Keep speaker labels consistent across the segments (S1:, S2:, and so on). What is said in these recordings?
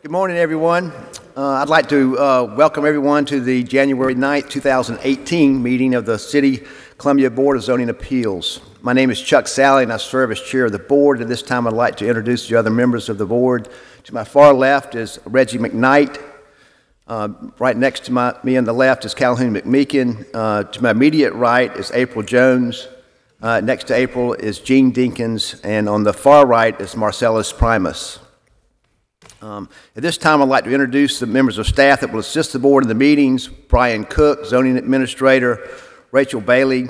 S1: Good morning, everyone. I'd like to welcome everyone to the January 9th, 2018 meeting of the City Columbia Board of Zoning Appeals. My name is Chuck Sally, and I serve as chair of the board. At this time, I'd like to introduce the other members of the board. To my far left is Reggie McKnight. Right next to me on the left is Calhoun McMeekin. To my immediate right is April Jones. Next to April is Gene Dinkins, and on the far right is Marcellus Primus. At this time, I'd like to introduce the members of staff that will assist the board in the meetings. Brian Cook, Zoning Administrator, Rachel Bailey,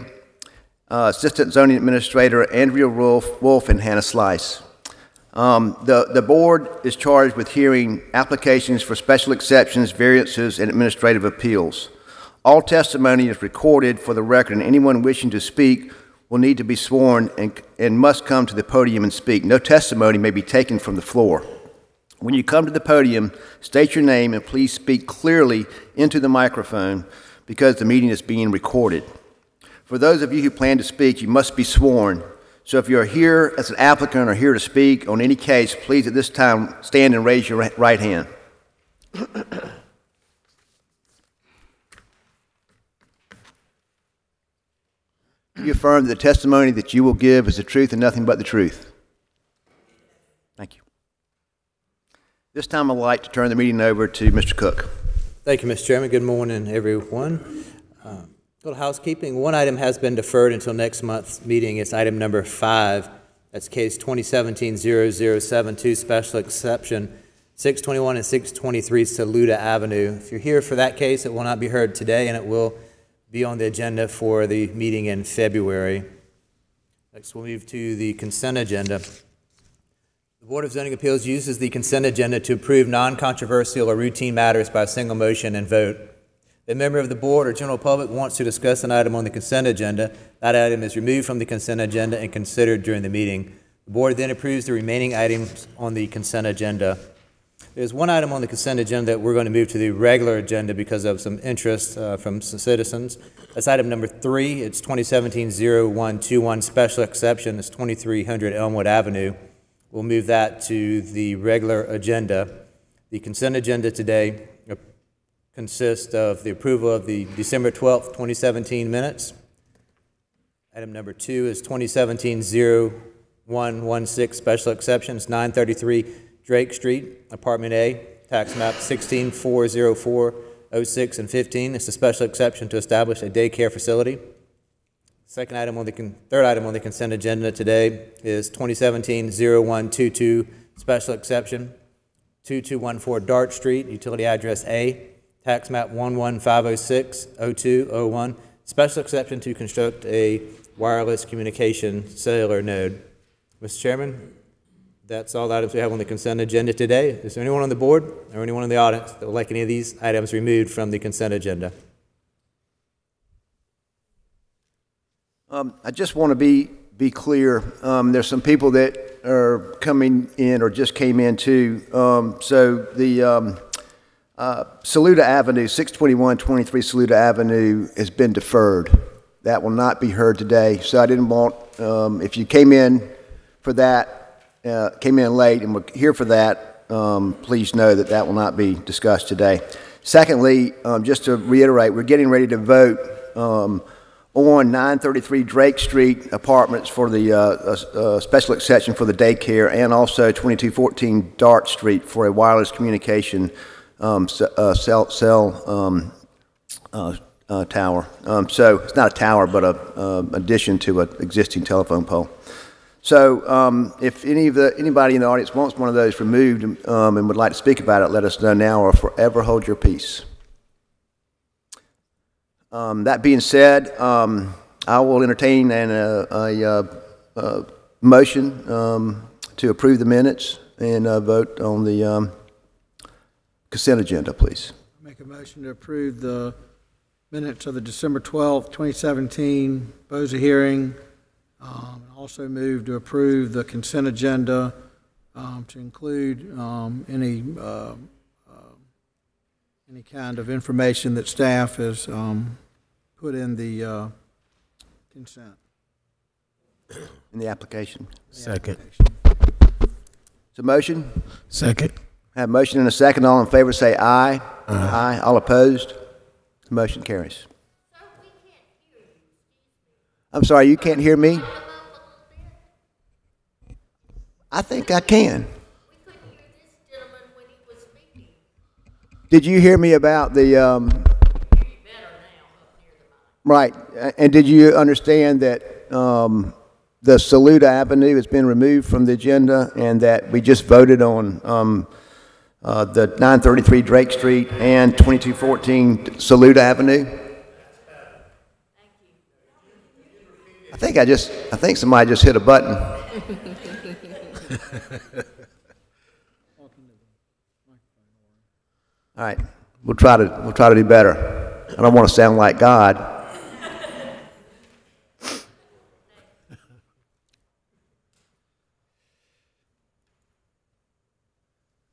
S1: Assistant Zoning Administrator, Andrea Wolf, and Hannah Slice. The board is charged with hearing applications for special exceptions, variances, and administrative appeals. All testimony is recorded for the record, and anyone wishing to speak will need to be sworn and must come to the podium and speak. No testimony may be taken from the floor. When you come to the podium, state your name and please speak clearly into the microphone because the meeting is being recorded. For those of you who plan to speak, you must be sworn. So if you're here as an applicant or here to speak on any case, please at this time stand and raise your right hand. You affirm that the testimony that you will give is the truth and nothing but the truth. Thank you. This time I'd like to turn the meeting over to Mr. Cook.
S2: Thank you, Mr. Chairman. Good morning, everyone. Little housekeeping. One item has been deferred until next month's meeting. It's item number 5. That's case 2017-0072, special exception 621 and 623 Saluda Avenue. If you're here for that case, it will not be heard today, and it will be on the agenda for the meeting in February. Next, we'll move to the consent agenda. The Board of Zoning Appeals uses the consent agenda to approve non-controversial or routine matters by a single motion and vote. If a member of the board or general public wants to discuss an item on the consent agenda, that item is removed from the consent agenda and considered during the meeting. The board then approves the remaining items on the consent agenda. There's one item on the consent agenda that we're going to move to the regular agenda because of some interest from citizens. That's item number 3. It's 2017-0121, special exception. It's 2300 Elmwood Avenue. We'll move that to the regular agenda. The consent agenda today consists of the approval of the December 12th, 2017 minutes. Item number 2 is 2017-0116, special exceptions, 933 Drake Street, Apartment A, tax map 1640406 and 15. It's a special exception to establish a daycare facility. Third item on the consent agenda today is 2017-0122, special exception, 2214 Dart Street, utility address A, tax map 115060201, special exception to construct a wireless communication cellular node. Mr. Chairman, that's all the items we have on the consent agenda today. Is there anyone on the board or anyone in the audience that would like any of these items removed from the consent agenda?
S1: I just want to be clear. There's some people that are coming in or just came in too. So the Saluda Avenue, 621-23 Saluda Avenue has been deferred. That will not be heard today. So I didn't want, if you came in for that, came in late and were here for that, please know that that will not be discussed today. Secondly, just to reiterate, we're getting ready to vote on 933 Drake Street apartments for the special exception for the daycare, and also 2214 Dart Street for a wireless communication cell tower. So it's not a tower, but an addition to an existing telephone pole. So if anybody in the audience wants one of those removed and would like to speak about it, let us know now or forever hold your peace. That being said, I will entertain a motion to approve the minutes and vote on the consent agenda, please.
S3: I'll make a motion to approve the minutes of the December 12th, 2017 BOZA hearing. Also move to approve the consent agenda to include any kind of information that staff has put in the consent.
S1: In the application.
S4: Second.
S1: It's a motion?
S4: Second.
S1: Have a motion and a second. All in favor say aye. Aye. All opposed? The motion carries. I'm sorry, you can't hear me? I think I can. Did you hear me about the, right, and did you understand that the Saluda Avenue has been removed from the agenda and that we just voted on the 933 Drake Street and 2214 Saluda Avenue? I think somebody just hit a button. All right, we'll try to do better. I don't want to sound like God.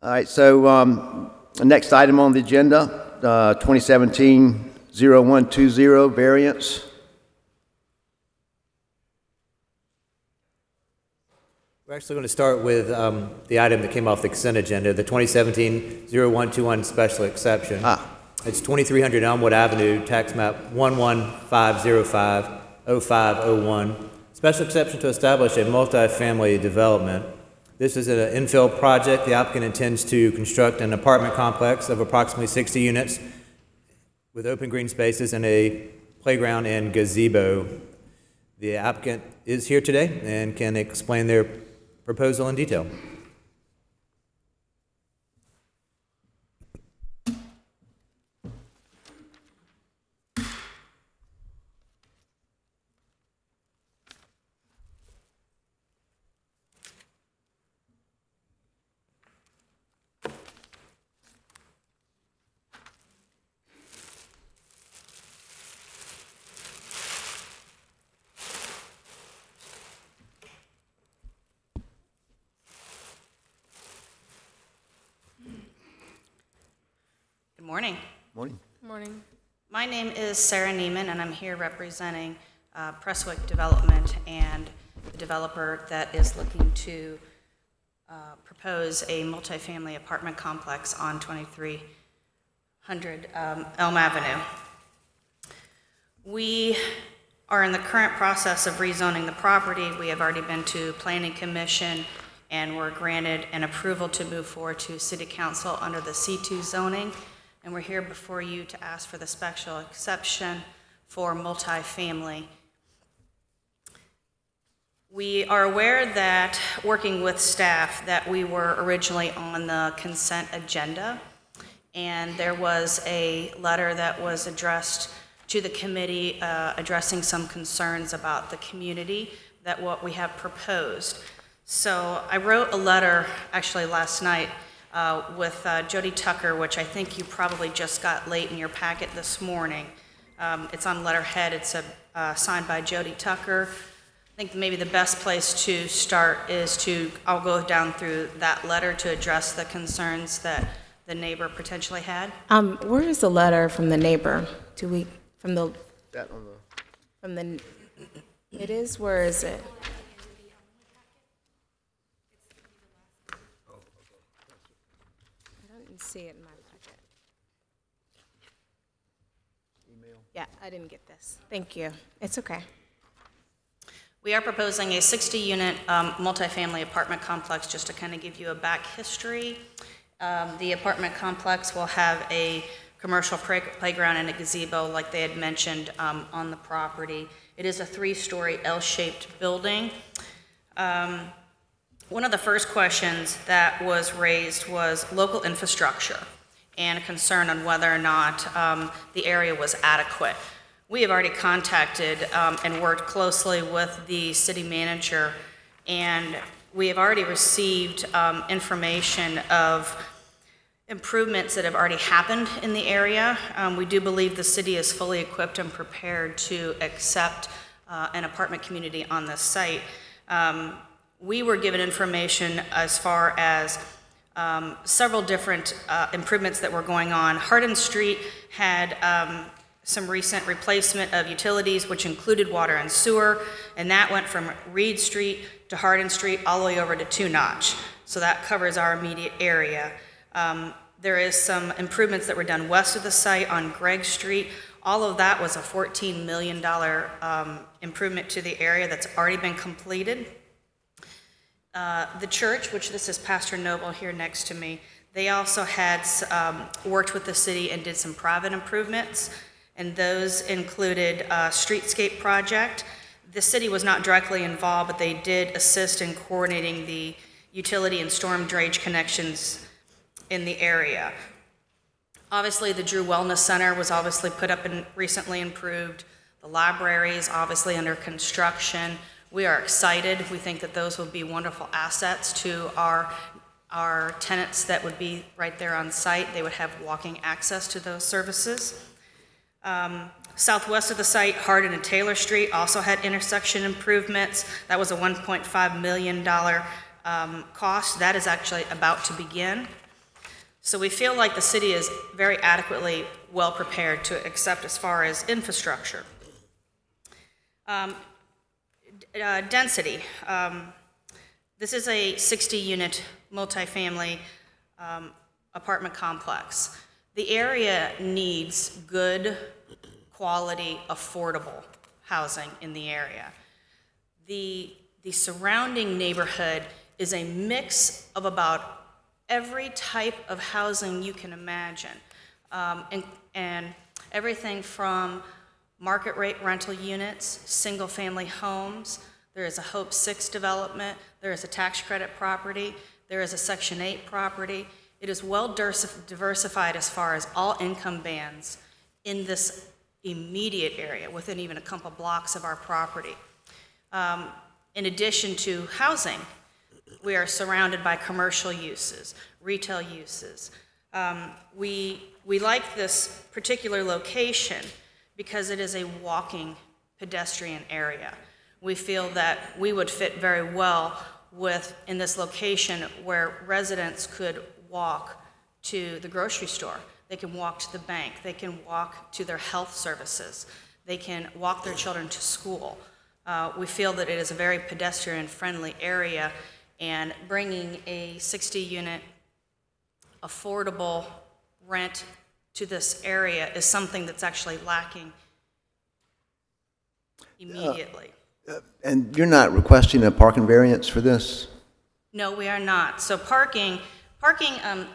S1: All right, so the next item on the agenda, 2017-0120 variance.
S2: We're actually going to start with the item that came off the consent agenda, the 2017-0121 special exception. It's 2300 Elmwood Avenue, tax map 11505-0501. Special exception to establish a multifamily development. This is an infill project. The applicant intends to construct an apartment complex of approximately 60 units with open green spaces and a playground and gazebo. The applicant is here today and can explain their proposal in detail.
S4: Morning.
S1: Morning.
S5: Morning.
S4: My name is Sarah Neiman, and I'm here representing Presswick Development and the developer that is looking to propose a multifamily apartment complex on 2300 Elm Avenue. We are in the current process of rezoning the property. We have already been to Planning Commission and were granted an approval to move forward to City Council under the C2 zoning. And we're here before you to ask for the special exception for multifamily. We are aware that, working with staff, that we were originally on the consent agenda, and there was a letter that was addressed to the committee addressing some concerns about the community that what we have proposed. So I wrote a letter actually last night with Jody Tucker, which I think you probably just got late in your packet this morning. It's on letterhead. It's signed by Jody Tucker. I think maybe the best place to start is I'll go down through that letter to address the concerns that the neighbor potentially had.
S5: Where is the letter from the neighbor? It is, where is it? See it in my packet. Email. Yeah, I didn't get this. Thank you. It's okay.
S4: We are proposing a 60-unit multifamily apartment complex, just to kind of give you a back history. The apartment complex will have a commercial playground and a gazebo, like they had mentioned, on the property. It is a 3-story L-shaped building. One of the first questions that was raised was local infrastructure and a concern on whether or not the area was adequate. We have already contacted and worked closely with the city manager, and we have already received information of improvements that have already happened in the area. We do believe the city is fully equipped and prepared to accept an apartment community on this site. We were given information as far as several different improvements that were going on. Hardin Street had some recent replacement of utilities, which included water and sewer, and that went from Reed Street to Hardin Street all the way over to Two Notch. So that covers our immediate area. There is some improvements that were done west of the site on Gregg Street. All of that was a $14 million improvement to the area that's already been completed. The church, which this is Pastor Noble here next to me, they also had worked with the city and did some private improvements, and those included a streetscape project. The city was not directly involved, but they did assist in coordinating the utility and storm drainage connections in the area. Obviously, the Drew Wellness Center was obviously put up and recently improved. The library is obviously under construction. We are excited. We think that those will be wonderful assets to our tenants that would be right there on site. They would have walking access to those services. Southwest of the site, Hardin and Taylor Street also had intersection improvements. That was a $1.5 million cost. That is actually about to begin. So we feel like the city is very adequately well prepared to accept as far as infrastructure. Density. This is a 60-unit multifamily apartment complex. The area needs good, quality, affordable housing in the area. The surrounding neighborhood is a mix of about every type of housing you can imagine, and everything from market rate rental units, single family homes. There is a Hope 6 development, there is a tax credit property, there is a Section 8 property. It is well diversified as far as all income bands in this immediate area, within even a couple blocks of our property. In addition to housing, we are surrounded by commercial uses, retail uses. We like this particular location because it is a walking pedestrian area. We feel that we would fit very well in this location where residents could walk to the grocery store, they can walk to the bank, they can walk to their health services, they can walk their children to school. We feel that it is a very pedestrian-friendly area, and bringing a 60-unit affordable rent to this area is something that's actually lacking immediately.
S1: And you're not requesting a parking variance for this?
S4: No, we are not. So parking,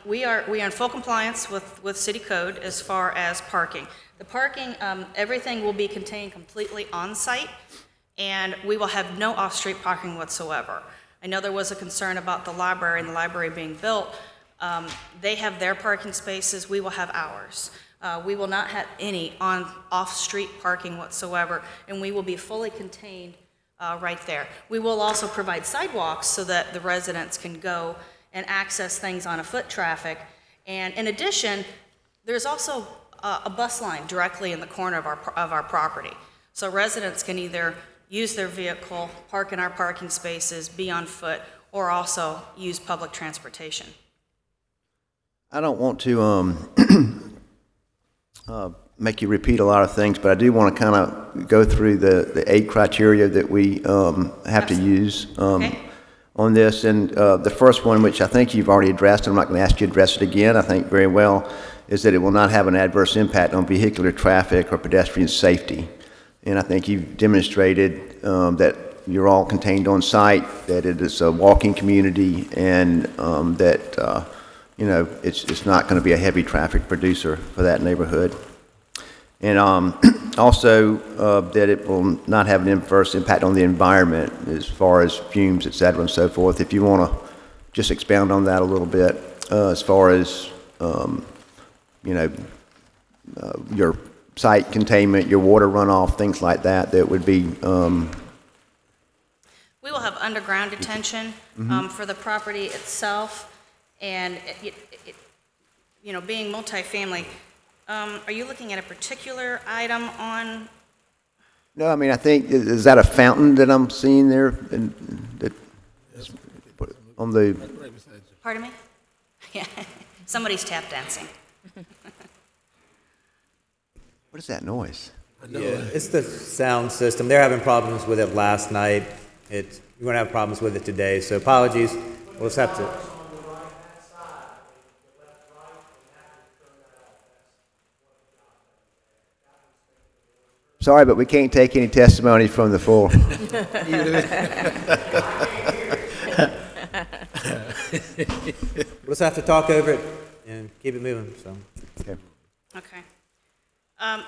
S4: we are in full compliance with city code as far as parking. The parking, everything will be contained completely on site, and we will have no off-street parking whatsoever. I know there was a concern about the library and the library being built. They have their parking spaces, we will have ours. We will not have any off-street parking whatsoever, and we will be fully contained right there. We will also provide sidewalks so that the residents can go and access things on a foot traffic. And in addition, there's also a bus line directly in the corner of our property. So residents can either use their vehicle, park in our parking spaces, be on foot, or also use public transportation.
S1: I don't want to make you repeat a lot of things, but I do want to kind of go through the 8 criteria that we have to use on this. And the first one, which I think you've already addressed, I'm not going to ask you to address it again, I think very well, is that it will not have an adverse impact on vehicular traffic or pedestrian safety. And I think you've demonstrated that you're all contained on site, that it is a walking community, and that you know, it's not going to be a heavy traffic producer for that neighborhood. And also that it will not have an adverse impact on the environment as far as fumes, et cetera, and so forth. If you want to just expound on that a little bit, as far as, you know, your site containment, your water runoff, things like that, that would be...
S4: We will have underground detention for the property itself, and you know, being multifamily, are you looking at a particular item on?
S1: No, I mean, I think, is that a fountain that I'm seeing there? On the...
S4: Pardon me? Yeah, somebody's tap dancing.
S1: What is that noise?
S2: Yeah, it's the sound system. They're having problems with it last night. You're going to have problems with it today, so apologies. We'll just have to...
S1: Sorry, but we can't take any testimony from the floor.
S2: We'll just have to talk over it and keep it moving, so.
S1: Okay.
S4: Okay.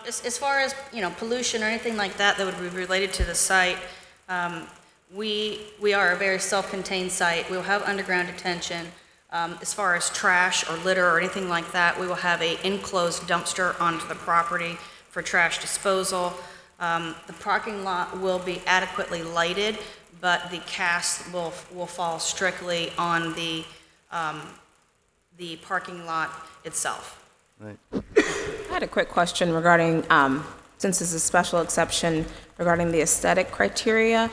S4: As far as, pollution or anything like that that would be related to the site, we are a very self-contained site. We'll have underground detention. As far as trash or litter or anything like that, we will have an enclosed dumpster onto the property for trash disposal. The parking lot will be adequately lighted, but the cast will fall strictly on the parking lot itself.
S1: Right.
S5: I had a quick question regarding, since it's a special exception regarding the aesthetic criteria,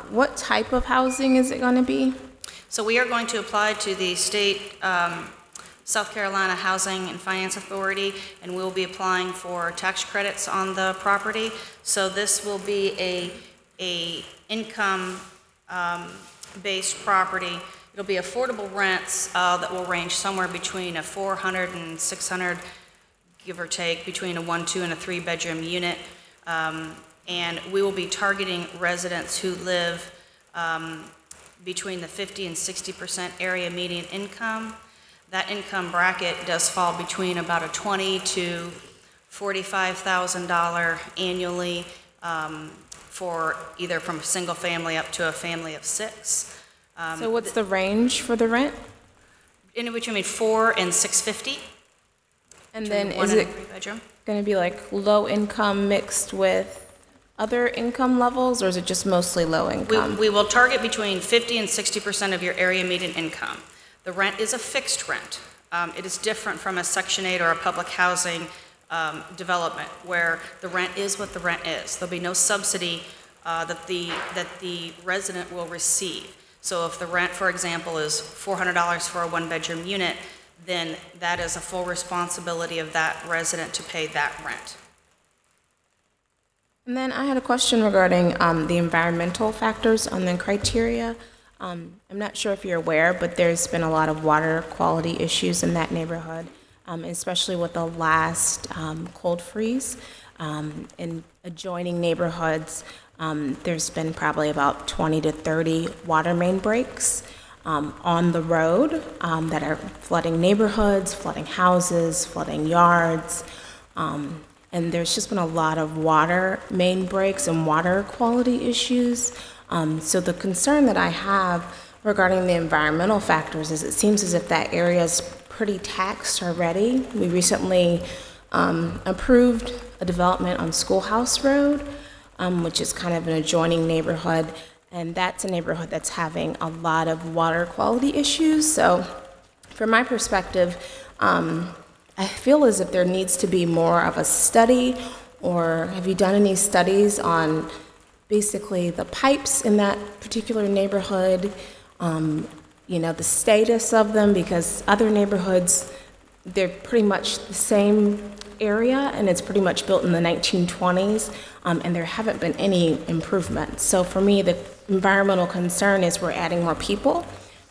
S5: what type of housing is it going to be?
S4: So we are going to apply to the state South Carolina Housing and Finance Authority, and we'll be applying for tax credits on the property. So this will be a income based property. It'll be affordable rents that will range somewhere between a 400 and 600, give or take, between a 1, 2, and a 3-bedroom unit. And we will be targeting residents who live between the 50 and 60% area median income. That income bracket does fall between about a $20,000 to $45,000 annually for either from a single family up to a family of 6.
S5: So what's the range for the rent?
S4: In which I mean 4 and 650.
S5: And then
S4: One
S5: is
S4: and a
S5: it
S4: 3-bedroom.
S5: going to be like low income mixed with other income levels, or is it just mostly low income?
S4: We will target between 50 and 60% of your area median income. The rent is a fixed rent. It is different from a Section 8 or a public housing development where the rent is what the rent is. There'll be no subsidy that the resident will receive. So if the rent, for example, is $400 for a 1-bedroom unit, then that is a full responsibility of that resident to pay that rent.
S5: And then I had a question regarding the environmental factors on the criteria. I'm not sure if you're aware, but there's been a lot of water quality issues in that neighborhood, especially with the last cold freeze. In adjoining neighborhoods, there's been probably about 20 to 30 water main breaks on the road that are flooding neighborhoods, flooding houses, flooding yards. And there's just been a lot of water main breaks and water quality issues. So the concern that I have regarding the environmental factors is it seems as if that area is pretty taxed already. We recently approved a development on Schoolhouse Road, which is kind of an adjoining neighborhood, and that's a neighborhood that's having a lot of water quality issues. So from my perspective, I feel as if there needs to be more of a study, or have you done any studies on basically the pipes in that particular neighborhood, the status of them, because other neighborhoods, they're pretty much the same area, and it's pretty much built in the 1920s, and there haven't been any improvements. So for me, the environmental concern is we're adding more people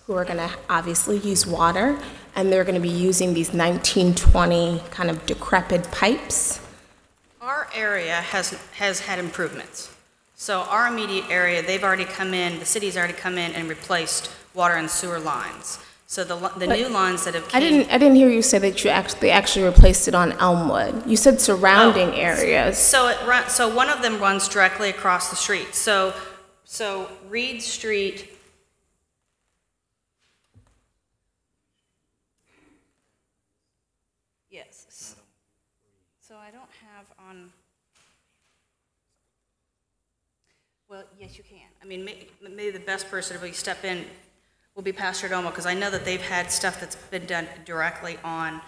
S5: who are going to obviously use water, and they're going to be using these 1920 kind of decrepit pipes.
S4: Our area has had improvements. So our immediate area, they've already come in, the city's already come in and replaced water and sewer lines. So the new lines that have
S5: I didn't hear you say that they actually replaced it on Elmwood. You said surrounding areas.
S4: So one of them runs directly across the street. So Reed Street. Yes. So I don't have on. Well, yes, you can. I mean, maybe the best person to step in will be Pastor Domo, because I know that they've had stuff that's been done directly on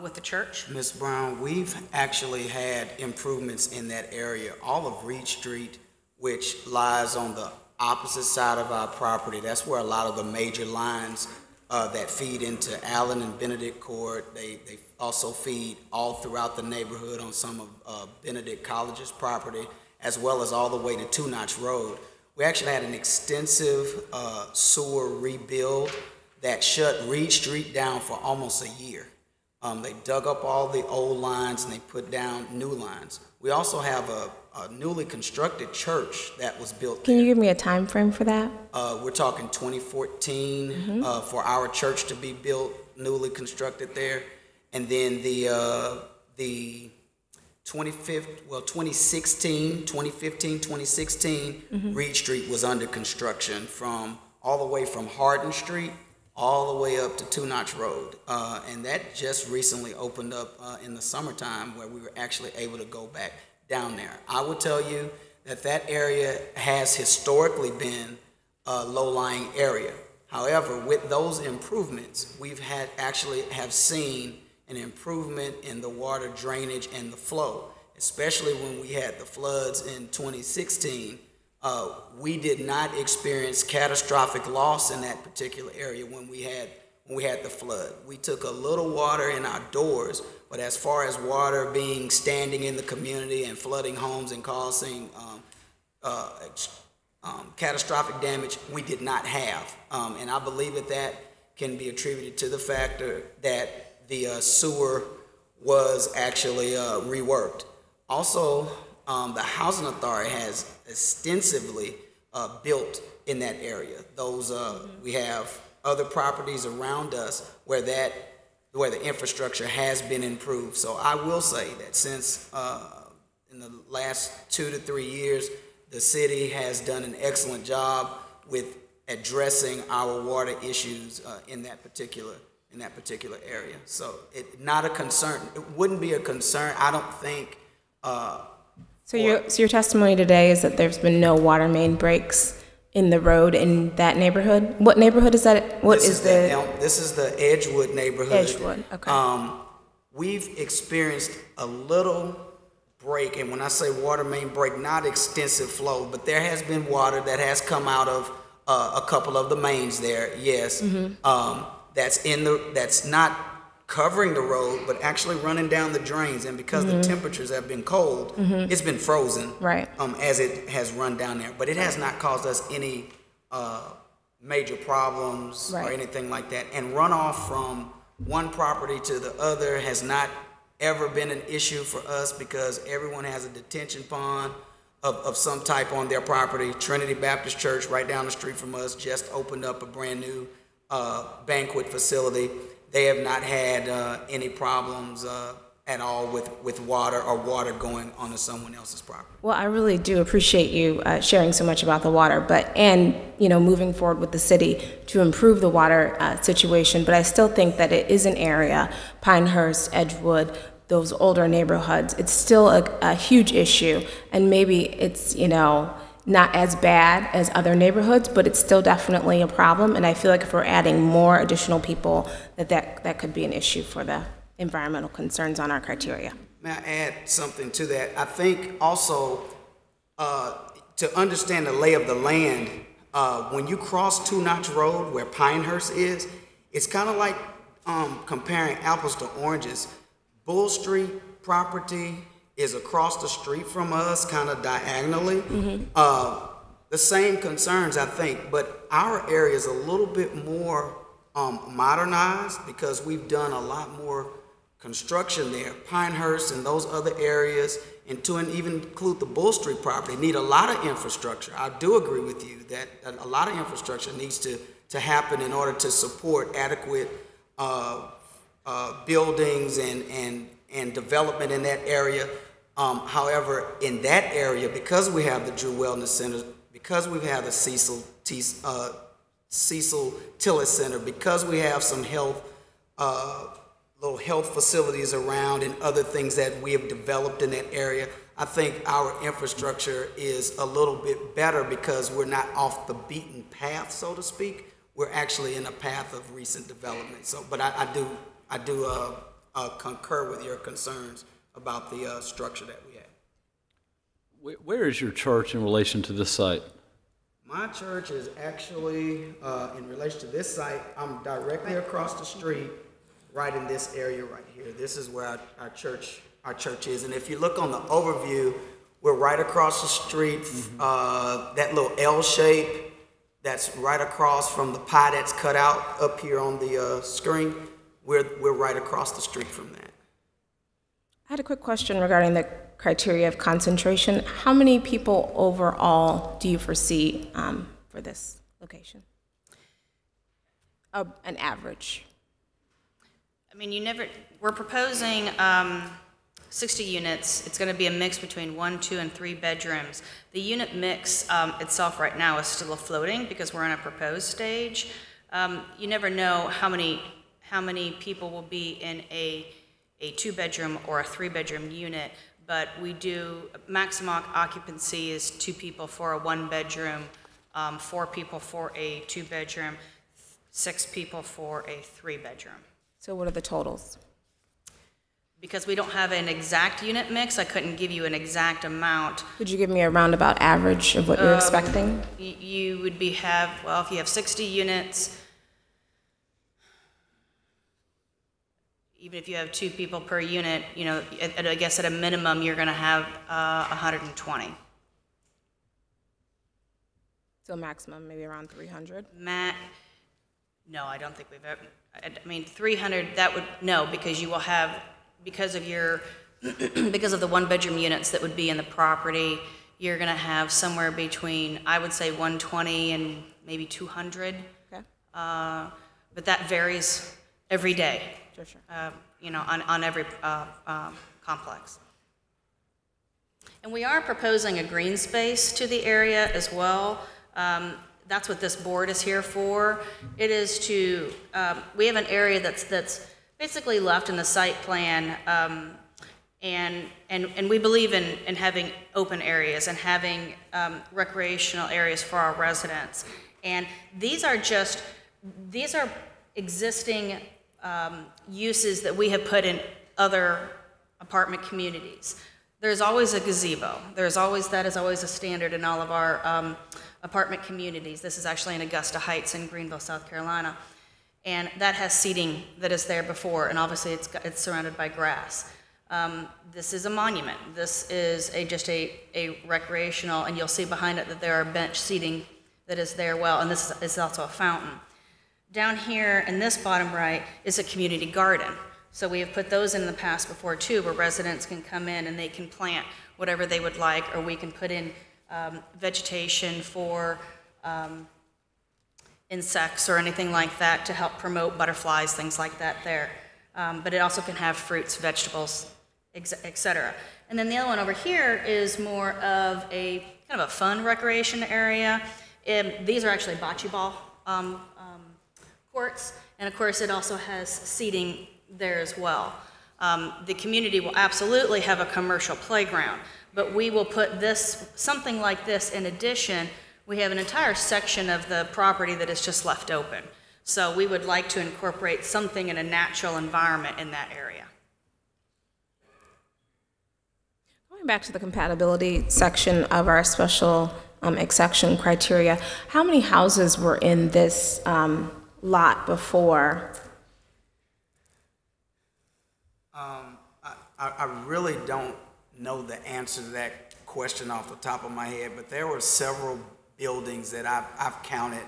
S4: with the church.
S6: Ms. Brown, we've actually had improvements in that area. All of Reed Street, which lies on the opposite side of our property, that's where a lot of the major lines that feed into Allen and Benedict Court, they also feed all throughout the neighborhood on some of Benedict College's property, as well as all the way to Two Notch Road. We actually had an extensive sewer rebuild that shut Reed Street down for almost a year. They dug up all the old lines and they put down new lines. We also have a newly constructed church that was built
S5: Can
S6: there.
S5: you give me a time frame for that?
S6: We're talking 2014 for our church to be built, newly constructed there. And then the 2015, 2016, Reed Street was under construction all the way from Hardin Street all the way up to Two Notch Road. And that just recently opened up in the summertime where we were actually able to go back down there. I would tell you that that area has historically been a low-lying area. However, with those improvements, we've have seen an improvement in the water drainage and the flow, especially when we had the floods in 2016. We did not experience catastrophic loss in that particular area when we had the flood. We took a little water in our doors, but as far as water standing in the community and flooding homes and causing catastrophic damage, we did not have. And I believe that can be attributed to the factor that the sewer was actually reworked. Also, the Housing Authority has extensively built in that area. We have other properties around us where the infrastructure has been improved. So I will say that since in the last 2 to 3 years, the city has done an excellent job with addressing our water issues in that particular area. So not a concern. It wouldn't be a concern, I don't think.
S5: So your testimony today is that there's been no water main breaks in the road in that neighborhood? What neighborhood is that? This
S6: is the Edgewood neighborhood.
S5: Edgewood, okay.
S6: We've experienced a little break, and when I say water main break, not extensive flow, but there has been water that has come out of a couple of the mains there, yes. That's not covering the road, but actually running down the drains. And because the temperatures have been cold, it's been frozen as it has run down there. But it has not caused us any major problems or anything like that. And runoff from one property to the other has not ever been an issue for us because everyone has a detention pond of some type on their property. Trinity Baptist Church right down the street from us just opened up a brand new banquet facility. They have not had any problems at all with water or water going onto someone else's property.
S5: Well, I really do appreciate you sharing so much about the water, and moving forward with the city to improve the water situation. But I still think that it is an area, Pinehurst, Edgewood, those older neighborhoods. It's still a huge issue, and maybe it's not as bad as other neighborhoods, but it's still definitely a problem. And I feel like if we're adding more additional people, that could be an issue for the environmental concerns on our criteria.
S6: May I add something to that? I think also to understand the lay of the land, when you cross Two Notch Road where Pinehurst is, it's kind of like comparing apples to oranges. Bull Street property is across the street from us, kind of diagonally. The same concerns, I think, but our area is a little bit more modernized because we've done a lot more construction there. Pinehurst and those other areas, and even include the Bull Street property, need a lot of infrastructure. I do agree with you that a lot of infrastructure needs to happen in order to support adequate buildings and development in that area. However, in that area, because we have the Drew Wellness Center, because we have the Cecil Tillis Center, because we have some little health facilities around and other things that we have developed in that area, I think our infrastructure is a little bit better because we're not off the beaten path, so to speak. We're actually in a path of recent development. So, but I do concur with your concerns about the structure that we have.
S7: Where is your church in relation to this site?
S6: My church is actually, in relation to this site, I'm directly across the street, right in this area right here. This is where our church is. And if you look on the overview, we're right across the street, that little L shape that's right across from the pie that's cut out up here on the screen. we're right across the street from that.
S5: I had a quick question regarding the criteria of concentration. How many people overall do you foresee for this location? An average.
S4: I mean, we're proposing 60 units. It's going to be a mix between 1, 2, and 3 bedrooms. The unit mix itself right now is still floating because we're in a proposed stage. You never know how many people will be in a 2-bedroom or a 3-bedroom unit, but we do, maximum occupancy is 2 people for a 1-bedroom, 4 people for a 2-bedroom, 6 people for a 3-bedroom.
S5: So what are the totals?
S4: Because we don't have an exact unit mix, I couldn't give you an exact amount.
S5: Could you give me a roundabout average of what you're expecting?
S4: You would well, if you have 60 units, even if you have 2 people per unit, you know, I guess at a minimum, you're gonna have 120.
S5: So maximum, maybe around 300?
S4: No, I don't think we've ever, I mean, 300, that would, no, because you will have, because of your, because of the 1-bedroom units that would be in the property, you're gonna have somewhere between, I would say 120 and maybe 200.
S5: Okay.
S4: But that varies every day.
S5: Sure, sure.
S4: You know, on every complex. And we are proposing a green space to the area as well. That's what this board is here for. It is to, we have an area that's basically left in the site plan, and we believe in having open areas and having recreational areas for our residents. And these are existing uses that we have put in other apartment communities. There's always a gazebo. That is always a standard in all of our apartment communities. This is actually in Augusta Heights in Greenville, South Carolina. And that has seating that is there before, and obviously it's surrounded by grass. This is a monument. This is just a recreational, and you'll see behind it that there are bench seating that is there well, and this is also a fountain. Down here in this bottom right is a community garden. So we have put those in the past before too, where residents can come in and they can plant whatever they would like, or we can put in vegetation for insects or anything like that to help promote butterflies, things like that there. But it also can have fruits, vegetables, etc. And then the other one over here is more of a kind of a fun recreation area. These are actually bocce ball courts, and of course it also has seating there as well. The community will absolutely have a commercial playground, but we will put something like this in addition. We have an entire section of the property that is just left open. So we would like to incorporate something in a natural environment in that area.
S5: Going back to the compatibility section of our special exception criteria, how many houses were in this lot before?
S6: I really don't know the answer to that question off the top of my head, but there were several buildings that I've counted.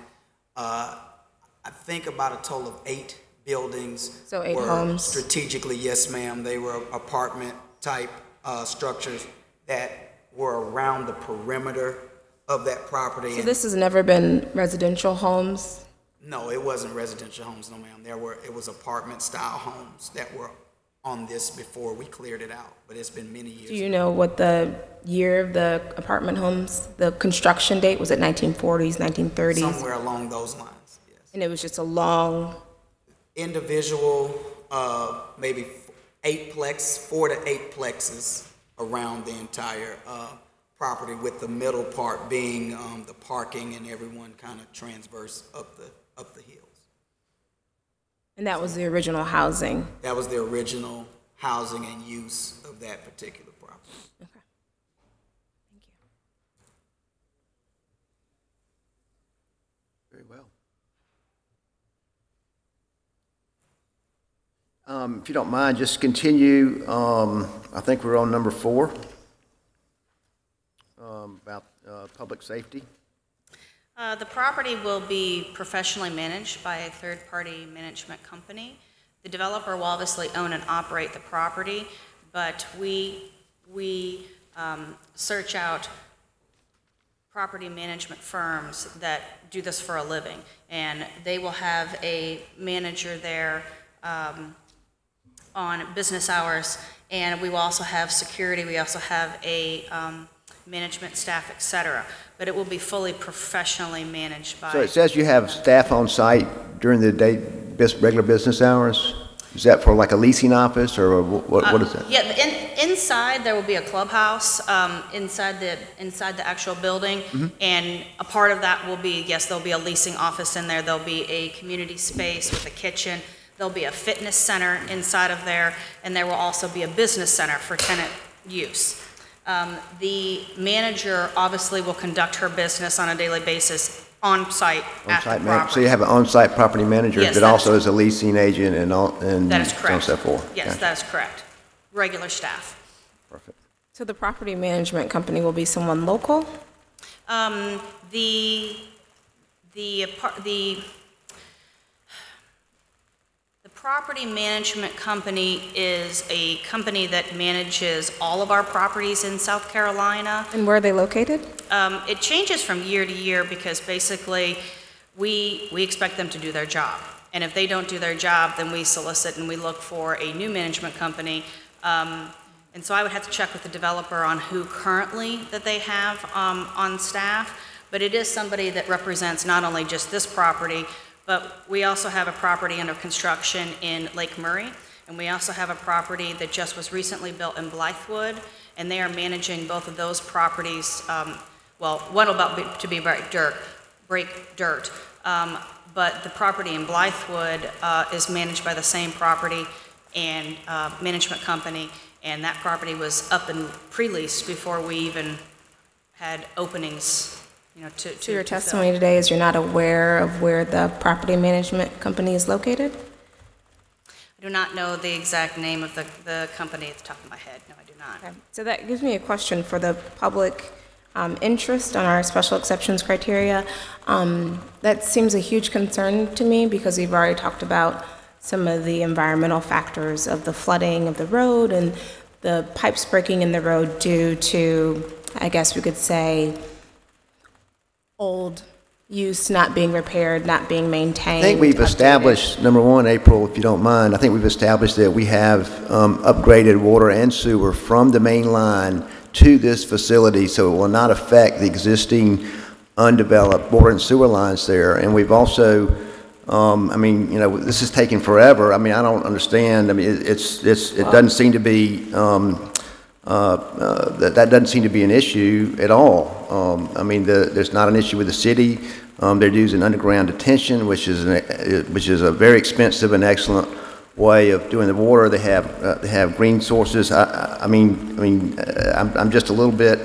S6: I think about a total of 8 buildings.
S5: So 8 homes.
S6: Strategically, yes, ma'am. They were apartment type structures that were around the perimeter of that property.
S5: So this has never been residential homes?
S6: No, it wasn't residential homes, no, ma'am. It was apartment style homes that were on this before we cleared it out, but it's been many years.
S5: Do you know what the year of the apartment homes, the construction date, was it 1940s, 1930s?
S6: Somewhere along those lines, yes.
S5: And it was just a long...
S6: Individual, maybe 4 to 8 plexes around the entire property, with the middle part being the parking and everyone kind of transverse up the hills.
S5: And that was the original housing?
S6: That was the original housing and use of that particular property.
S5: Okay. Thank you.
S1: Very well. If you don't mind, just continue. I think we're on number 4, about public safety.
S4: The property will be professionally managed by a third-party management company. The developer will obviously own and operate the property, but we search out property management firms that do this for a living, and they will have a manager there on business hours, and we will also have security, we also have a management staff, et cetera, but it will be fully professionally managed by...
S1: So it says you have staff on site during the day, regular business hours? Is that for like a leasing office, or what is that?
S4: Yeah, inside there will be a clubhouse inside the actual building, and a part of that will be, yes, there'll be a leasing office in there. There'll be a community space with a kitchen. There'll be a fitness center inside of there, and there will also be a business center for tenant use. The manager obviously will conduct her business on a daily basis on-site at the property.
S1: So you have an on-site property manager
S4: Yes,
S1: that also is a leasing agent and
S4: That is correct.
S1: so forth?
S4: Yes,
S1: Okay.
S4: that is correct. Regular staff.
S1: Perfect.
S5: So the property management company will be someone local?
S4: The property management company is a company that manages all of our properties in South Carolina.
S5: And where are they located?
S4: It changes from year to year because basically we expect them to do their job. And if they don't do their job, then we solicit and we look for a new management company. And so I would have to check with the developer on who currently that they have on staff. But it is somebody that represents not only just this property, but we also have a property under construction in Lake Murray, and we also have a property that just was recently built in Blythewood, and they are managing both of those properties. Well, one will about to be break dirt, but the property in Blythewood is managed by the same property and management company, and that property was up and pre-leased before we even had openings. So
S5: your testimony today is you're not aware of where the property management company is located?
S4: I do not know the exact name of the company at the top of my head. No, I do not.
S5: Okay. So that gives me a question for the public interest on our special exceptions criteria. That seems a huge concern to me because we've already talked about some of the environmental factors of the flooding of the road and the pipes breaking in the road due to, I guess we could say, old use not being repaired, not being maintained.
S1: I think we've established, number one, April, if you don't mind, I think we've established that we have upgraded water and sewer from the main line to this facility, so it will not affect the existing undeveloped water and sewer lines there. And we've also, this is taking forever. I mean, I don't understand. I mean, it doesn't seem to be, that doesn't seem to be an issue at all. There's not an issue with the city. They're using underground detention, which is a very expensive and excellent way of doing the water. They have green sources. I'm just a little bit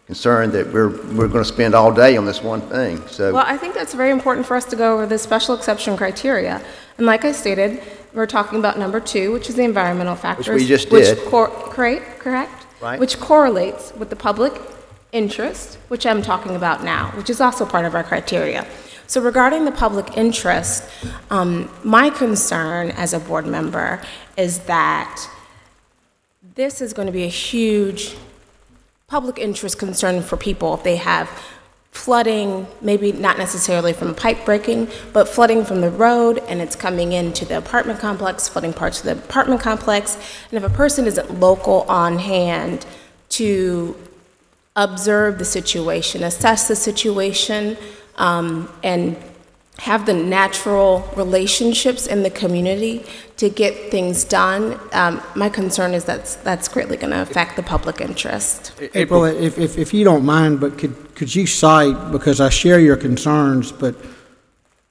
S1: concerned that we're going to spend all day on this one thing. So,
S5: well, I think that's very important for us to go over the special exception criteria. And like I stated, we're talking about number 2, which is the environmental factors.
S1: Which we just did.
S5: Correct?
S1: Right.
S5: Which correlates with the public interest, which I'm talking about now, which is also part of our criteria. So regarding the public interest, my concern as a board member is that this is going to be a huge public interest concern for people if they have flooding, maybe not necessarily from pipe breaking, but flooding from the road and it's coming into the apartment complex, flooding parts of the apartment complex. And if a person isn't local on hand to observe the situation, assess the situation, and have the natural relationships in the community to get things done, my concern is that's greatly going to affect the public interest.
S3: April, if you don't mind, but could you cite, because I share your concerns, but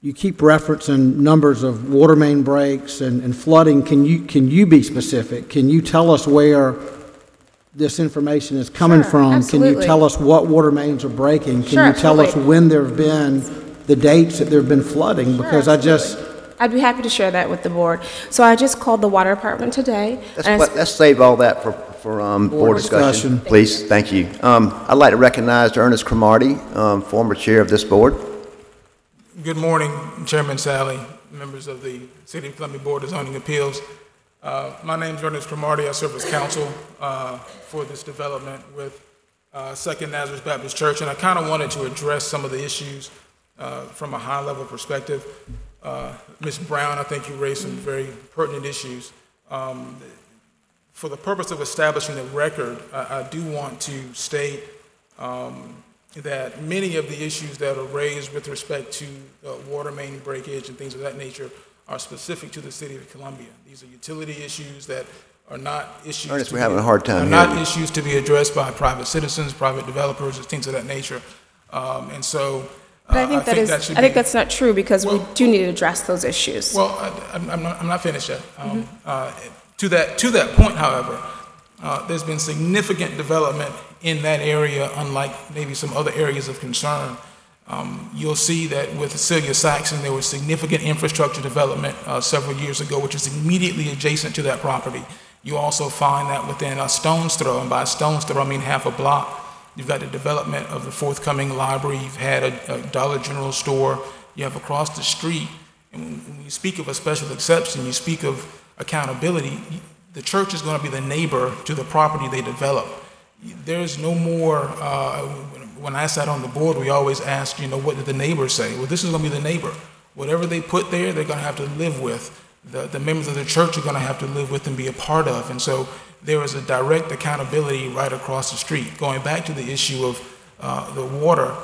S3: you keep referencing numbers of water main breaks and flooding. Can you be specific? Can you tell us where this information is coming from?
S5: Absolutely.
S3: Can you tell us what water mains are breaking? Can
S5: Sure,
S3: you tell us
S5: absolutely.
S3: when there have been the dates that there have been flooding? Because
S5: I'd be happy to share that with the board. So I just called the water department today.
S1: let's save all that for board discussion, please. Thank you. I'd like to recognize Ernest Cromartie, former chair of this board.
S8: Good morning, Chairman Sally, members of the City of Columbia Board of Zoning Appeals. My name is Ernest Cromartie. I serve as counsel for this development with Second Nazareth Baptist Church, and I kind of wanted to address some of the issues from a high-level perspective. Ms. Brown, I think you raised some very pertinent issues. For the purpose of establishing the record, I do want to state that many of the issues that are raised with respect to water main breakage and things of that nature are specific to the City of Columbia. These are utility issues that are not issues.
S1: Ernest, we're having a hard time
S8: are
S1: hearing
S8: not
S1: you.
S8: issues to be addressed by private citizens, private developers, and things of that nature. And so,
S5: But I think,
S8: should
S5: I think
S8: be-
S5: that's not true because we do need to address those issues.
S8: Well, I'm not finished yet. To that point, however, there's been significant development in that area, unlike maybe some other areas of concern. You'll see that with Celia Saxon, there was significant infrastructure development several years ago, which is immediately adjacent to that property. You also find that within a stone's throw, and by stone's throw I mean half a block, you've got the development of the forthcoming library, you've had a Dollar General store, you have across the street, and when you speak of a special exception, you speak of accountability, the church is going to be the neighbor to the property they develop. There's no more, when I sat on the board, we always asked, what did the neighbors say? Well, this is going to be the neighbor. Whatever they put there, they're going to have to live with. The members of the church are going to have to live with and be a part of. And so there is a direct accountability right across the street. Going back to the issue of the water,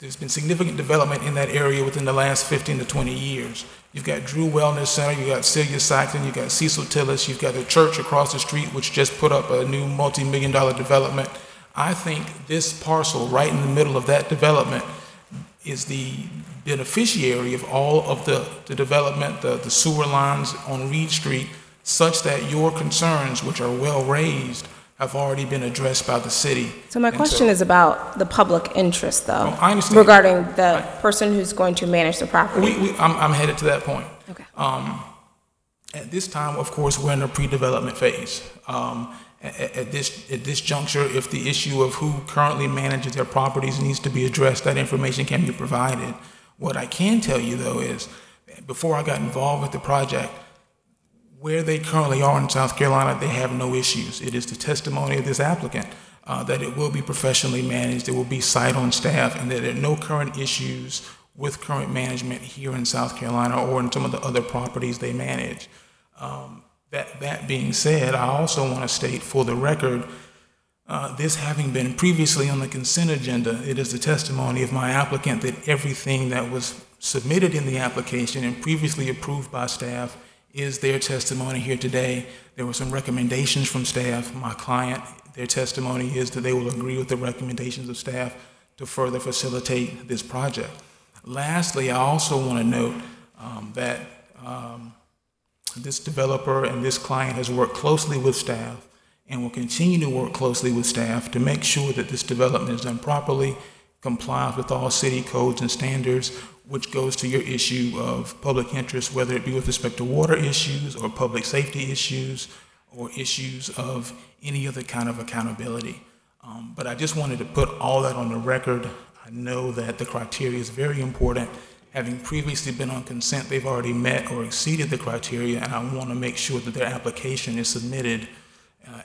S8: there's been significant development in that area within the last 15 to 20 years. You've got Drew Wellness Center, you've got Celia Saxon, you've got Cecil Tillis, you've got the church across the street, which just put up a new multi-million-dollar development. I think this parcel right in the middle of that development is the beneficiary of all of the development, the sewer lines on Reed Street, such that your concerns, which are well raised, have already been addressed by the city.
S5: So my question is about the public interest, though,
S8: I understand.
S5: regarding the person who's going to manage the property.
S8: I'm headed to that point.
S5: Okay.
S8: At this time, of course, we're in a pre-development phase. At this juncture, if the issue of who currently manages their properties needs to be addressed, that information can be provided. What I can tell you, though, is before I got involved with the project, where they currently are in South Carolina, they have no issues. It is the testimony of this applicant that it will be professionally managed, there will be site on staff, and that there are no current issues with current management here in South Carolina or in some of the other properties they manage. That being said, I also want to state for the record, this having been previously on the consent agenda, it is the testimony of my applicant that everything that was submitted in the application and previously approved by staff is their testimony here today. There were some recommendations from staff. My client, their testimony is that they will agree with the recommendations of staff to further facilitate this project. Lastly, I also want to note that this developer and this client has worked closely with staff and will continue to work closely with staff to make sure that this development is done properly, complies with all city codes and standards, which goes to your issue of public interest, whether it be with respect to water issues or public safety issues or issues of any other kind of accountability. But I just wanted to put all that on the record. I know that the criteria is very important. Having previously been on consent, they've already met or exceeded the criteria, and I want to make sure that their application is submitted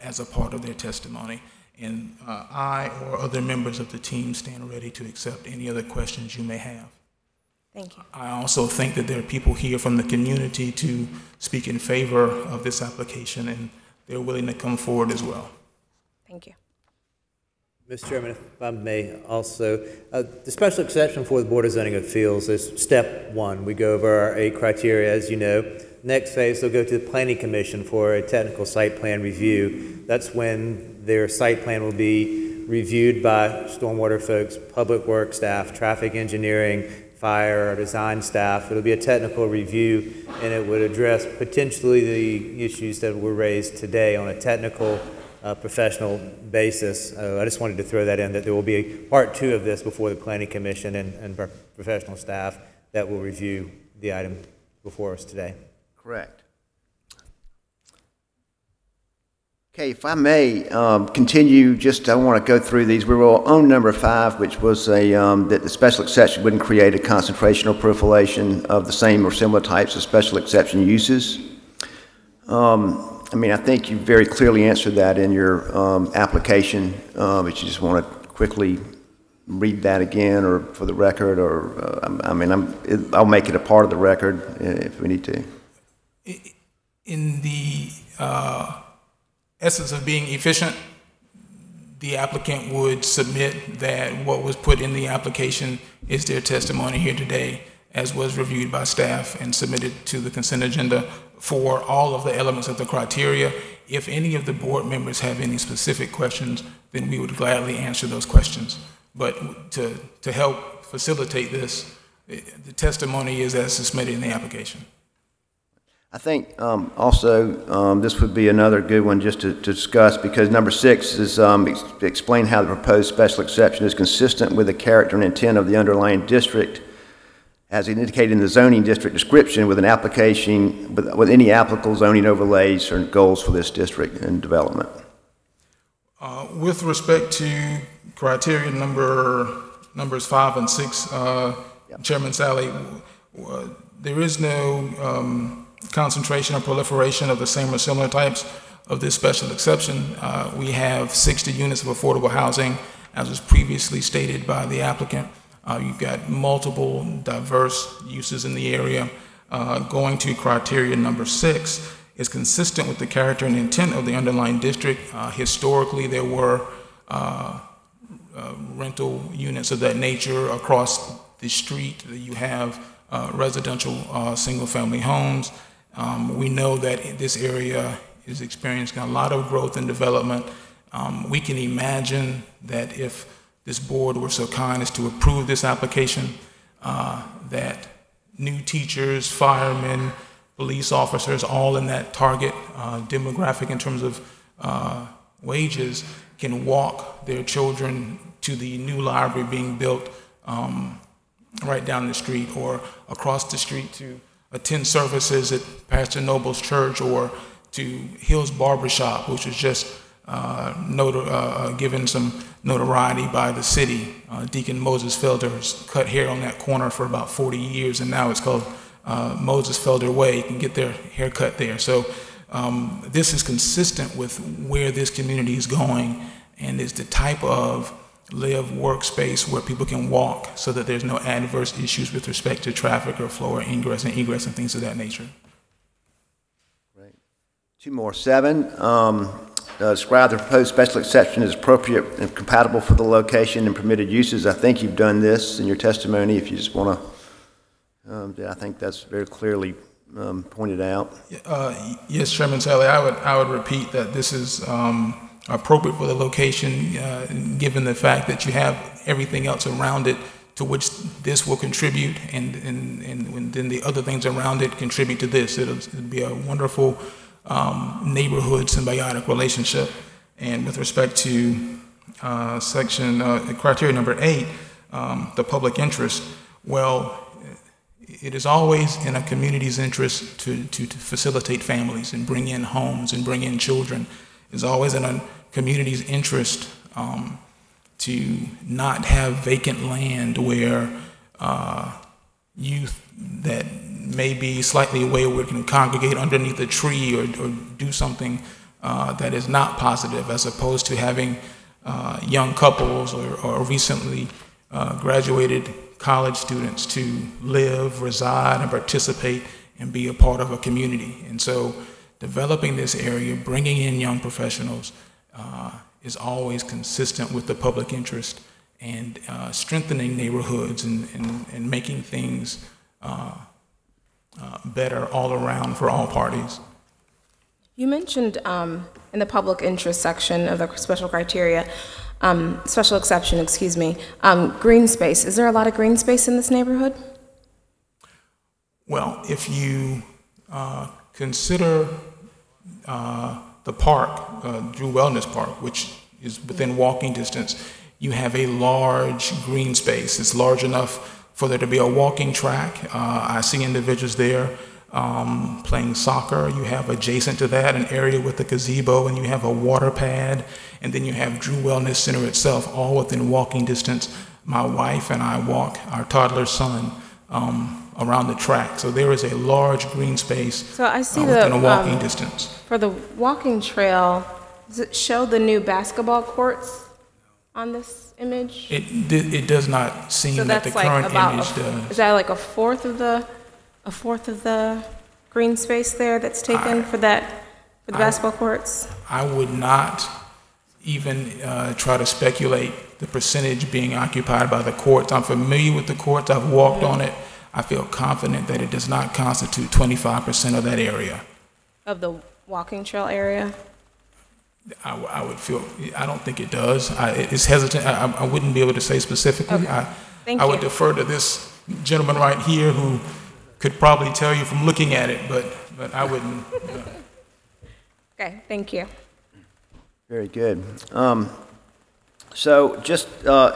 S8: as a part of their testimony. And I or other members of the team stand ready to accept any other questions you may have.
S5: Thank you.
S8: I also think that there are people here from the community to speak in favor of this application, and they're willing to come forward as well.
S5: Thank you.
S2: Mr. Chairman, if I may also, the special exception for the Board of Zoning Appeals is step one. We go over our 8 criteria, as you know. Next phase, they'll go to the Planning Commission for a technical site plan review. That's when their site plan will be reviewed by stormwater folks, public works staff, traffic engineering, fire, or design staff. It'll be a technical review, and it would address potentially the issues that were raised today on a technical professional basis. I just wanted to throw that in, that there will be a part 2 of this before the Planning Commission and professional staff that will review the item before us today.
S1: Correct. Okay, if I may continue, I want to go through these. We were on number 5, which was that the special exception wouldn't create a concentration or proliferation of the same or similar types of special exception uses. I think you very clearly answered that in your application, but you just want to quickly read that again, or for the record, or I'll make it a part of the record if we need to.
S8: In the essence of being efficient, the applicant would submit that what was put in the application is their testimony here today, as was reviewed by staff and submitted to the consent agenda for all of the elements of the criteria. If any of the board members have any specific questions, then we would gladly answer those questions. But to help facilitate this, the testimony is as submitted in the application.
S1: I think also this would be another good one just to discuss, because number 6 is explain how the proposed special exception is consistent with the character and intent of the underlying district as indicated in the zoning district description with an application, with any applicable zoning overlays or goals for this district and development.
S8: With respect to criteria numbers 5 and 6, yep. Chairman Sally, there is no concentration or proliferation of the same or similar types of this special exception. We have 60 units of affordable housing, as was previously stated by the applicant. You've got multiple diverse uses in the area. Going to criteria number 6 is consistent with the character and intent of the underlying district. Historically, there were rental units of that nature across the street. You have residential single-family homes. We know that this area is experiencing a lot of growth and development. We can imagine that if this board were so kind as to approve this application, that new teachers, firemen, police officers, all in that target demographic in terms of wages, can walk their children to the new library being built right down the street, or across the street to attend services at Pastor Noble's church, or to Hill's Barbershop, which was just given some notoriety by the city. Deacon Moses Felder has cut hair on that corner for about 40 years, and now it's called Moses Felder Way. You can get their hair cut there. So this is consistent with where this community is going, and is the type of live workspace where people can walk so that there's no adverse issues with respect to traffic or flow or ingress and egress and things of that nature.
S1: Right. 2 more. 7. Describe the proposed special exception as appropriate and compatible for the location and permitted uses. I think you've done this in your testimony. If you just want to, I think that's very clearly pointed out.
S8: Yes, Chairman Sally, I would repeat that this is appropriate for the location, given the fact that you have everything else around it to which this will contribute, and then the other things around it contribute to this. It'll be a wonderful neighborhood symbiotic relationship. And with respect to criteria number 8, the public interest, well, it is always in a community's interest to facilitate families and bring in homes and bring in children. It's always in a community's interest to not have vacant land where youth that may be slightly wayward can congregate underneath a tree or do something that is not positive, as opposed to having young couples or recently graduated college students to live, reside, and participate and be a part of a community. And so developing this area, bringing in young professionals, is always consistent with the public interest, and strengthening neighborhoods and making things better all around for all parties.
S5: You mentioned in the public interest section of the special criteria, special exception, excuse me, green space. Is there a lot of green space in this neighborhood?
S8: Well, if you consider the park, Drew Wellness Park, which is within walking distance, you have a large green space. It's large enough for there to be a walking track. I see individuals there playing soccer. You have adjacent to that an area with a gazebo, and you have a water pad, and then you have Drew Wellness Center itself, all within walking distance. My wife and I walk our toddler son around the track. So there is a large green space
S5: So I see
S8: within a walking distance.
S5: For the walking trail, does it show the new basketball courts on this image?
S8: It does not seem
S5: So
S8: that
S5: that's
S8: the
S5: like
S8: current
S5: about
S8: image does.
S5: is that like a fourth of the green space there that's taken for the basketball courts?
S8: I would not even try to speculate the percentage being occupied by the courts. I'm familiar with the courts. I've walked on it. I feel confident that it does not constitute 25% of that area.
S5: Of the walking trail area?
S8: I would feel, I don't think it does. It's hesitant. I wouldn't be able to say specifically.
S5: Okay. Thank
S8: I would
S5: you.
S8: defer to this gentleman right here who could probably tell you from looking at it, but I wouldn't.
S5: Okay, thank you.
S1: Very good. So just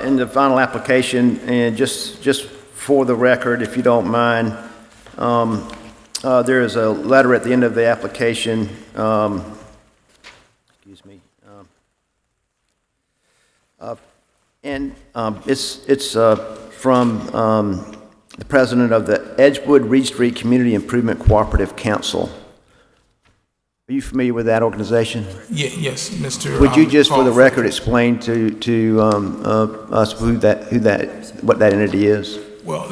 S1: in the final application, and just for the record, if you don't mind, there is a letter at the end of the application. Excuse me. And it's from the president of the Edgewood Reed Street Community Improvement Cooperative Council. Are you familiar with that organization?
S8: Yes, Mr.
S1: Would you just, for the
S8: Carl
S1: record, explain to us what that entity is?
S8: Well,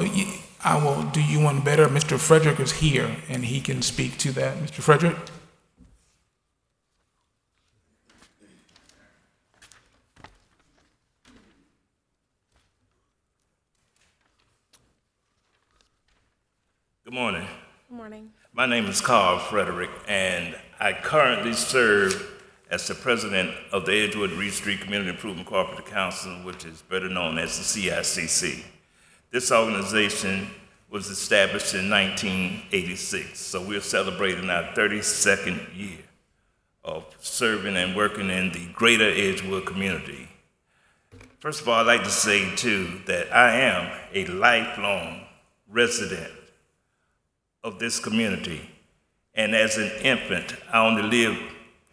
S8: I will do you one better. Mr. Frederick is here, and he can speak to that. Mr. Frederick?
S9: Good morning.
S5: Good morning.
S9: My name is Carl Frederick, and I currently serve as the president of the Edgewood Reed Street Community Improvement Cooperative Council, which is better known as the CICC. This organization was established in 1986, so we're celebrating our 32nd year of serving and working in the greater Edgewood community. First of all, I'd like to say, too, that I am a lifelong resident of this community. And as an infant, I only lived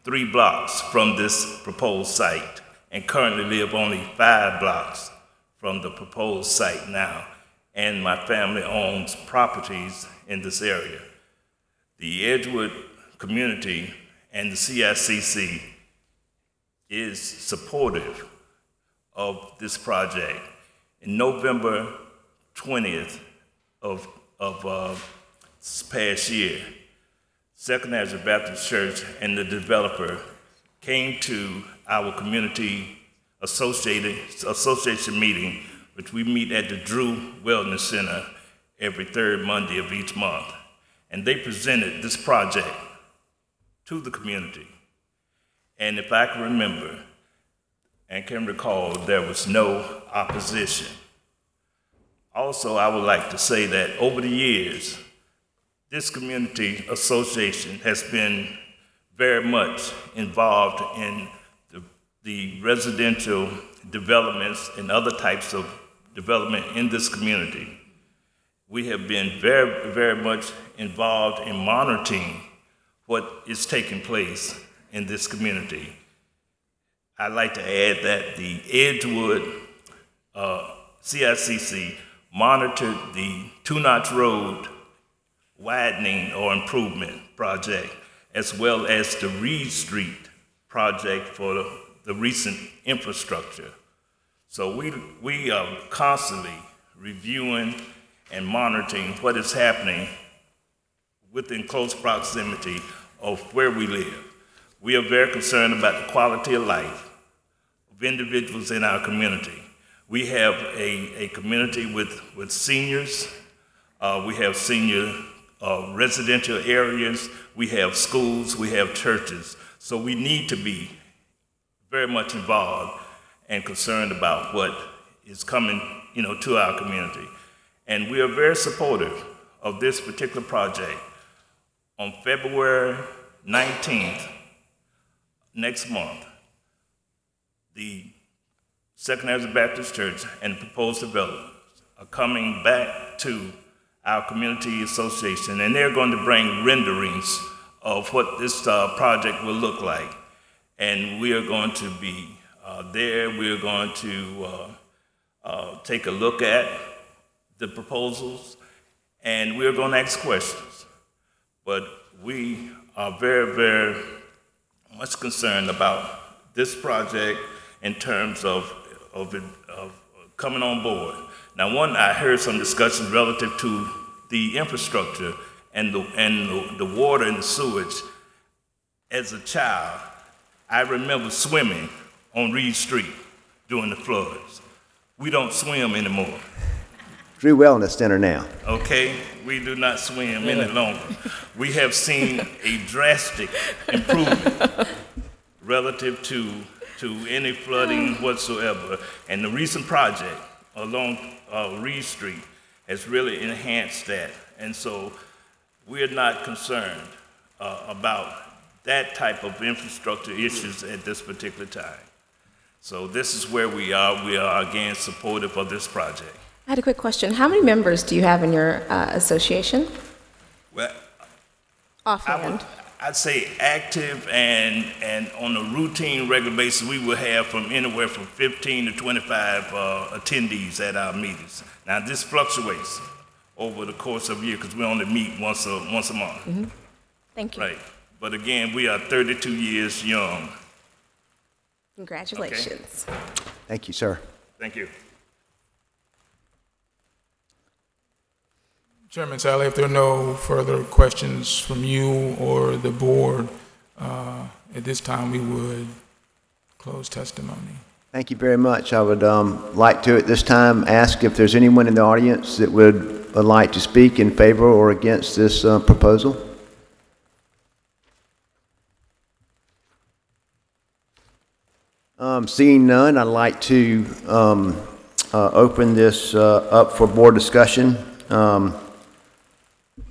S9: 3 blocks from this proposed site and currently live only 5 blocks from the proposed site now. And my family owns properties in this area. The Edgewood community and the CICC is supportive of this project. In November 20th of this past year, Second Nazareth Baptist Church and the developer came to our community association meeting, which we meet at the Drew Wellness Center every 3rd Monday of each month. And they presented this project to the community. And if I can remember and can recall, there was no opposition. Also, I would like to say that over the years, this community association has been very much involved in the residential developments and other types of development in this community. We have been very, very much involved in monitoring what is taking place in this community. I'd like to add that the Edgewood CICC monitored the 2-notch road widening or improvement project, as well as the Reed Street project for the recent infrastructure. So we are constantly reviewing and monitoring what is happening within close proximity of where we live. We are very concerned about the quality of life of individuals in our community. We have a community with seniors. We have senior residential areas. We have schools. We have churches. So we need to be very much involved and concerned about what is coming, to our community. And we are very supportive of this particular project. On February 19th, next month, the Second Nazareth Baptist Church and the proposed developers are coming back to our community association, and they're going to bring renderings of what this project will look like. And we are going to be there. We are going to take a look at the proposals, and we're going to ask questions. But we are very, very much concerned about this project in terms of coming on board. Now, one, I heard some discussions relative to the infrastructure and the water and the sewage. As a child, I remember swimming on Reed Street during the floods. We don't swim anymore.
S1: Drew Wellness Center now.
S9: Okay, we do not swim any longer. We have seen a drastic improvement relative to any flooding whatsoever. And the recent project along Reed Street has really enhanced that. And so we're not concerned about that type of infrastructure issues at this particular time. So this is where we are. We are, again, supportive of this project.
S5: I had a quick question. How many members do you have in your association?
S9: Well,
S5: Offhand.
S9: I'd say active and on a routine, regular basis, we will have from anywhere from 15 to 25 attendees at our meetings. Now, this fluctuates over the course of a year because we only meet once a month.
S5: Mm-hmm. Thank you.
S9: Right. But again, we are 32 years young.
S5: Congratulations.
S9: Okay.
S1: Thank you, sir.
S9: Thank you.
S8: Chairman Sally, if there are no further questions from you or the board, at this time we would close testimony.
S1: Thank you very much. I would like to, at this time, ask if there's anyone in the audience that would like to speak in favor or against this proposal. Seeing none, I'd like to open this up for board discussion.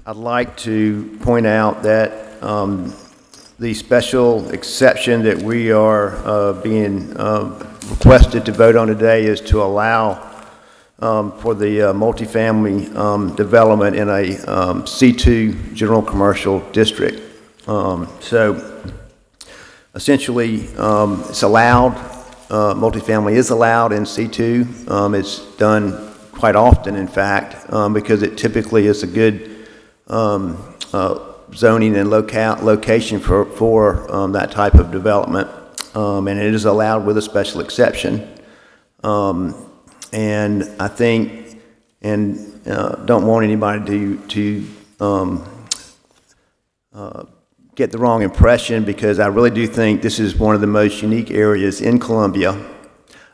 S1: I'd like to point out that the special exception that we are being requested to vote on today is to allow for the multifamily development in a C2 general commercial district. So essentially, it's allowed, multifamily is allowed in C2. It's done quite often, in fact, because it typically is a good zoning and location for that type of development, and it is allowed with a special exception. And I think, and don't want anybody to get the wrong impression, because I really do think this is one of the most unique areas in Columbia.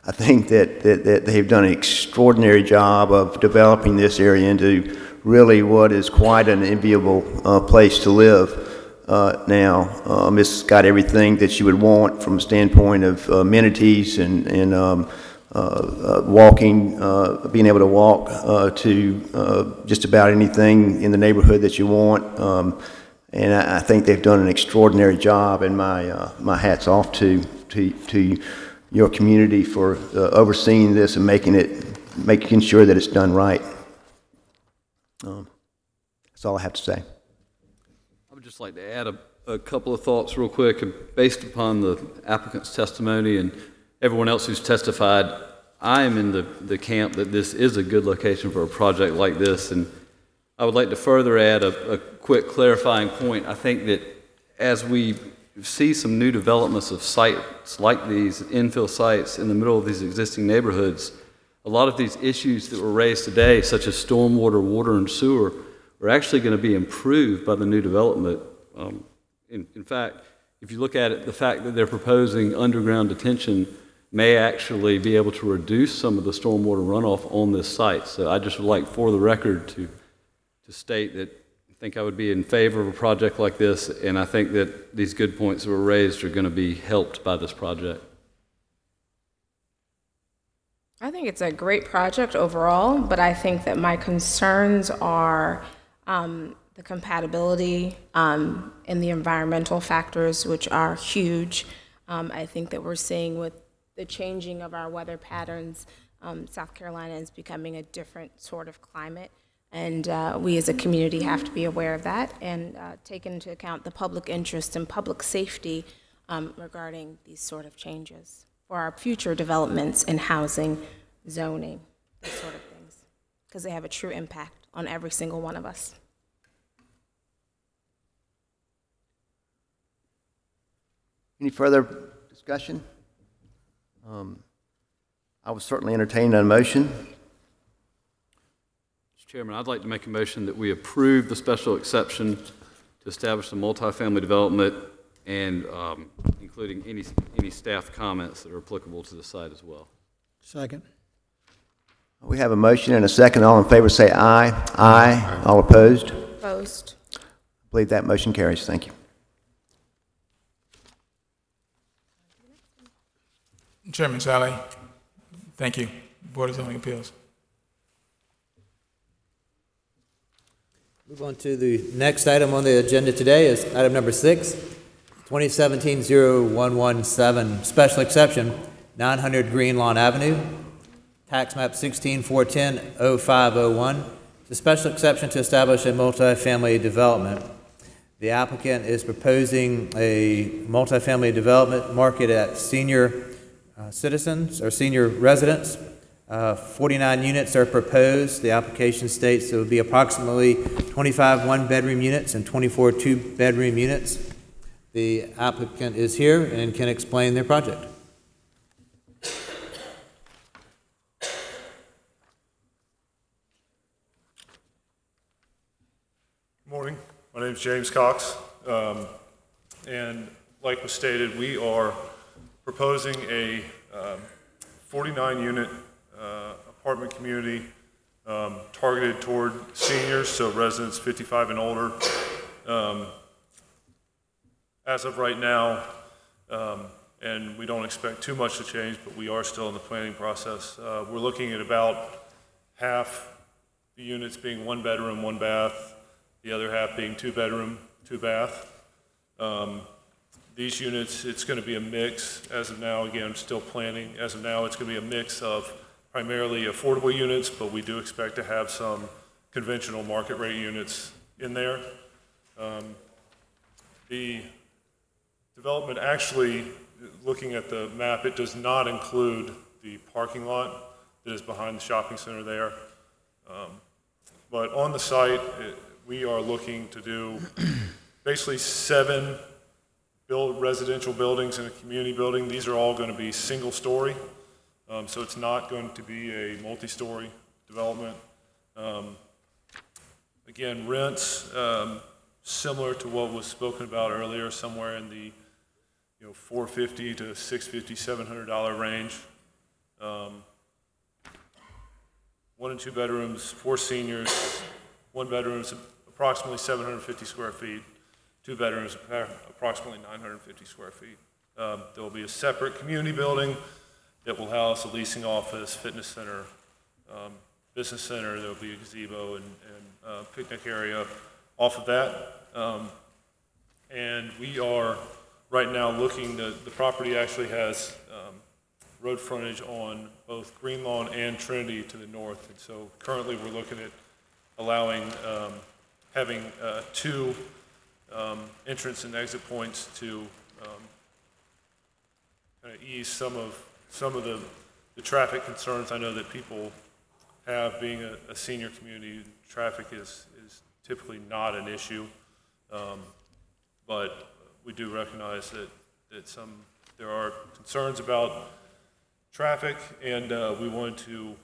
S1: I think that they've done an extraordinary job of developing this area into really what is quite an enviable place to live now. It's got everything that you would want from a standpoint of amenities and walking, being able to walk to just about anything in the neighborhood that you want. And I think they've done an extraordinary job, and my hat's off to your community for overseeing this and making sure that it's done right. That's all I have to say.
S7: I would just like to add a couple of thoughts real quick. Based upon the applicant's testimony and everyone else who's testified, I am in the camp that this is a good location for a project like this. And I would like to further add a quick clarifying point. I think that as we see some new developments of sites like these, infill sites in the middle of these existing neighborhoods, a lot of these issues that were raised today, such as stormwater, water, and sewer, are actually going to be improved by the new development. In fact, if you look at it, the fact that they're proposing underground detention may actually be able to reduce some of the stormwater runoff on this site. So I just would like, for the record, to state that I think I would be in favor of a project like this, and I think that these good points that were raised are going to be helped by this project.
S5: I think it's a great project overall, but I think that my concerns are the compatibility and the environmental factors, which are huge. I think that we're seeing with the changing of our weather patterns, South Carolina is becoming a different sort of climate. And we as a community have to be aware of that and take into account the public interest and public safety regarding these sort of changes for our future developments in housing, zoning, these sort of things, because they have a true impact on every single one of us.
S1: Any further discussion? I would certainly entertain a motion.
S7: Mr. Chairman, I'd like to make a motion that we approve the special exception to establish a multifamily development and including any staff comments that are applicable to the site as well.
S3: Second.
S1: We have a motion and a second. All in favor say aye. Aye. All opposed?
S5: Opposed?
S1: I believe that motion carries. Thank you.
S8: Chairman Sally, thank you. Board of Zoning Appeals.
S2: Move on to the next item on the agenda today is item number 6, 2017-0117, special exception, 900 Green Lawn Avenue, tax map 16-410-0501. It's a special exception to establish a multifamily development. The applicant is proposing a multifamily development marketed at senior citizens or senior residents. 49 units are proposed. The application states it would be approximately 25 one-bedroom units and 24 two-bedroom units. The applicant is here and can explain their project.
S10: Morning. My name is James Cox, and like was stated, we are proposing a 49-unit apartment community targeted toward seniors, so residents 55 and older. As of right now, and we don't expect too much to change, but we are still in the planning process. We're looking at about half the units being one bedroom, one bath, the other half being two bedroom, two bath. These units, it's going to be a mix. As of now, again, still planning. As of now, it's going to be a mix of primarily affordable units, but we do expect to have some conventional market rate units in there. The development actually, looking at the map, it does not include the parking lot that is behind the shopping center there. But on the site, we are looking to do basically 7 residential buildings and a community building. These are all going to be single story, so it's not going to be a multi-story development. Again, rents similar to what was spoken about earlier, somewhere in the $450 to $650, $700 range. 1 and 2 bedrooms for seniors. 1 bedroom is approximately 750 square feet. 2 bedrooms, approximately 950 square feet. There will be a separate community building that will house a leasing office, fitness center, business center. There will be a gazebo and picnic area off of that. And we are right now looking, the property actually has road frontage on both Green Lawn and Trinity to the north. And so currently we're looking at allowing, having 2 entrance and exit points to kind of ease some of the traffic concerns I know that people have. Being a senior community, traffic is typically not an issue, but we do recognize that there are concerns about traffic, and we wanted to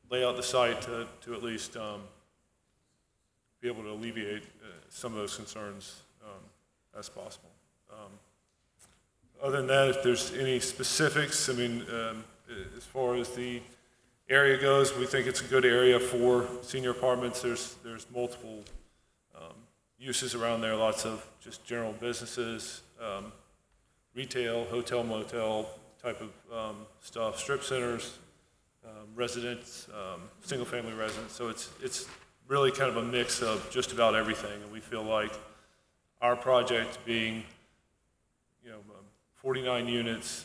S10: lay out the site to at least be able to alleviate some of those concerns as possible. Other than that, if there's any specifics, I mean, as far as the area goes, we think it's a good area for senior apartments. There's multiple uses around there, lots of just general businesses, retail, hotel, motel type of stuff, strip centers, residents, single-family residents. So it's really kind of a mix of just about everything, and we feel like our project being 49 units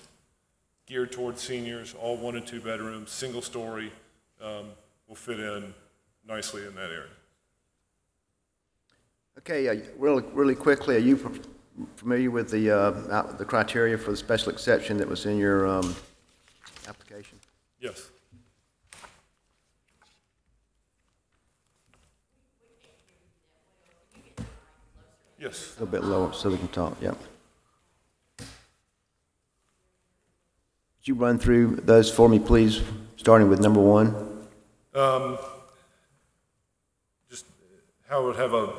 S10: geared towards seniors, all 1 and 2 bedrooms, single story, will fit in nicely in that area.
S1: Okay, really quickly, are you familiar with the criteria for the special exception that was in your application?
S10: Yes. Yes.
S1: A little bit lower so we can talk, yeah. Could you run through those for me, please, starting with number 1?
S10: Just how it would have an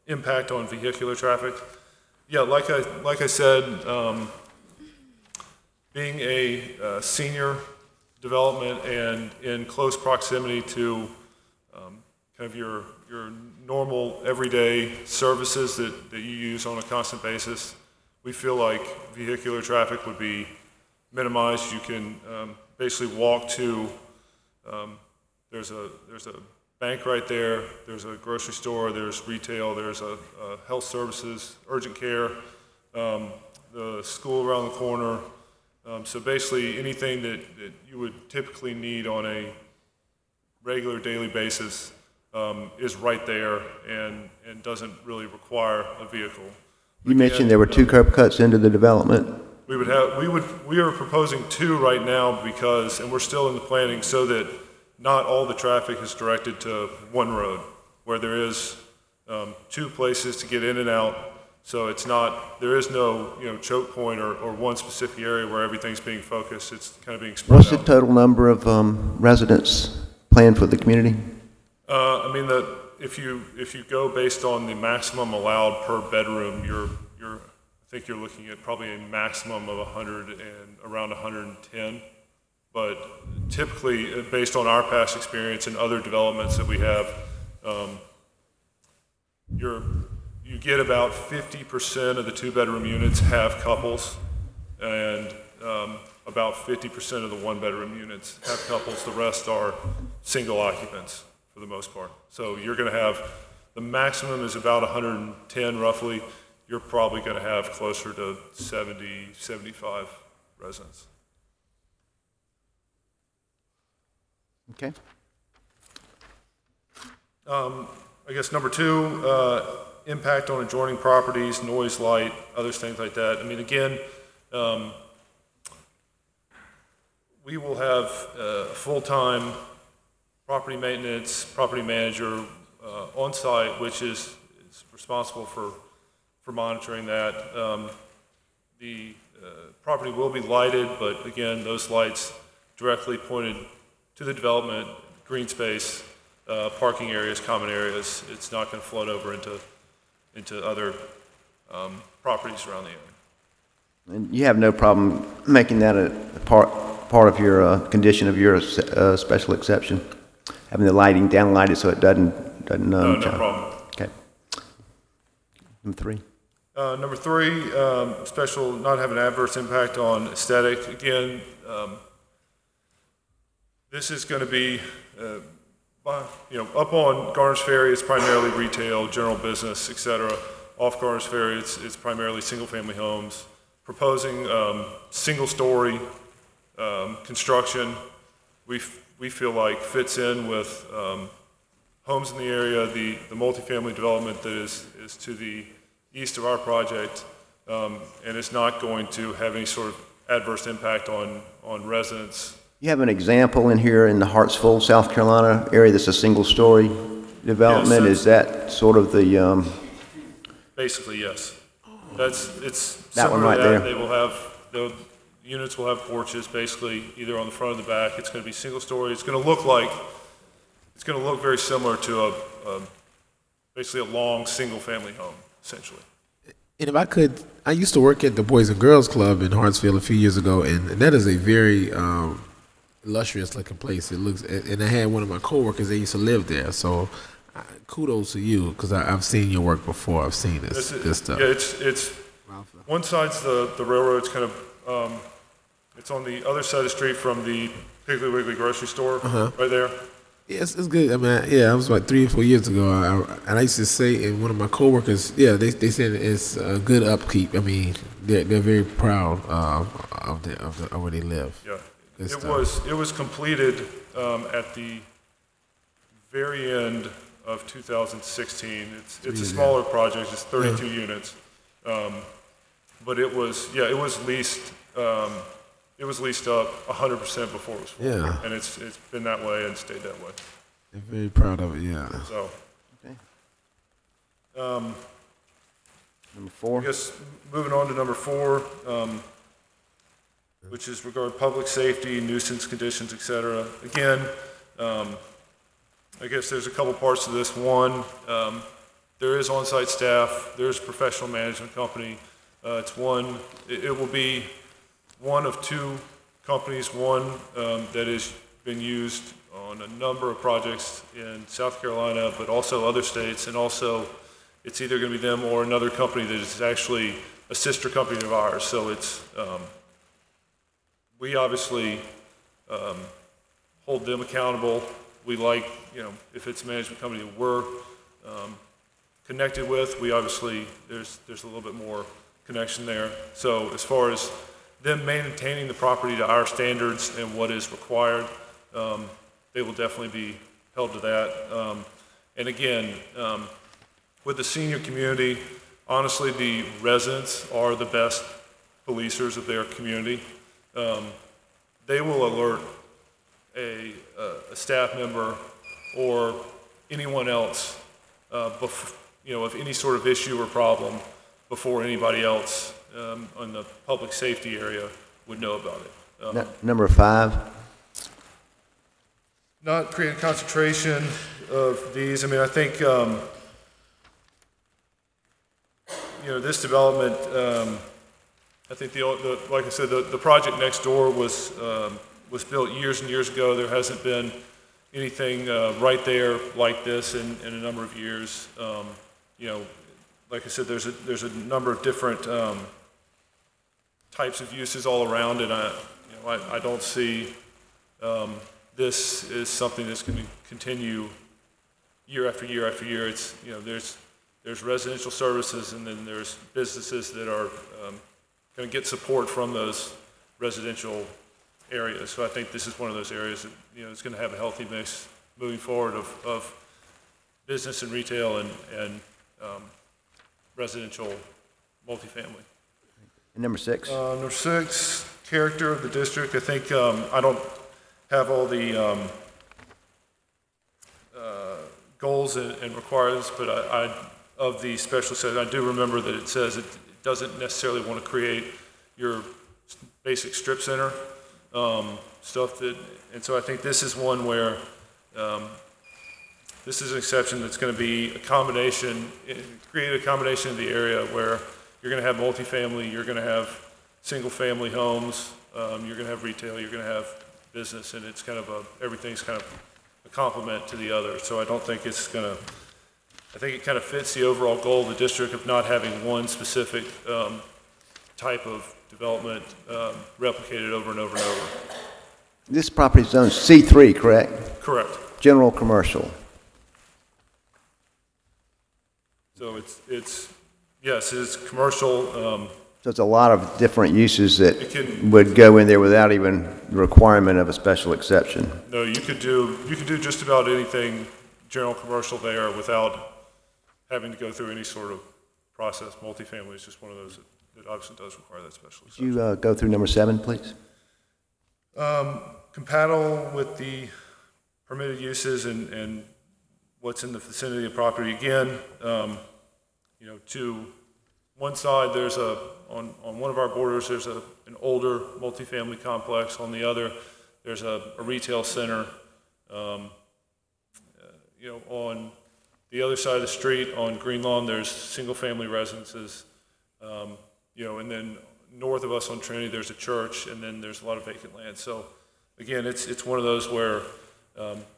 S10: impact on vehicular traffic. Yeah, like I said, being a senior development and in close proximity to kind of your normal everyday services that you use on a constant basis, we feel like vehicular traffic would be minimized. You can basically walk to, there's a bank right there, there's a grocery store, there's retail, there's a health services, urgent care, the school around the corner. So basically anything that you would typically need on a regular daily basis is right there and doesn't really require a vehicle.
S1: You mentioned there were 2 curb cuts into the development.
S10: We are proposing 2 right now because, and we're still in the planning, so that not all the traffic is directed to one road, where there is 2 places to get in and out. So it's not, there is no, choke point or one specific area where everything's being focused. It's kind of being spread out.
S1: What's the total number of residents planned for the community?
S10: I mean, if you go based on the maximum allowed per bedroom, I think you're looking at probably a maximum of 100 and around 110. But typically, based on our past experience and other developments that we have, you get about 50% of the 2-bedroom units have couples, and about 50% of the 1-bedroom units have couples. The rest are single occupants for the most part. So you're going to have, the maximum is about 110 roughly. You're probably going to have closer to 70, 75 residents.
S1: Okay.
S10: I guess number 2, impact on adjoining properties, noise, light, other things like that. I mean, again, we will have a full-time property maintenance, property manager on site, which is responsible for monitoring that. The property will be lighted, but again, those lights directly pointed to the development, green space, parking areas, common areas. It's not going to float over into other properties around the area.
S1: And you have no problem making that a part of your condition of your special exception, having the lighting downlighted so it doesn't.
S10: No problem.
S1: Okay. Number 3.
S10: Number 3, special not have an adverse impact on aesthetic. Again, this is going to be, up on Garner's Ferry, it's primarily retail, general business, etc. Off Garner's Ferry, it's primarily single-family homes. Proposing single-story construction, we feel like fits in with homes in the area, the multifamily development that is to the east of our project, and it's not going to have any sort of adverse impact on residents.
S1: You have an example in here in the Hartsville, South Carolina area that's a single-story development.
S10: Yes,
S1: is that sort of the?
S10: Basically, yes. It's
S1: that one
S10: similar
S1: right
S10: to that.
S1: there.
S10: They will have the units will have porches, basically either on the front or the back. It's going to be single-story. It's going to look very similar to basically a long single-family home, essentially.
S11: And if I could, I used to work at the Boys and Girls Club in Hartsville a few years ago, and that is a very illustrious looking place. It looks, and I had one of my coworkers that used to live there. So kudos to you, because I've seen your work before. I've seen this stuff.
S10: Yeah, it's one side's the railroad. It's kind of it's on the other side of the street from the Piggly Wiggly grocery store, right there.
S11: Yeah, it's good. I mean, yeah, I was like 3 or 4 years ago, and I used to say, and one of my coworkers, yeah, they said it's a good upkeep. I mean, they're very proud of where they live.
S10: Yeah, it was completed at the very end of 2016. It's a smaller project, it's 32 units. But it was leased up 100% before it was full.
S11: Yeah.
S10: And it's been that way and stayed that way.
S11: I'm very proud of it, yeah.
S10: So,
S1: Okay. Number 4.
S10: I guess moving on to number 4, which is regard public safety, nuisance conditions, et cetera. Again, I guess there's a couple parts to this. One, there is on-site staff, there's a professional management company. It will be one of 2 companies, one that has been used on a number of projects in South Carolina, but also other states, and also it's either going to be them or another company that is actually a sister company of ours. So it's, we obviously hold them accountable. We like, if it's a management company that we're connected with, we obviously, there's a little bit more connection there. So as far as them maintaining the property to our standards and what is required, they will definitely be held to that. And again, with the senior community, honestly, the residents are the best policers of their community. They will alert a staff member or anyone else, of any sort of issue or problem before anybody else on the public safety area would know about it.
S1: Number 5.
S10: Not create a concentration of these. I mean, I think, this development, I think like I said, the project next door was built years and years ago. There hasn't been anything right there like this in a number of years. Like I said, there's a number of different types of uses all around, and I don't see this is something that's going to continue year after year after year. It's there's residential services, and then there's businesses that are going to get support from those residential areas. So I think this is one of those areas that is going to have a healthy mix moving forward of business and retail and residential multifamily.
S1: And number 6.
S10: Number 6, character of the district. I think I don't have all the goals and requirements, but of the special set, I do remember that it says it doesn't necessarily want to create your basic strip center stuff and so I think this is one where this is an exception that's going to be create a combination of the area where you're going to have multifamily, you're going to have single-family homes, you're going to have retail, you're going to have business, and it's kind of everything's kind of a complement to the other. So I don't think it's going to. I think it kind of fits the overall goal of the district of not having one specific type of development replicated over and over and over.
S1: This property is zoned C3, correct?
S10: Correct.
S1: General commercial.
S10: So it's commercial.
S1: So it's a lot of different uses that would go in there without even the requirement of a special exception.
S10: No, you could do just about anything general commercial there without having to go through any sort of process. Multifamily is just one of those that obviously does require that special exception.
S1: Could you go through number 7, please?
S10: Compatible with the permitted uses and what's in the vicinity of the property. Again, to one side, there's on one of our borders, there's an older multifamily complex. On the other, there's a retail center. On the other side of the street, on Green Lawn, there's single-family residences. And then north of us on Trinity, there's a church, and then there's a lot of vacant land. So, again, it's one of those where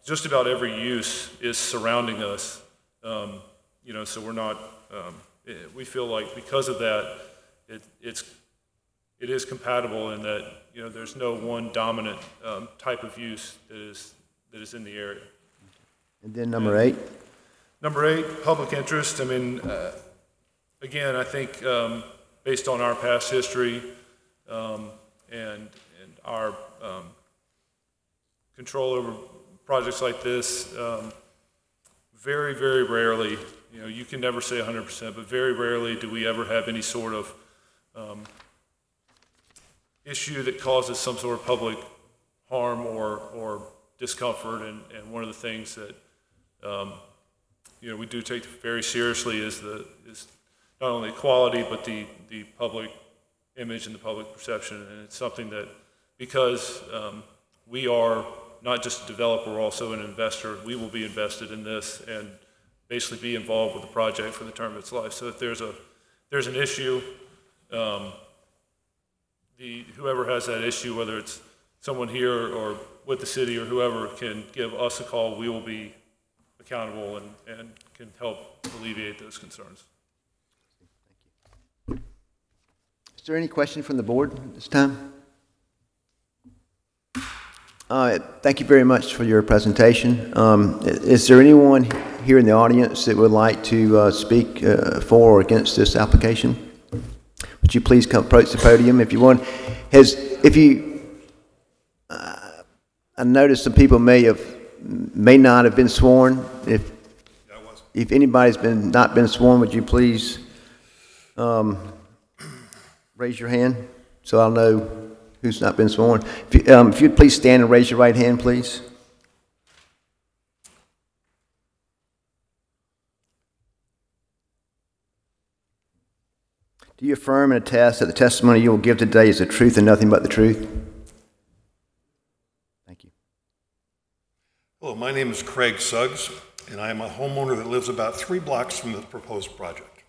S10: just about every use is surrounding us. So we're not. We feel like because of that, it is compatible in that there's no one dominant type of use that is in the area.
S1: And then number 8.
S10: Number 8, public interest. I mean, again, I think based on our past history and our control over projects like this, very, very rarely, you know, you can never say 100%, but very rarely do we ever have any sort of issue that causes some sort of public harm or discomfort. And one of the things that you know, we do take very seriously is not only quality but the public image and the public perception. And it's something that, because we are not just a developer, we're also an investor, we will be invested in this and basically be involved with the project for the term of its life. So if there's an issue, whoever has that issue, whether it's someone here or with the city or whoever, can give us a call. We will be accountable and can help alleviate those concerns.
S1: Is there any question from the board at this time? Thank you very much for your presentation. Is there anyone here in the audience that would like to speak for or against this application? Would you please come approach the podium if you want? I noticed some people may not have been sworn. If anybody's not been sworn, would you please raise your hand so I'll know who's not been sworn? If you'd please stand and raise your right hand, please. Do you affirm and attest that the testimony you will give today is the truth and nothing but the truth? Thank you.
S12: Hello, my name is Craig Suggs, and I am a homeowner that lives about 3 blocks from the proposed project.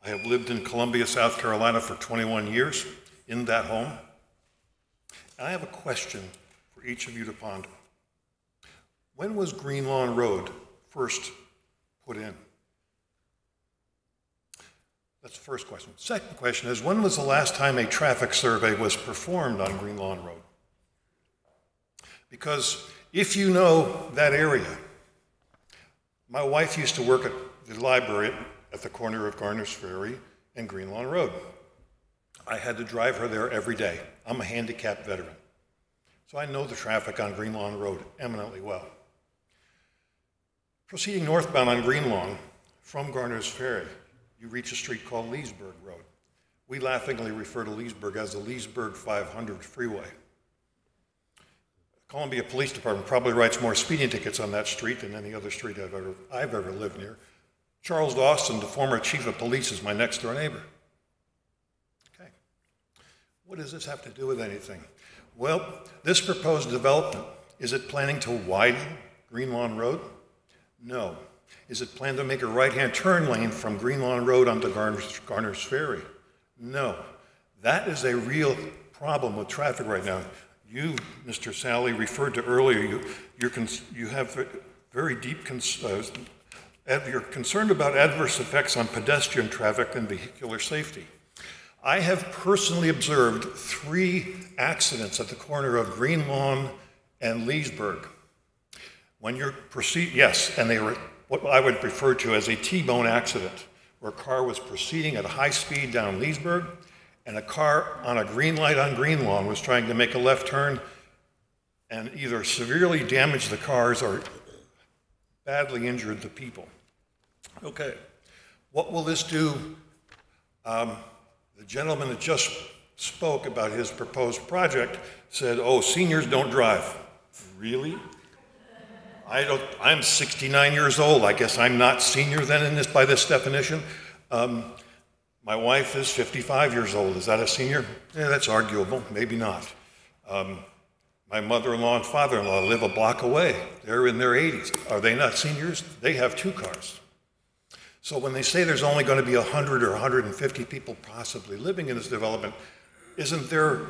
S12: I have lived in Columbia, South Carolina for 21 years in that home. And I have a question for each of you to ponder. When was Green Lawn Road first put in? That's the first question. Second question is, when was the last time a traffic survey was performed on Green Lawn Road? Because if you know that area, my wife used to work at the library at the corner of Garner's Ferry and Green Lawn Road. I had to drive her there every day. I'm a handicapped veteran, so I know the traffic on Green Lawn Road eminently well. Proceeding northbound on Green Lawn from Garner's Ferry, you reach a street called Leesburg Road. We laughingly refer to Leesburg as the Leesburg 500 freeway. Columbia Police Department probably writes more speeding tickets on that street than any other street I've ever lived near. Charles Dawson, the former chief of police, is my next door neighbor. Okay. What does this have to do with anything? Well, this proposed development, is it planning to widen Green Lawn Road? No. Is it planned to make a right-hand turn lane from Green Lawn Road onto Garner's Ferry? No. That is a real problem with traffic right now. You, Mr. Sally, referred to earlier, you have very deep you're concerned about adverse effects on pedestrian traffic and vehicular safety. I have personally observed 3 accidents at the corner of Green Lawn and Leesburg. When you're yes, and they were what I would refer to as a T-bone accident, where a car was proceeding at a high speed down Leesburg, and a car on a green light on Green Lawn was trying to make a left turn and either severely damaged the cars or badly injured the people. Okay, what will this do? The gentleman that just spoke about his proposed project said, oh, seniors don't drive. Really? I'm 69 years old. I guess I'm not senior then by this definition. My wife is 55 years old. Is that a senior? Yeah, that's arguable. Maybe not. My mother-in-law and father-in-law live a block away. They're in their 80s. Are they not seniors? They have 2 cars. So when they say there's only going to be 100 or 150 people possibly living in this development, isn't there a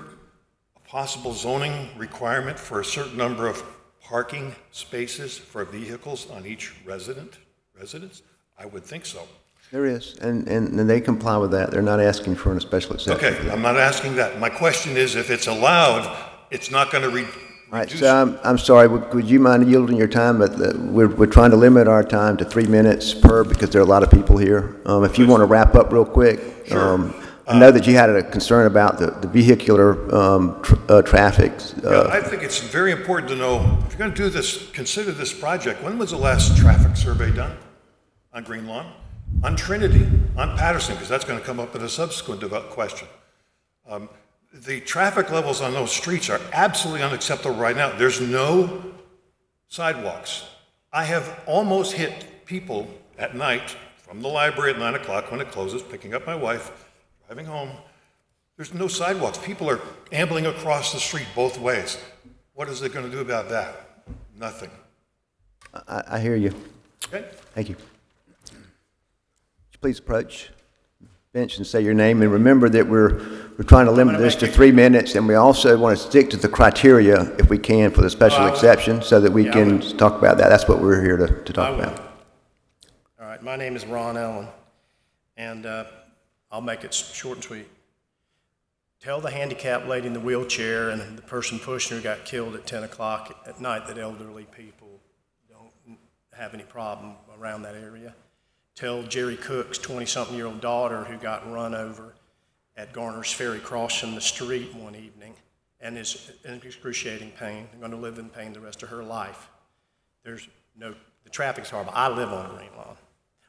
S12: possible zoning requirement for a certain number of parking spaces for vehicles on each residence? I would think so.
S1: There is, and they comply with that. They're not asking for a special exception.
S12: Okay, I'm not asking that. My question is, if it's allowed, it's not going to reduce.
S1: All right, so I'm sorry, would you mind yielding your time? But we're trying to limit our time to 3 minutes per because there are a lot of people here. If you want to wrap up real quick,
S12: sure.
S1: I know that you had a concern about the vehicular traffic.
S12: Yeah, I think it's very important to know, if you're going to do this, consider this project, when was the last traffic survey done on Green Lawn? On Trinity, on Patterson, because that's going to come up in a subsequent question. The traffic levels on those streets are absolutely unacceptable right now. There's no sidewalks. I have almost hit people at night from the library at 9 o'clock when it closes, picking up my wife, driving home. There's no sidewalks. People are ambling across the street both ways. What is it going to do about that? Nothing.
S1: I hear you.
S12: Okay.
S1: Thank you. Please approach the bench and say your name, and remember that we're trying to limit this to 3 minutes, and we also want to stick to the criteria, if we can, for the special exception, so that we can talk about that. That's what we're here to talk about.
S13: All right, my name is Ron Allen, and I'll make it short and sweet. Tell the handicapped lady in the wheelchair and the person pushing her got killed at 10 o'clock at night that elderly people don't have any problem around that area. Tell Jerry Cook's 20-something-year-old daughter who got run over at Garner's Ferry crossing the street one evening and is in excruciating pain and going to live in pain the rest of her life. The traffic's horrible. I live on Green Lawn.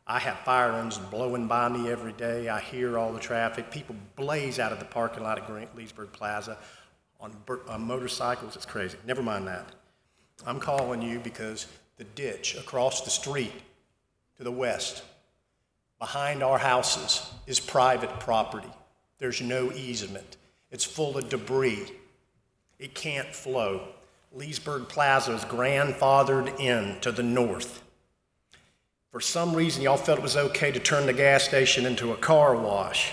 S13: I have fire engines blowing by me every day. I hear all the traffic. People blaze out of the parking lot at Leesburg Plaza on motorcycles. It's crazy. Never mind that. I'm calling you because the ditch across the street to the west, behind our houses, is private property. There's no easement. It's full of debris. It can't flow. Leesburg Plaza is grandfathered in to the north. For some reason, y'all felt it was okay to turn the gas station into a car wash.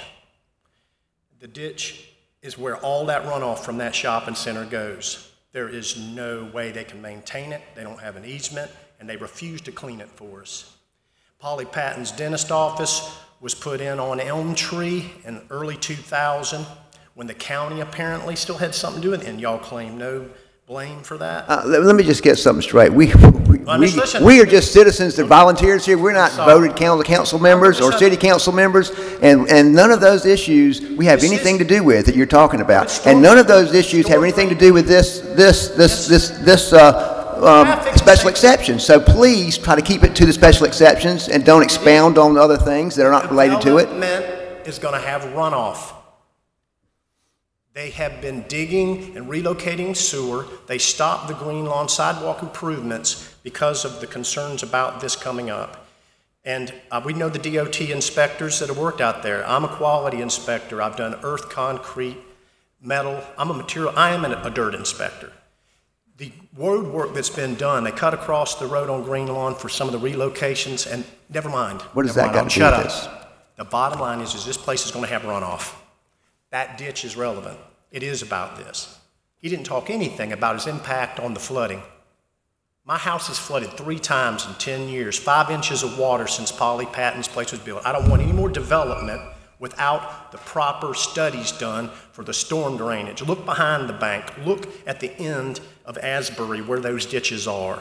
S13: The ditch is where all that runoff from that shopping center goes. There is no way they can maintain it. They don't have an easement, and they refuse to clean it for us. Polly Patton's dentist office was put in on Elm Tree in early 2000 when the county apparently still had something to do with it, and y'all claim no blame for that.
S1: Let me just get something straight. We are just citizens that volunteers here. We're not voted council members or city council members, and none of those issues we have anything to do with that you're talking about, and none of those issues have anything to do with this special exceptions. So please try to keep it to the special exceptions and don't expound on other things that are not related to it.
S13: Development is going to have runoff. They have been digging and relocating sewer. They stopped the Green Lawn sidewalk improvements because of the concerns about this coming up. And we know the DOT inspectors that have worked out there. I'm a quality inspector. I've done earth, concrete, metal. I am a dirt inspector. The road work that's been done, they cut across the road on Green Lawn for some of the relocations, and never mind.
S1: What does that got to do with this?
S13: The bottom line is this place is going to have runoff. That ditch is relevant. It is about this. He didn't talk anything about his impact on the flooding. My house has flooded 3 times in 10 years, 5 inches of water since Polly Patton's place was built. I don't want any more development without the proper studies done for the storm drainage. Look behind the bank. Look at the end of Asbury where those ditches are.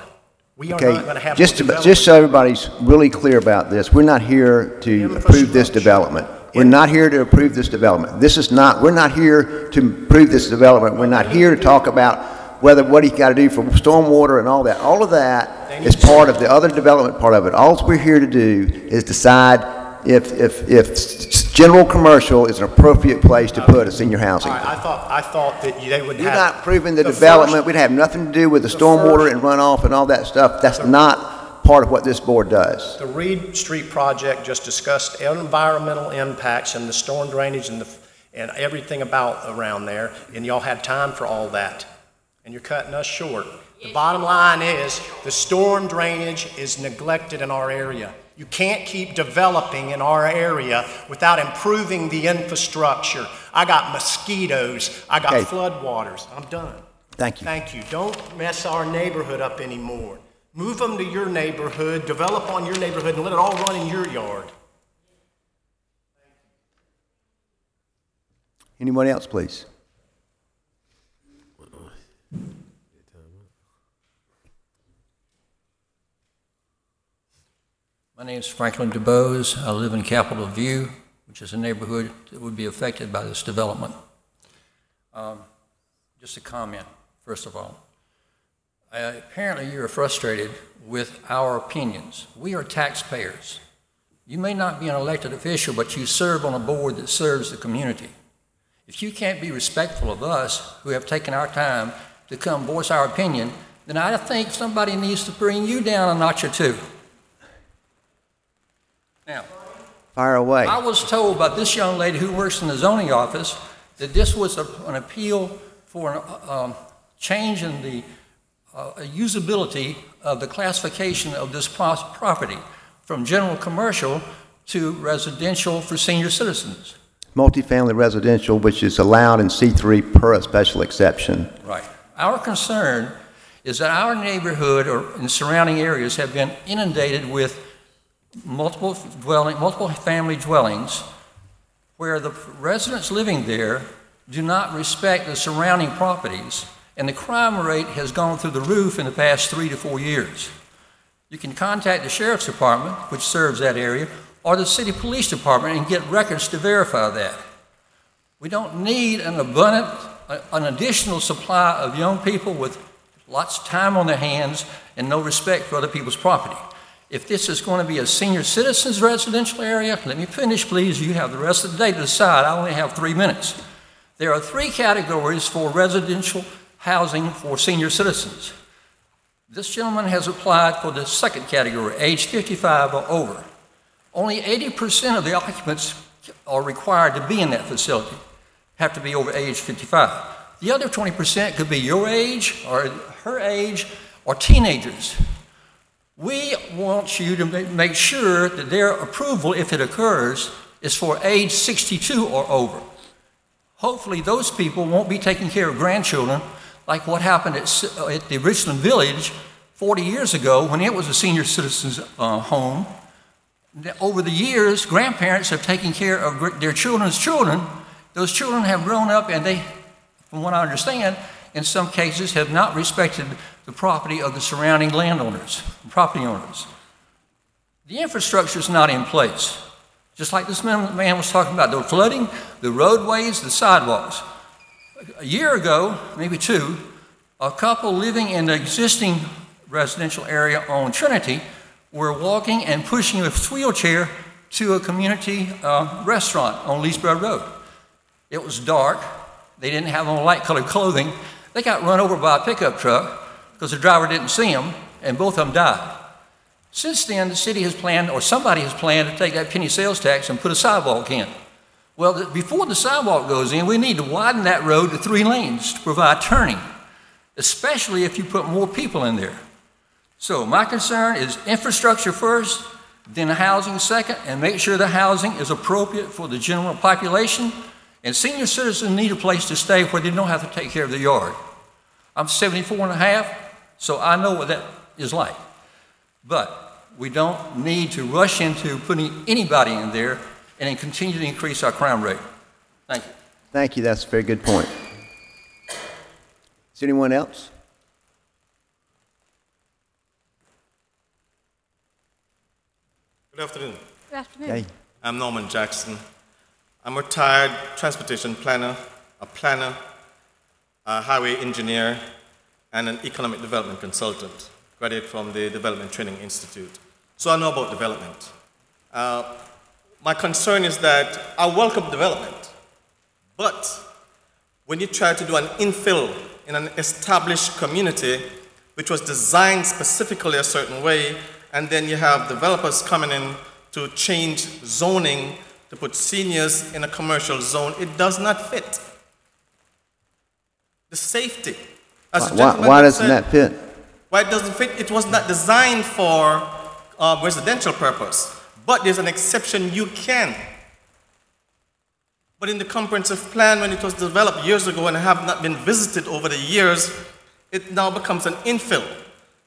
S13: We are not going to have
S1: just so everybody's really clear about this, we're not here to approve this development. We're not here to approve this development. We're not here to approve this development. We're not here to talk about what he's got to do for stormwater and all that. All of that is part of the other development part of it. All we're here to do is decide if general commercial is an appropriate place to put a senior housing.
S13: I thought that they would have.
S1: You're not approving the development. We'd have nothing to do with the stormwater and runoff and all that stuff. That's not part of what this board does.
S13: The Reed Street project just discussed environmental impacts and the storm drainage and everything around there, and y'all had time for all that, and you're cutting us short. The bottom line is the storm drainage is neglected in our area. You can't keep developing in our area without improving the infrastructure. I got mosquitoes. I got floodwaters. I'm done.
S1: Thank you.
S13: Thank you. Don't mess our neighborhood up anymore. Move them to your neighborhood, develop on your neighborhood, and let it all run in your yard.
S1: Anyone else, please?
S14: My name is Franklin DuBose. I live in Capitol View. which is a neighborhood that would be affected by this development. Just a comment, first of all. Apparently you're frustrated with our opinions. We are taxpayers. You may not be an elected official, but you serve on a board that serves the community. If you can't be respectful of us, who have taken our time to come voice our opinion, then I think somebody needs to bring you down a notch or two. Now,
S1: Fire away.
S14: I was told by this young lady who works in the zoning office that this was an appeal for a change in the usability of the classification of this property from general commercial to residential for senior citizens.
S1: Multifamily residential, which is allowed in C3 per a special exception.
S14: Right. Our concern is that our neighborhood or in surrounding areas have been inundated with multiple family dwellings where the residents living there do not respect the surrounding properties, and the crime rate has gone through the roof in the past 3 to 4 years. You can contact the Sheriff's Department, which serves that area, or the City Police Department and get records to verify that. We don't need an additional supply of young people with lots of time on their hands and no respect for other people's property. If this is going to be a senior citizens residential area, let me finish, please. You have the rest of the day to decide. I only have 3 minutes. There are 3 categories for residential housing for senior citizens. This gentleman has applied for the second category, age 55 or over. Only 80% of the occupants are required to be in that facility, have to be over age 55. The other 20% could be your age or her age or teenagers. We want you to make sure that their approval, if it occurs, is for age 62 or over. Hopefully those people won't be taking care of grandchildren like what happened at the Richland Village 40 years ago when it was a senior citizen's home. Over the years, grandparents have taken care of their children's children. Those children have grown up and they, from what I understand, in some cases have not respected the property of the surrounding landowners, property owners. The infrastructure is not in place. Just like this man was talking about, the flooding, the roadways, the sidewalks. A year ago, maybe 2, a couple living in the existing residential area on Trinity were walking and pushing a wheelchair to a community restaurant on Leesboro Road. It was dark. They didn't have on light-colored clothing. They got run over by a pickup truck because the driver didn't see them, and both of them died. Since then, the city has planned, or somebody has planned, to take that penny sales tax and put a sidewalk in. Well, before the sidewalk goes in, we need to widen that road to 3 lanes to provide turning, especially if you put more people in there. So my concern is infrastructure first, then housing second, and make sure the housing is appropriate for the general population. And senior citizens need a place to stay where they don't have to take care of their yard. I'm 74 and a half, so I know what that is like. But we don't need to rush into putting anybody in there and then continue to increase our crime rate. Thank you.
S1: Thank you. That's a very good point. Is there anyone else?
S15: Good afternoon.
S16: Good afternoon.
S1: Hey.
S15: I'm Norman Jackson. I'm a retired transportation planner, a highway engineer, and an economic development consultant, graduate from the Development Training Institute. So I know about development. My concern is that I welcome development, but when you try to do an infill in an established community, which was designed specifically a certain way, and then you have developers coming in to change zoning to put seniors in a commercial zone, it does not fit. The safety.
S1: Why doesn't that fit?
S15: Why it doesn't fit? It was not designed for residential purpose, but there's an exception you can. But in the comprehensive plan, when it was developed years ago and have not been visited over the years, it now becomes an infill.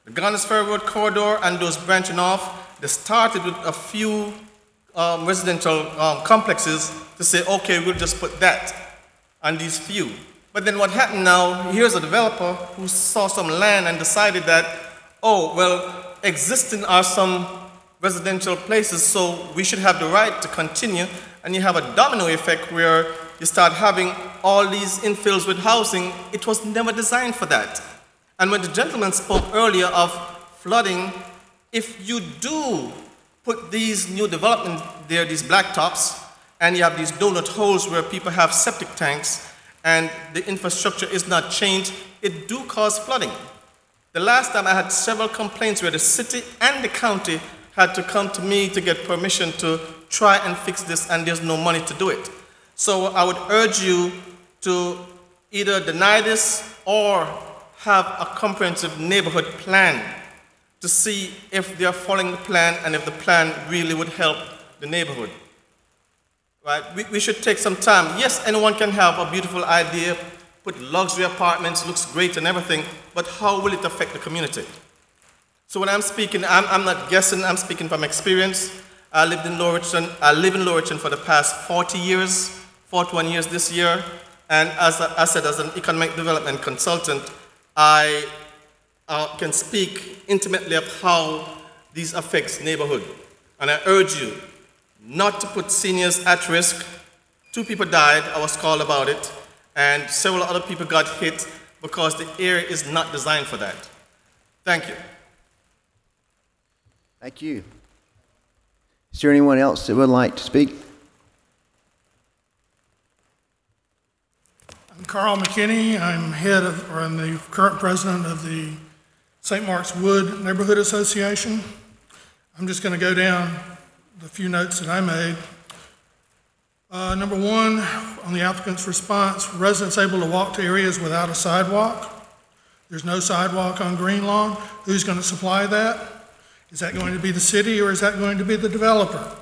S15: The Garners Ferry Road corridor and those branching off, they started with a few residential complexes to say, okay, we'll just put that on these few. But then what happened now, here's a developer who saw some land and decided that, oh, well, existing are some residential places, so we should have the right to continue and you have a domino effect where you start having all these infills with housing. It was never designed for that. And when the gentleman spoke earlier of flooding, if you do put these new development there, these blacktops, and you have these donut holes where people have septic tanks, and the infrastructure is not changed, it do cause flooding. The last time I had several complaints where the city and the county had to come to me to get permission to try and fix this, and there's no money to do it. So I would urge you to either deny this or have a comprehensive neighborhood plan to see if they are following the plan and if the plan really would help the neighborhood. Right? We should take some time. Yes, anyone can have a beautiful idea, put luxury apartments, looks great and everything, but how will it affect the community? So when I'm speaking, I'm not guessing, I'm speaking from experience. I live in Laurelton for the past 40 years, 41 years this year, and as I said, as an economic development consultant, I can speak intimately of how these affects neighborhood. And I urge you not to put seniors at risk. 2 people died, I was called about it, and several other people got hit because the area is not designed for that. Thank you.
S1: Thank you. Is there anyone else that would like to speak?
S16: I'm Carl McKinney. I'm I'm the current president of the St. Mark's Wood Neighborhood Association. I'm just going to go down the few notes that I made. Number 1, on the applicant's response, residents able to walk to areas without a sidewalk. There's no sidewalk on Green Lawn. Who's going to supply that? Is that going to be the city or is that going to be the developer?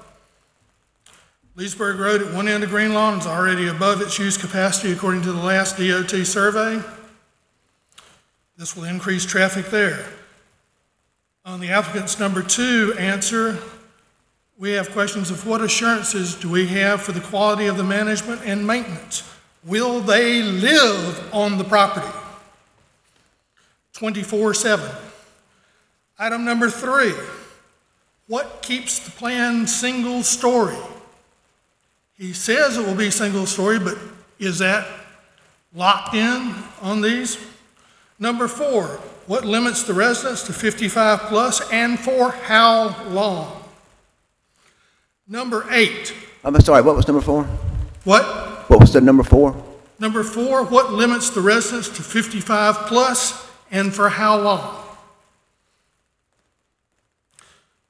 S16: Leesburg Road at one end of Green Lawn is already above its use capacity according to the last DOT survey. This will increase traffic there. On the applicant's number 2 answer, we have questions of what assurances do we have for the quality of the management and maintenance? Will they live on the property 24/7? Item number 3, what keeps the plan single story? He says it will be single story, but is that locked in on these? Number 4, what limits the residents to 55 plus and for how long? Number 8.
S1: I'm sorry, what was number 4?
S16: What?
S1: What was the number 4?
S16: Number 4, what limits the residents to 55 plus and for how long?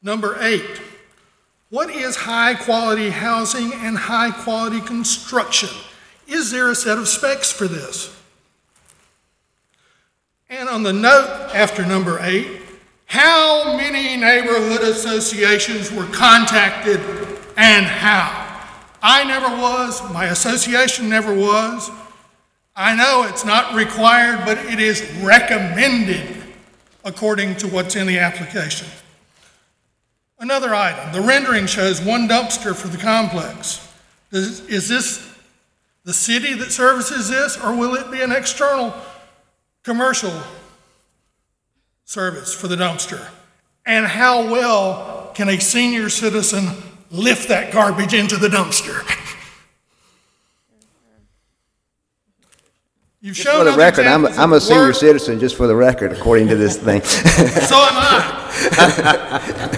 S16: Number 8, what is high quality housing and high quality construction? Is there a set of specs for this? And on the note after number 8, how many neighborhood associations were contacted and how? I never was, my association never was. I know it's not required, but it is recommended according to what's in the application. Another item, the rendering shows 1 dumpster for the complex. Is this the city that services this, or will it be an external commercial service for the dumpster? And how well can a senior citizen lift that garbage into the dumpster? You've
S1: just for the record, I'm a senior citizen, just for the record, according to this thing.
S16: So am I.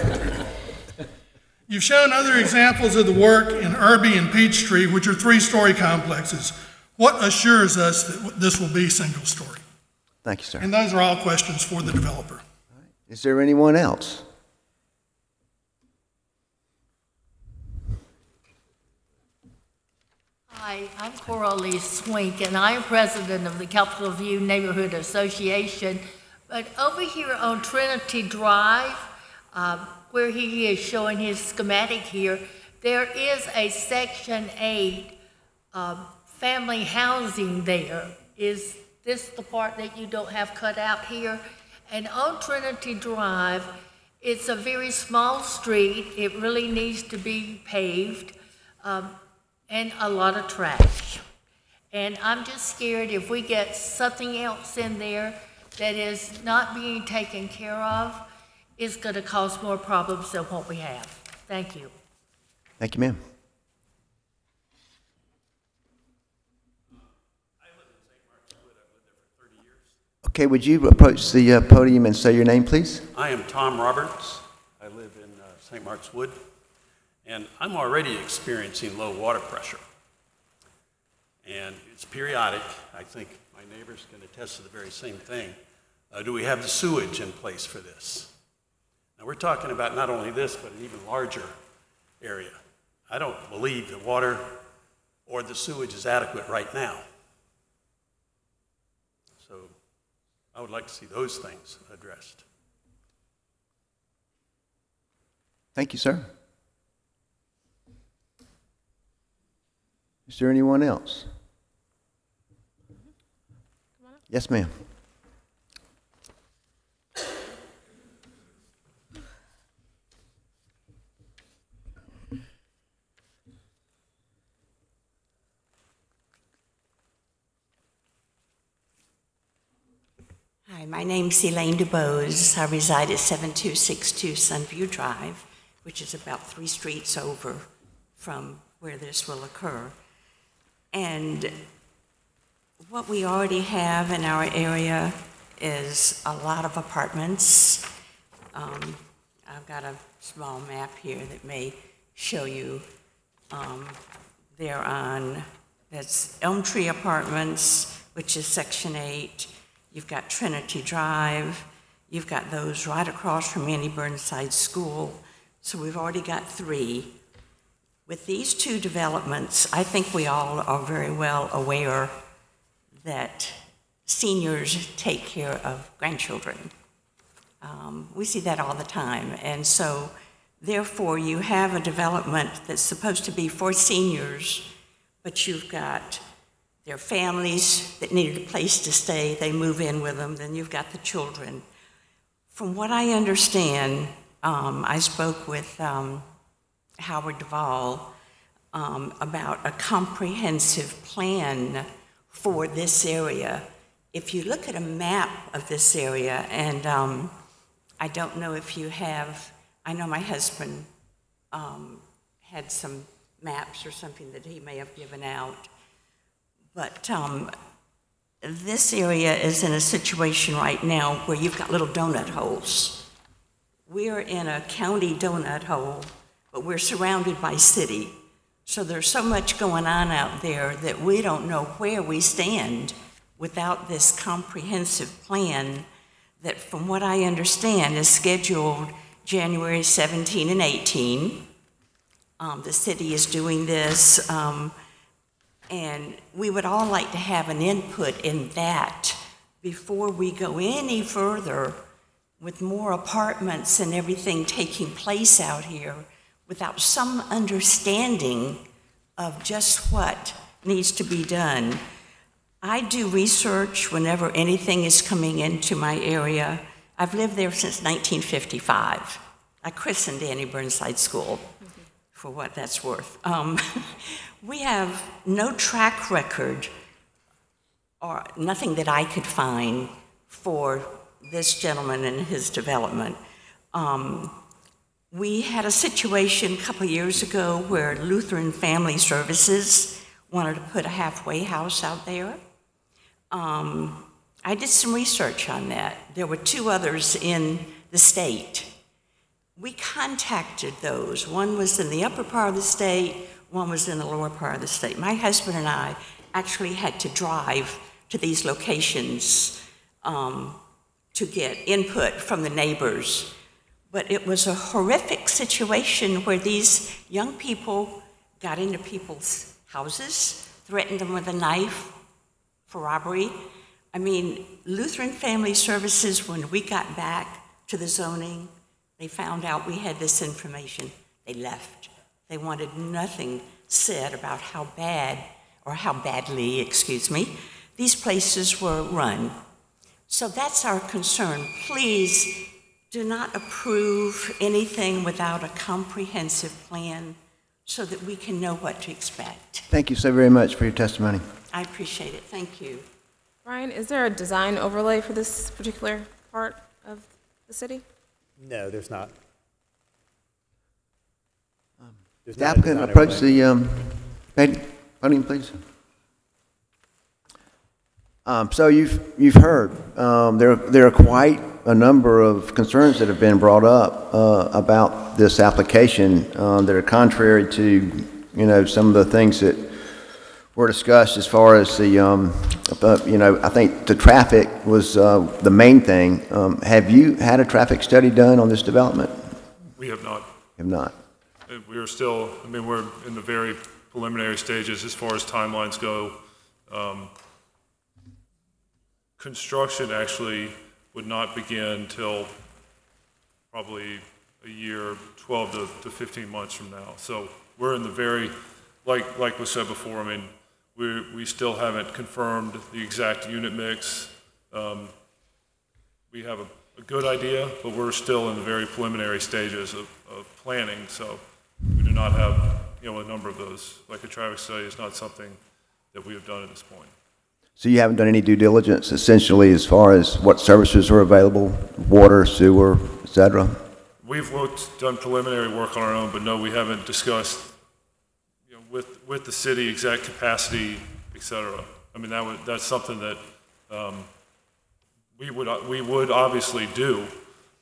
S16: You've shown other examples of the work in Irby and Peachtree, which are 3-story complexes. What assures us that this will be single story?
S1: Thank you, sir.
S16: And those are all questions for the developer.
S1: Is there anyone else?
S17: Hi, I'm Coralie Swink, and I'm president of the Capitol View Neighborhood Association. But over here on Trinity Drive, where he is showing his schematic here, there is a Section 8 family housing there. Is this the part that you don't have cut out here? And on Trinity Drive, it's a very small street. It really needs to be paved, and a lot of trash. And I'm just scared if we get something else in there that is not being taken care of, it's going to cause more problems than what we have. Thank you.
S1: Thank you, ma'am. Okay, would you approach the podium and say your name, please?
S18: I am Tom Roberts. I live in St. Mark's Wood, and I'm already experiencing low water pressure. And it's periodic. I think my neighbors can attest to the very same thing. Do we have the sewage in place for this? Now, we're talking about not only this, but an even larger area. I don't believe the water or the sewage is adequate right now. So I would like to see those things addressed.
S1: Thank you, sir. Is there anyone else? Yes, ma'am.
S19: Hi, my name's Elaine DuBose. I reside at 7262 Sunview Drive, which is about 3 streets over from where this will occur. And what we already have in our area is a lot of apartments. I've got a small map here that may show you. That's Elm Tree Apartments, which is Section 8. You've got Trinity Drive. You've got those right across from Annie Burnside School. So we've already got 3. With these 2 developments, I think we all are very well aware that seniors take care of grandchildren. We see that all the time. And so, therefore, you have a development that's supposed to be for seniors, but you've got their families that needed a place to stay. They move in with them. Then you've got the children. From what I understand, I spoke with Howard Duvall about a comprehensive plan for this area. If you look at a map of this area, and I don't know if you have, I know my husband had some maps or something that he may have given out, but this area is in a situation right now where you've got little donut holes. We're in a county donut hole, but we're surrounded by city. So there's so much going on out there that we don't know where we stand without this comprehensive plan that, from what I understand, is scheduled January 17 and 18. The city is doing this, and we would all like to have an input in that before we go any further with more apartments and everything taking place out here without some understanding of just what needs to be done. I do research whenever anything is coming into my area. I've lived there since 1955. I christened Annie Burnside School, for what that's worth. We have no track record, or nothing that I could find, for this gentleman and his development. We had a situation a couple of years ago where Lutheran Family Services wanted to put a halfway house out there. I did some research on that. There were 2 others in the state. We contacted those. One was in the upper part of the state, one was in the lower part of the state. My husband and I actually had to drive to these locations to get input from the neighbors. But it was a horrific situation where these young people got into people's houses, threatened them with a knife for robbery. I mean, Lutheran Family Services, when we got back to the zoning, they found out we had this information. They left. They wanted nothing said about how bad, or how badly, excuse me, these places were run. So that's our concern. Please do not approve anything without a comprehensive plan so that we can know what to expect.
S1: Thank you so very much for your testimony.
S19: I appreciate it. Thank you.
S5: Brian, is there a design overlay for this particular part of the city?
S2: No, there's not.
S1: The applicant approach the podium, please. So you've heard there are quite a number of concerns that have been brought up about this application that are contrary to some of the things that were discussed as far as the I think the traffic was the main thing. Have you had a traffic study done on this development?
S10: We have not.
S1: Have not.
S10: We are still, we're in the very preliminary stages as far as timelines go. Construction actually would not begin till probably a year, 12 to 15 months from now. So we're in the very, like was said before, we still haven't confirmed the exact unit mix. We have a good idea, but we're still in the very preliminary stages of planning, so we do not have a number of those. Like a traffic study is not something that we have done at this point.
S1: So you haven't done any due diligence, essentially, as far as what services are available, water, sewer, et cetera?
S10: We've done preliminary work on our own, but no, we haven't discussed with the city exact capacity, et cetera. That's something that we would obviously do,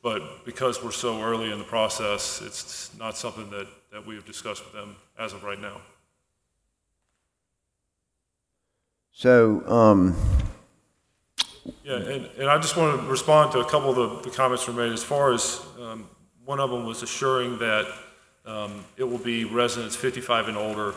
S10: but because we're so early in the process, it's not something that we have discussed with them as of right now.
S1: So,
S10: yeah, and I just want to respond to a couple of the comments were made. As far as one of them was assuring that it will be residents 55 and older.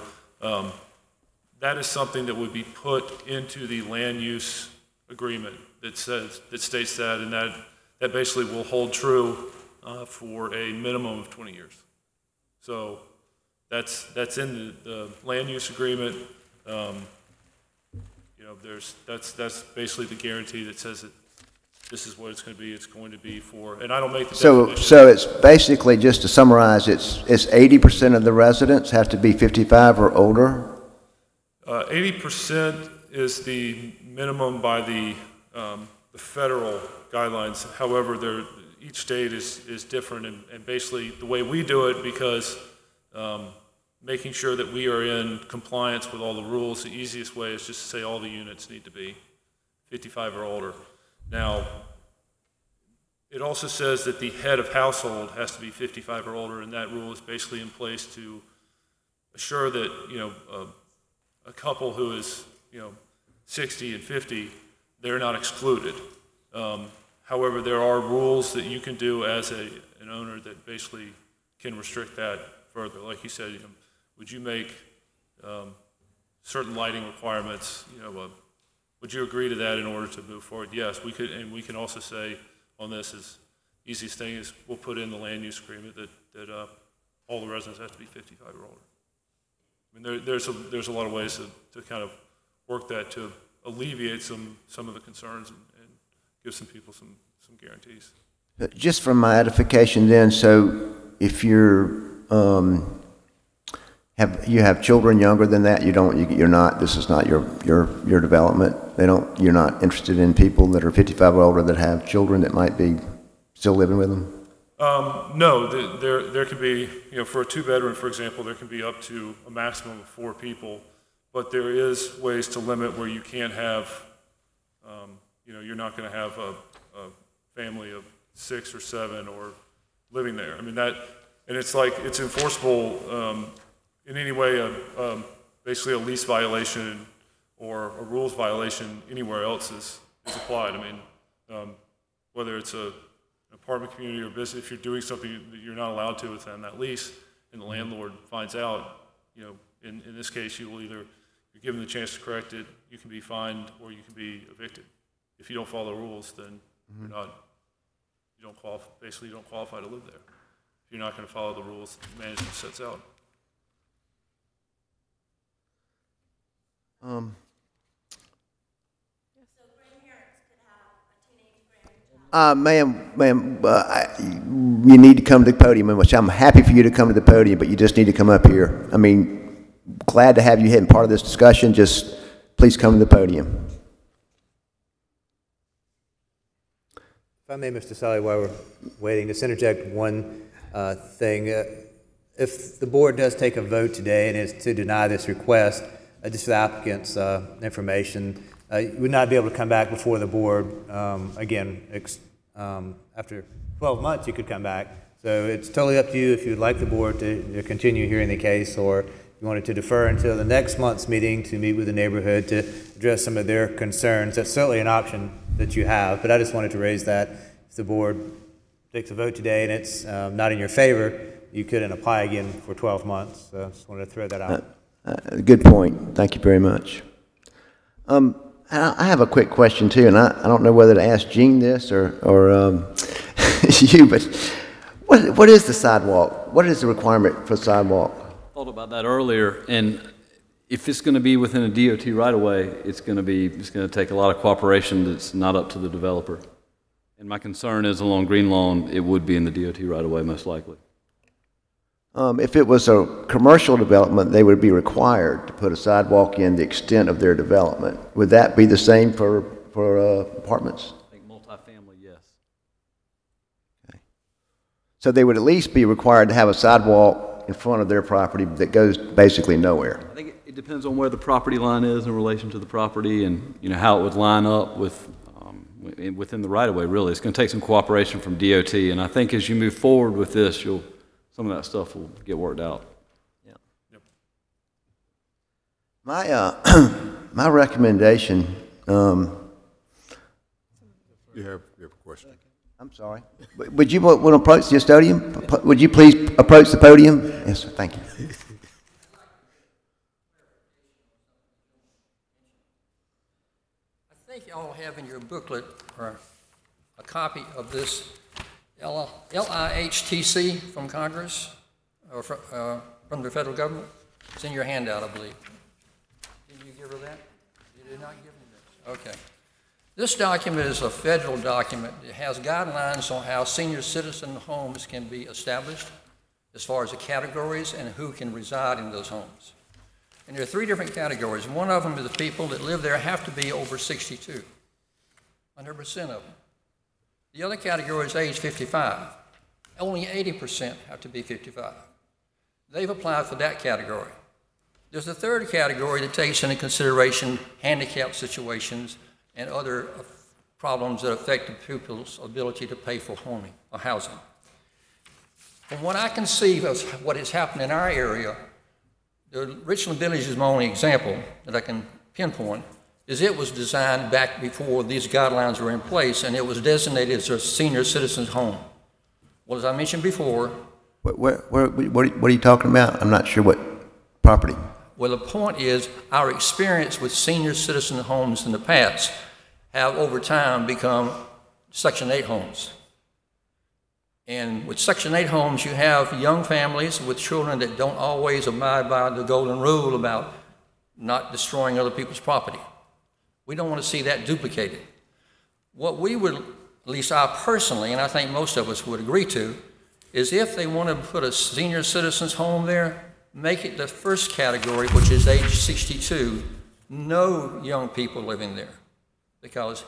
S10: That is something that would be put into the land use agreement that states that, and that basically will hold true for a minimum of 20 years. So that's in the land use agreement. That's basically the guarantee that says that this is what it's going to be. It's going to be for, and I don't make the definition.
S1: So it's basically, just to summarize, it's 80% of the residents have to be 55 or older.
S10: 80% is the minimum by the federal guidelines. However, each state is different, and basically the way we do it, because making sure that we are in compliance with all the rules, the easiest way is just to say all the units need to be 55 or older. Now, it also says that the head of household has to be 55 or older, and that rule is basically in place to assure that a couple who is 60 and 50, they're not excluded. However, there are rules that you can do as an owner that basically can restrict that further. Like you said, would you make certain lighting requirements? Would you agree to that in order to move forward? Yes, we could, and we can also say on this is easiest thing is we'll put in the land use agreement that all the residents have to be 55 or older. There's a lot of ways to kind of work that to alleviate some of the concerns and give some people some guarantees.
S1: Just from my edification, then, so if you're you have children younger than that, you're not. This is not your development. You're not interested in people that are 55 or older that have children that might be still living with them.
S10: No, there could be, for a 2-bedroom, for example, there can be up to a maximum of 4 people, but there is ways to limit where you can't have, you're not going to have a family of 6 or 7 or living there. And it's like, it's enforceable in any way, basically a lease violation or a rules violation anywhere else is applied. Whether it's an apartment community or business, if you're doing something that you're not allowed to within that lease, and the landlord finds out, in this case, you're given the chance to correct it, you can be fined or you can be evicted. If you don't follow the rules, then you don't qualify to live there. If you're not going to follow the rules management sets out.
S1: Ma'am, you need to come to the podium, which I'm happy for you to come to the podium, but you just need to come up here. Glad to have you in part of this discussion. Just please come to the podium.
S2: If I may, Mr. Sally, while we're waiting, just interject one thing. If the board does take a vote today and is to deny this request, just for the applicant's information, you would not be able to come back before the board again. After 12 months, you could come back. So it's totally up to you if you'd like the board to continue hearing the case, or you wanted to defer until the next month's meeting to meet with the neighborhood to address some of their concerns. That's certainly an option that you have, but I just wanted to raise that. If the board takes a vote today and it's not in your favor, you couldn't apply again for 12 months. So I just wanted to throw that out.
S1: Good point. Thank you very much. I have a quick question too, and I don't know whether to ask Gene this or you, but what is the sidewalk? What is the requirement for sidewalk?
S7: Thought about that earlier, and if it's going to be within a DOT right-of-way, it's going to take a lot of cooperation that's not up to the developer. And my concern is along Green Lawn, it would be in the DOT right-of-way most likely.
S1: If it was a commercial development, they would be required to put a sidewalk in the extent of their development. Would that be the same for apartments?
S7: I think multifamily, yes.
S1: Okay. So they would at least be required to have a sidewalk in front of their property that goes basically nowhere.
S7: I think it depends on where the property line is in relation to the property, and how it would line up with within the right-of-way. Really, it's going to take some cooperation from DOT, and I think as you move forward with this, some of that stuff will get worked out.
S1: Yeah. My recommendation.
S20: You have a question.
S1: I'm sorry. Would you want to approach the podium? Would you please approach the podium? Yes, sir. Thank you.
S14: I think you all have in your booklet or a copy of this LIHTC from Congress or from the federal government. It's in your handout, I believe. Did you give her that? You did not give me this. Okay. This document is a federal document. It has guidelines on how senior citizen homes can be established as far as the categories and who can reside in those homes. And there are 3 different categories. One of them is the people that live there have to be over 62, 100% of them. The other category is age 55. Only 80% have to be 55. They've applied for that category. There's a third category that takes into consideration handicap situations and other problems that affect the pupil's ability to pay for housing. From what I can see of what has happened in our area, the Richland Village is my only example that I can pinpoint, is it was designed back before these guidelines were in place, and it was designated as a senior citizen's home. Well, as I mentioned before...
S1: What are you talking about? I'm not sure what property.
S14: Well, the point is our experience with senior citizen homes in the past have over time become Section 8 homes. And with Section 8 homes, you have young families with children that don't always abide by the golden rule about not destroying other people's property. We don't want to see that duplicated. What we would, at least I personally, and I think most of us would agree to, is if they want to put a senior citizen's home there, make it the first category, which is age 62, no young people living there. Because,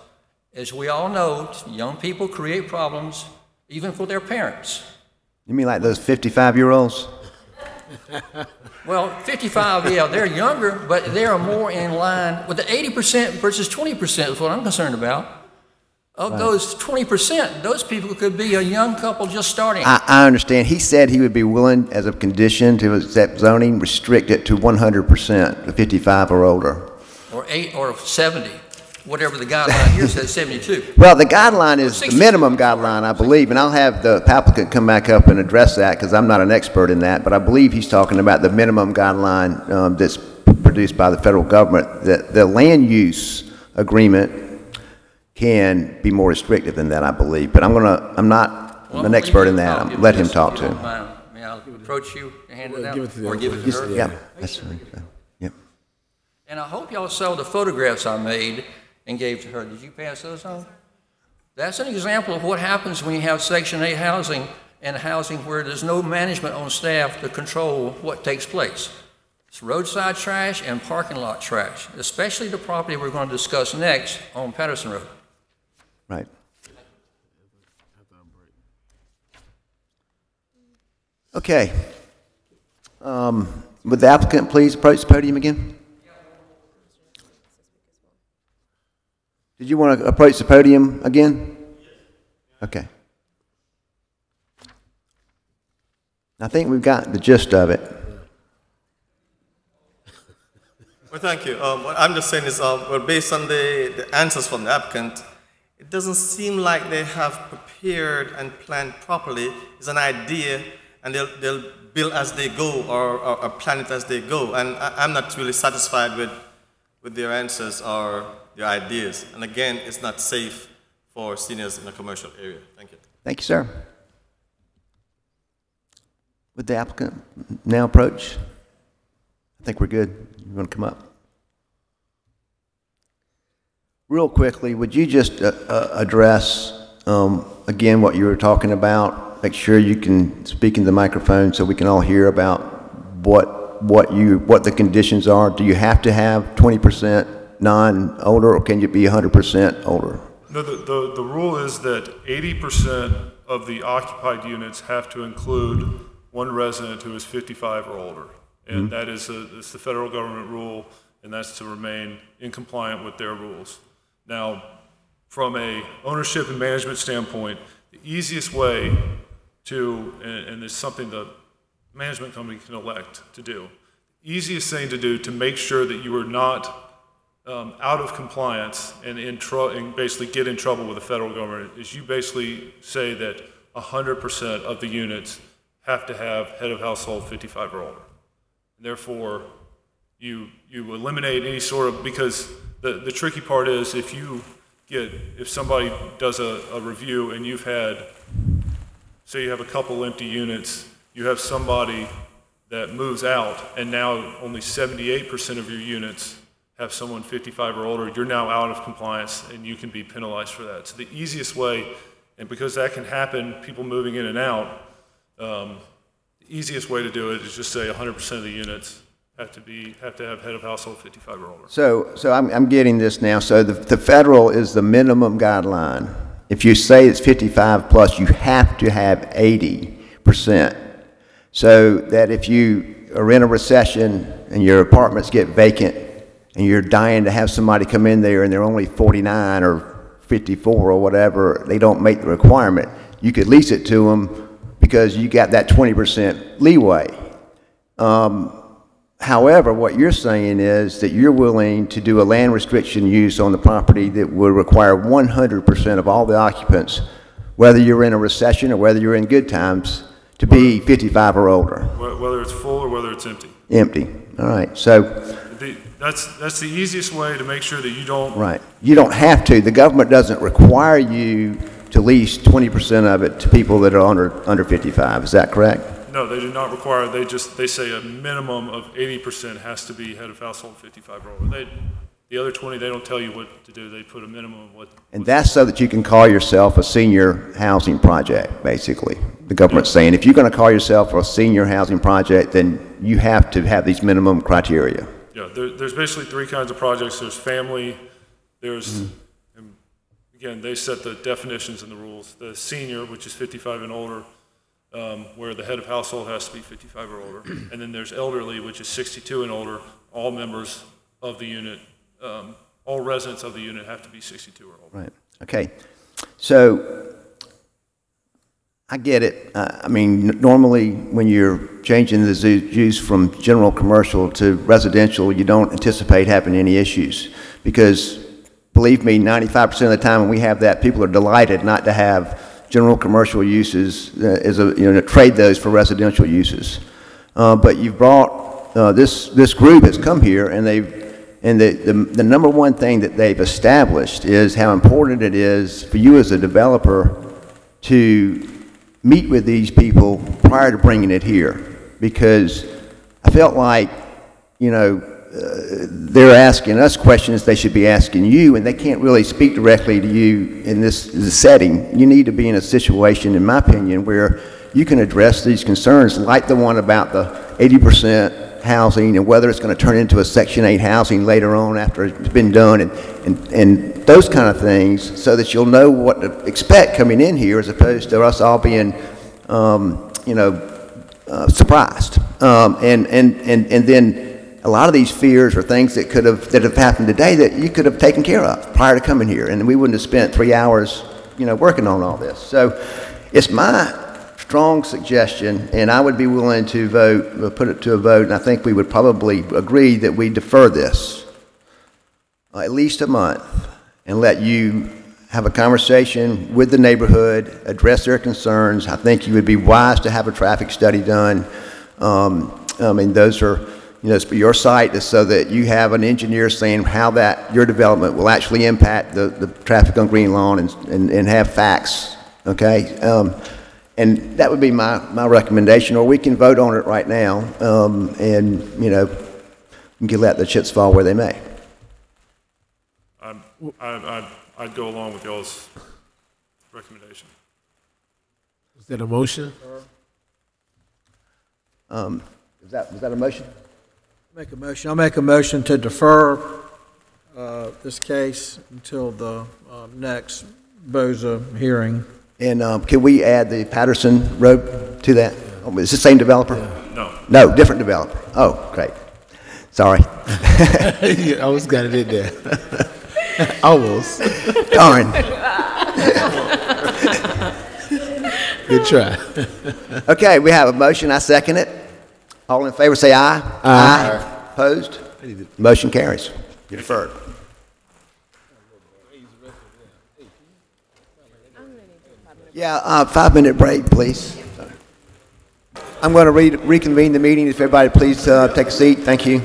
S14: as we all know, young people create problems even for their parents.
S1: You mean like those 55-year-olds?
S14: Well, 55, yeah, they're younger, but they are more in line with the 80% versus 20% is what I'm concerned about. Of those 20%, those people could be a young couple just starting.
S1: I understand. He said he would be willing, as a condition to accept zoning, restrict it to 100%, 55 or older.
S14: Or 8 or 70, whatever the guideline here says, 72.
S1: Well, the guideline is the minimum guideline, I believe, and I'll have the applicant come back up and address that because I'm not an expert in that, but I believe he's talking about the minimum guideline that's produced by the federal government. The land use agreement can be more restrictive than that, I believe, but I'm not an expert in that. Let him talk to him.
S14: May I approach you and hand it out, or give it to her?
S1: Yeah, that's fine. Yep.
S14: And I hope y'all saw the photographs I made and gave to her. Did you pass those on? That's an example of what happens when you have Section 8 housing and housing where there's no management on staff to control what takes place. It's roadside trash and parking lot trash, especially the property we're going to discuss next on Patterson Road.
S1: Right. Okay. Would the applicant please approach the podium again? Did you want to approach the podium again? Okay. I think we've got the gist of it.
S15: Well, thank you. What I'm just saying is, well, based on the answers from the applicant, it doesn't seem like they have prepared and planned properly. It's an idea, and they'll build as they go or plan it as they go. And I'm not really satisfied with their answers or their ideas. And again, it's not safe for seniors in a commercial area. Thank you.
S1: Thank you, sir. Would the applicant now approach? I think we're good. You want to come up? Real quickly, would you just address again what you were talking about? Make sure you can speak in the microphone so we can all hear about what the conditions are. Do you have to have 20% non-older, or can you be 100% older?
S10: No, the rule is that 80% of the occupied units have to include one resident who is 55 or older. And that is it's the federal government rule, and that's to remain in compliant with their rules. Now, from a ownership and management standpoint, the easiest way to, and it's something the management company can elect to do, the easiest thing to do to make sure that you are not out of compliance and basically get in trouble with the federal government is you basically say that 100% of the units have to have head of household 55 or older. Therefore, you eliminate any sort of, because the tricky part is if somebody does a review and you've had, say you have a couple empty units, you have somebody that moves out and now only 78% of your units have someone 55 or older, you're now out of compliance and you can be penalized for that. So the easiest way, and because that can happen, people moving in and out, the easiest way to do it is just say 100% of the units have to have head of household 55 or older.
S1: So I'm getting this now. So the federal is the minimum guideline. If you say it's 55 plus, you have to have 80%. So that if you are in a recession and your apartments get vacant and you're dying to have somebody come in there and they're only 49 or 54 or whatever, they don't make the requirement, you could lease it to them because you got that 20% leeway. However, what you're saying is that you're willing to do a land restriction use on the property that would require 100% of all the occupants, whether you're in a recession or whether you're in good times, to be 55 or older.
S10: Whether it's full or whether it's empty.
S1: Empty. All right. So
S10: that's the easiest way to make sure that you don't.
S1: Right. You don't have to. The government doesn't require you to lease 20% of it to people that are under 55. Is that correct?
S10: No, they do not require. They say a minimum of 80% has to be head of household 55 or older. The other 20, they don't tell you what to do. They put a minimum of what.
S1: And that's so that you can call yourself a senior housing project, basically. The government's saying if you're going to call yourself a senior housing project, then you have to have these minimum criteria.
S10: Yeah, there's basically three kinds of projects. There's family, there's, and again, they set the definitions and the rules. The senior, which is 55 and older, where the head of household has to be 55 or older. And then there's elderly, which is 62 and older. All members of the unit, all residents of the unit have to be 62 or older.
S1: Right. Okay. So I get it. I mean, normally when you're changing the use from general commercial to residential, you don't anticipate having any issues because, believe me, 95% of the time when we have that, people are delighted not to have general commercial uses trade those for residential uses. But you've brought this group has come here and the number one thing that they've established is how important it is for you as a developer to meet with these people prior to bringing it here, because I felt like, they're asking us questions they should be asking you, and they can't really speak directly to you in this setting. You need to be in a situation, in my opinion, where you can address these concerns, like the one about the 80% housing and whether it's going to turn into a Section 8 housing later on after it's been done, and those kind of things, so that you'll know what to expect coming in here, as opposed to us all being, surprised. And then a lot of these fears are things that have happened today that you could have taken care of prior to coming here, and we wouldn't have spent 3 hours, working on all this. So it's my strong suggestion, and I would be willing to put it to a vote, and I think we would probably agree that we defer this at least a month and let you have a conversation with the neighborhood, address their concerns. I think you would be wise to have a traffic study done. Those are, your site is so that you have an engineer saying how your development will actually impact the traffic on Green Lawn and have facts, okay? And that would be my recommendation, or we can vote on it right now, and you can let the chips fall where they may.
S10: I'd go along with y'all's recommendation.
S11: Is that a motion?
S1: Was that a motion?
S3: Make a motion. I'll make a motion to defer this case until the next BOZA hearing.
S1: And can we add the Patterson Road to that? Oh, is it the same developer?
S10: No.
S1: No, different developer. Oh, great. Sorry.
S11: You almost got it in there. Almost.
S1: Darn.
S11: Good try.
S1: Okay, we have a motion. I second it. All in favor say aye. Aye. Opposed? Motion carries. You're deferred. Yeah, 5-minute break, please. I'm going to reconvene the meeting. If everybody please take a seat. Thank you.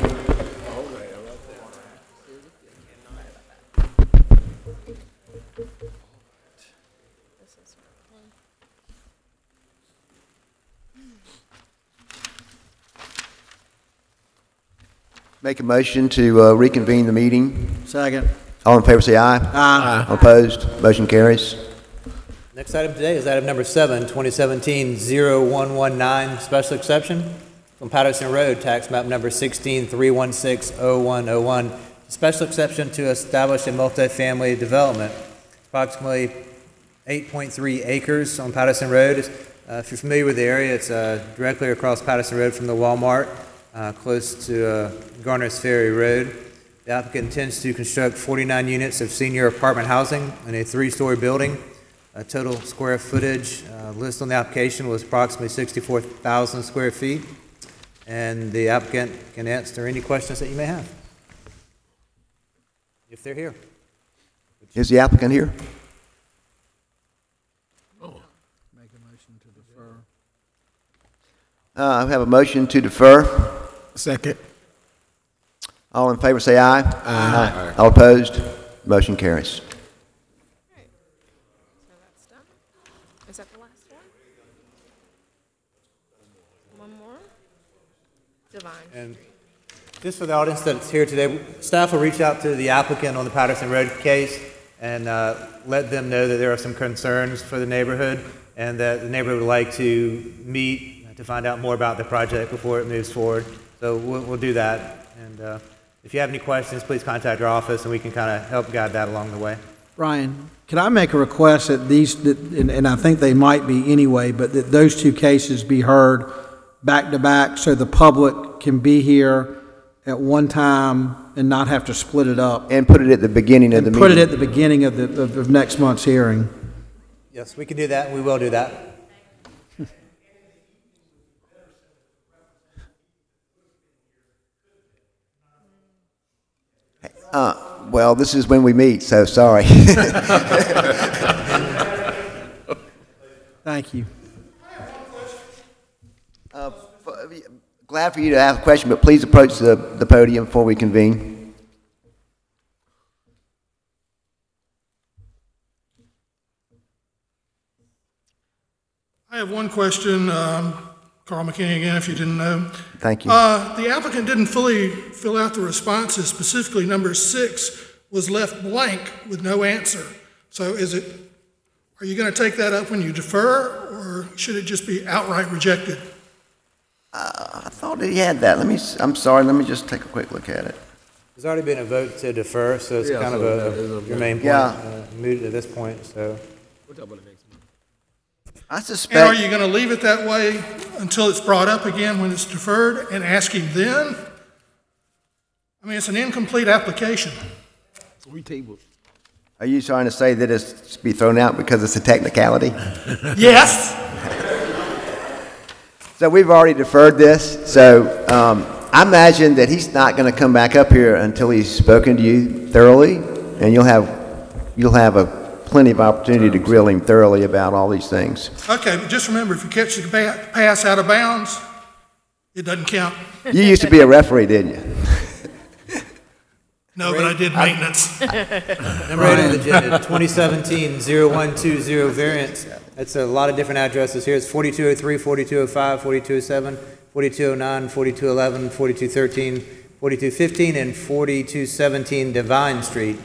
S1: Make a motion to reconvene the meeting.
S3: Second.
S1: All in favor say aye.
S3: Aye.
S1: All opposed? Motion carries.
S2: Next item today is item number 7, 2017-0119, special exception from Patterson Road, tax map number 163160101. Special exception to establish a multifamily development, approximately 8.3 acres on Patterson Road. If you're familiar with the area, it's directly across Patterson Road from the Walmart, close to Garner's Ferry Road. The applicant intends to construct 49 units of senior apartment housing in a 3-story building. Total square footage listed on the application was approximately 64,000 square feet, and the applicant can answer any questions that you may have, if they're here.
S1: Is the applicant here?
S3: Make a motion to defer.
S1: I have a motion to defer.
S11: Second.
S1: All in favor say aye. Aye. All opposed? Motion carries.
S5: Is that the last one? One more? Divine.
S2: And just for the audience that's here today, staff will reach out to the applicant on the Patterson Road case and let them know that there are some concerns for the neighborhood and that the neighborhood would like to meet to find out more about the project before it moves forward. So we'll do that. And if you have any questions, please contact our office and we can kind of help guide that along the way.
S3: Ryan, can I make a request that and I think they might be anyway, but that those two cases be heard back to back so the public can be here at one time and not have to split it up?
S1: And put it at the beginning of the meeting.
S3: Put it at the beginning of next month's hearing.
S2: Yes, we can do that, and we will do that.
S1: Well, this is when we meet, so sorry.
S3: Thank you.
S1: Glad for you to ask a question, but please approach the podium before we convene.
S16: I have one question. Carl McKinney again, if you didn't know.
S1: Thank you.
S16: The applicant didn't fully fill out the responses. Specifically, number 6 was left blank with no answer. So are you going to take that up when you defer, or should it just be outright rejected?
S1: I thought he had that. I'm sorry, let me just take a quick look at it.
S2: There's already been a vote to defer, so it's kind of a main point, mooted at this point, so.
S11: We'll talk about it next month.
S1: I suspect.
S16: And are you going to leave it that way until it's brought up again when it's deferred and ask him then? I mean, it's an incomplete application.
S1: Are you trying to say that it's to be thrown out because it's a technicality?
S16: Yes.
S1: So we've already deferred this, so I imagine that he's not going to come back up here until he's spoken to you thoroughly, and you'll have plenty of opportunity to grill him thoroughly about all these things.
S16: Okay, but just remember, if you catch the pass out of bounds, it doesn't count.
S1: You used to be a referee, didn't you?
S16: No, but I did maintenance.
S2: Number 8 on the agenda, 2017-0120 variance. That's a lot of different addresses here. It's 4203, 4205, 4207, 4209, 4211, 4213, 4215, and 4217 Divine Street.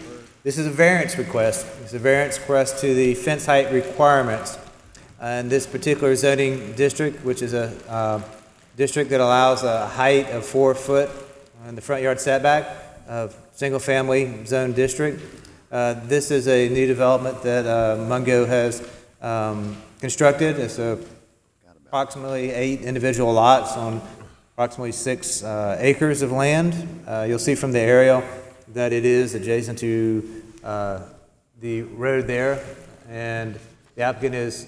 S2: This is a variance request. It's a variance request to the fence height requirements. In this particular zoning district, which is a district that allows a height of 4 foot in the front yard setback of single-family zone district. This is a new development that Mungo has constructed. It's approximately 8 individual lots on approximately 6 acres of land. You'll see from the aerial that it is adjacent to the road there, and the applicant is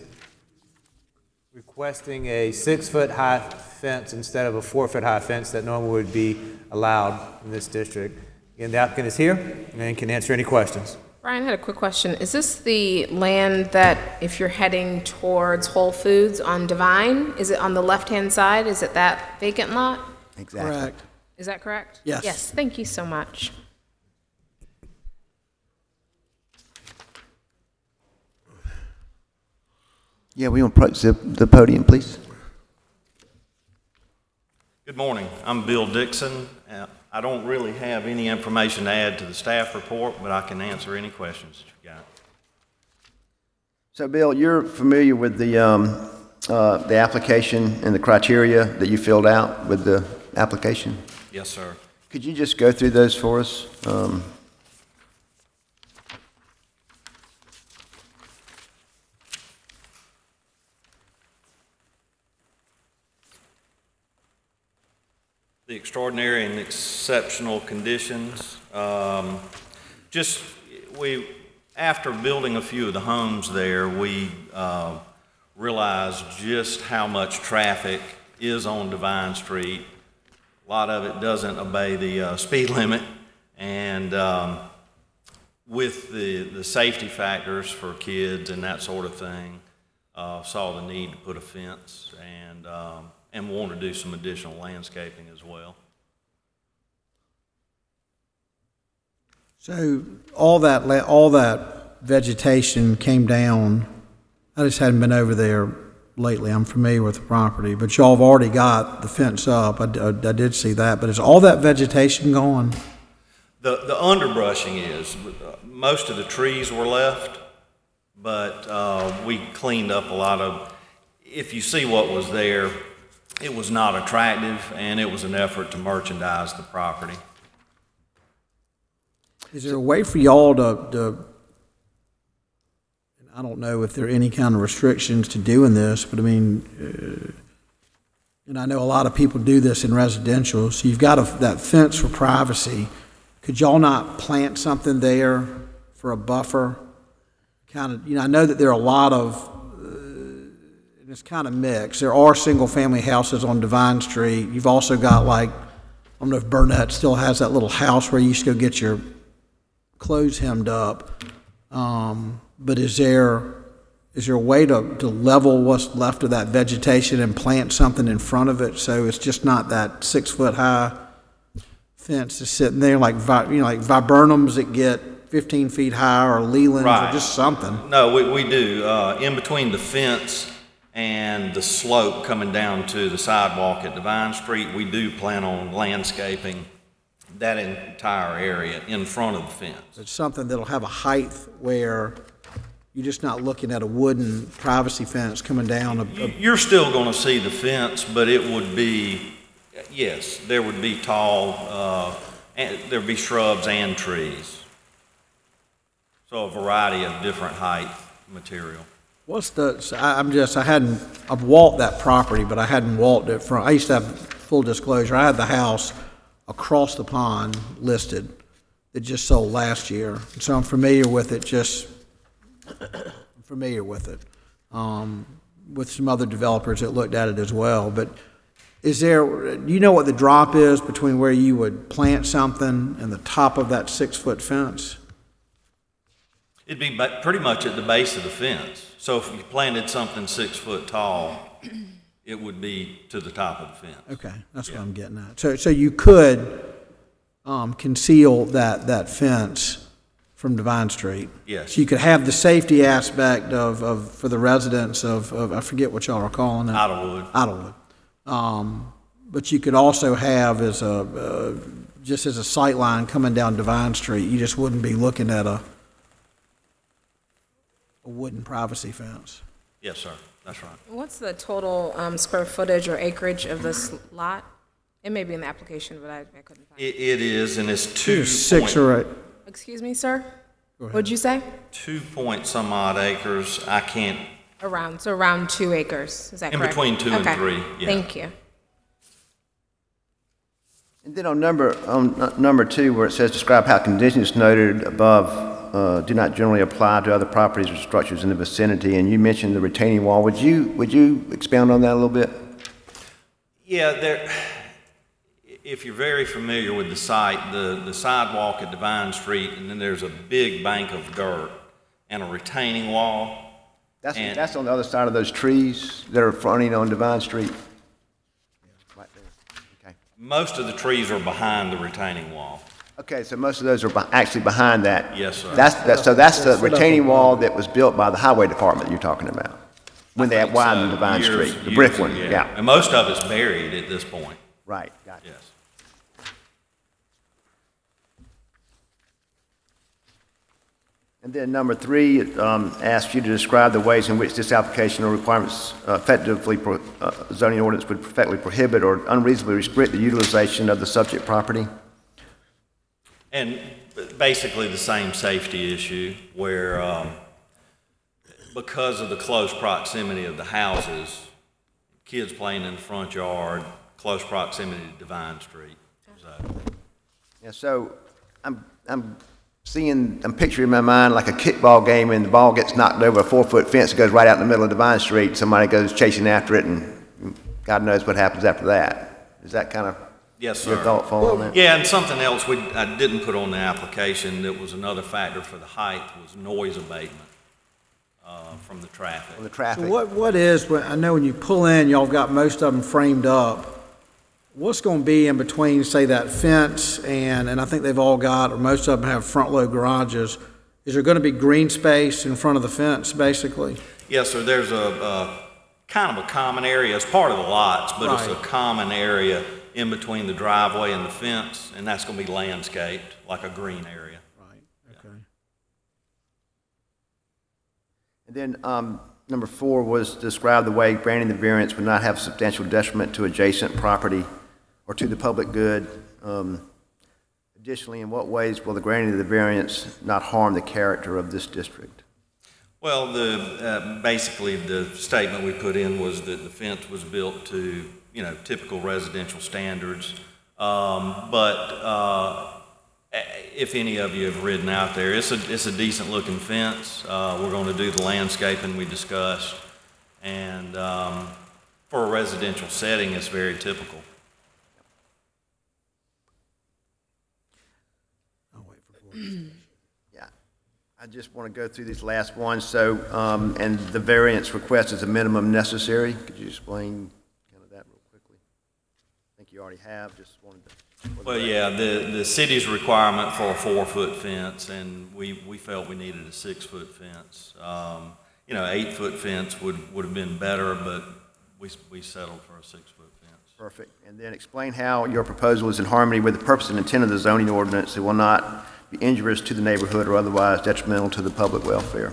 S2: requesting a 6-foot high fence instead of a 4-foot high fence that normally would be allowed in this district. Again, the applicant is here and can answer any questions.
S5: Brian had a quick question. Is this the land that if you're heading towards Whole Foods on Divine, is it on the left-hand side? Is it that vacant lot?
S1: Exactly.
S3: Correct.
S5: Is that correct?
S3: Yes.
S5: Yes, thank you so much.
S1: Yeah, we want to approach the podium, please.
S15: Good morning. I'm Bill Dixon. I don't really have any information to add to the staff report, but I can answer any questions you've got.
S1: So, Bill, you're familiar with the application and the criteria that you filled out with the application?
S15: Yes, sir.
S1: Could you just go through those for us?
S15: The extraordinary and exceptional conditions. After building a few of the homes there, we realized just how much traffic is on Divine Street. A lot of it doesn't obey the speed limit, and with the safety factors for kids and that sort of thing, saw the need to put a fence and want to do some additional landscaping as well.
S3: So all that vegetation came down. I just hadn't been over there lately. I'm familiar with the property, but y'all have already got the fence up. I did see that, but is all that vegetation gone?
S15: The underbrushing is. Most of the trees were left, but we cleaned up a lot of. If you see what was there, it was not attractive, and it was an effort to merchandise the property.
S3: Is there a way for y'all to I don't know if there are any kind of restrictions to doing this, but I mean, and I know a lot of people do this in residential, so you've got that fence for privacy. Could y'all not plant something there for a buffer? Kind of, I know that there are a lot of, and it's kind of mixed. There are single-family houses on Divine Street. You've also got, like, I don't know if Burnett still has that little house where you used to go get your clothes hemmed up. But is there a way to level what's left of that vegetation and plant something in front of it so it's just not that 6-foot high fence that's sitting there like viburnums that get 15 feet high or lelands
S15: right.
S3: Or just something?
S15: No, we do. In between the fence and the slope coming down to the sidewalk at Divine Street, we do plan on landscaping that entire area in front of the fence.
S3: It's something that'll have a height where you're just not looking at a wooden privacy fence coming down.
S15: You're still going to see the fence, but it would be, yes, there would be tall, there'd be shrubs and trees. So a variety of different height material. I've walked that property, but I hadn't walked it from, I used to have full disclosure. I had the house
S3: across the pond listed that just sold last year. So I'm familiar with it, with some other developers that looked at it as well. But is there, do you know what the drop is between where you would plant something and the top of that 6-foot fence?
S20: It'd be pretty much at the base of the fence. So if you planted something 6 foot tall, it would be to the top of the fence.
S3: Okay, that's what I'm getting at. So you could conceal that fence from Divine Street.
S20: Yes.
S3: So you could have the safety aspect of for the residents of I forget what y'all are calling it.
S20: Idlewood.
S3: But you could also have just as a sight line coming down Divine Street, you just wouldn't be looking at a wooden privacy fence.
S20: Yes, sir. That's right.
S5: What's the total square footage or acreage of this lot? It may be in the application, but I couldn't find it.
S20: It is, and it's 2
S3: 6 or 8.
S5: Excuse me, sir? What'd you say?
S20: 2 point some odd acres. I can't.
S5: Around 2 acres. Is that
S20: in
S5: correct?
S20: Between 2 and 3. Yeah.
S5: Thank you.
S1: And then on number 2, where it says describe how conditions noted above do not generally apply to other properties or structures in the vicinity, and you mentioned the retaining wall. Would you expound on that a little bit?
S20: Yeah, if you're very familiar with the site, the sidewalk at Divine Street, and then there's a big bank of dirt and a retaining wall.
S1: That's on the other side of those trees that are fronting on Divine Street. Right there. Okay.
S20: Most of the trees are behind the retaining wall.
S1: Okay, so most of those are actually behind that.
S20: Yes, sir.
S1: So that's the retaining wall that was built by the highway department you're talking about when they widened Divine Street, the brick one. Yeah.
S20: And most of it's buried at this point.
S1: Right. Got it.
S20: Yes.
S1: And then number 3 asks you to describe the ways in which this application or requirements zoning ordinance would effectively prohibit or unreasonably restrict the utilization of the subject property.
S20: And basically the same safety issue where because of the close proximity of the houses, kids playing in the front yard, close proximity to Divine Street.
S1: Yeah, so I'm picturing in my mind like a kickball game and the ball gets knocked over a 4-foot fence, it goes right out in the middle of Divine Street, somebody goes chasing after it and God knows what happens after that. Is that kind of
S20: yes, sir.
S1: your thought on that?
S20: Yeah, and something else I didn't put on the application that was another factor for the height was noise abatement from the traffic.
S1: From the traffic.
S3: So what is, I know when you pull in, y'all got most of them framed up. What's going to be in between, say, that fence and I think they've all got, or most of them have front-load garages. Is there going to be green space in front of the fence, basically?
S20: Yes, sir. There's a kind of a common area. It's part of the lots, but It's a common area in between the driveway and the fence, and that's going to be landscaped like a green area.
S3: Right. Okay.
S1: And then number 4 was describe the way granting the variance would not have substantial detriment to adjacent property or to the public good. Additionally, in what ways will the granting of the variance not harm the character of this district?
S20: Well, basically the statement we put in was that the fence was built to, typical residential standards. If any of you have ridden out there, it's a decent looking fence. We're going to do the landscaping we discussed, and for a residential setting, it's very typical.
S1: Yeah, I just want to go through these last ones. So, and the variance request is a minimum necessary. Could you explain kind of that real quickly? I think you already have. Just wanted to.
S20: Well, yeah, the city's requirement for a 4-foot fence, and we felt we needed a 6-foot fence. 8-foot fence would have been better, but we settled for a 6-foot fence.
S1: Perfect. And then explain how your proposal is in harmony with the purpose and intent of the zoning ordinance. It will not be injurious to the neighborhood or otherwise detrimental to the public welfare.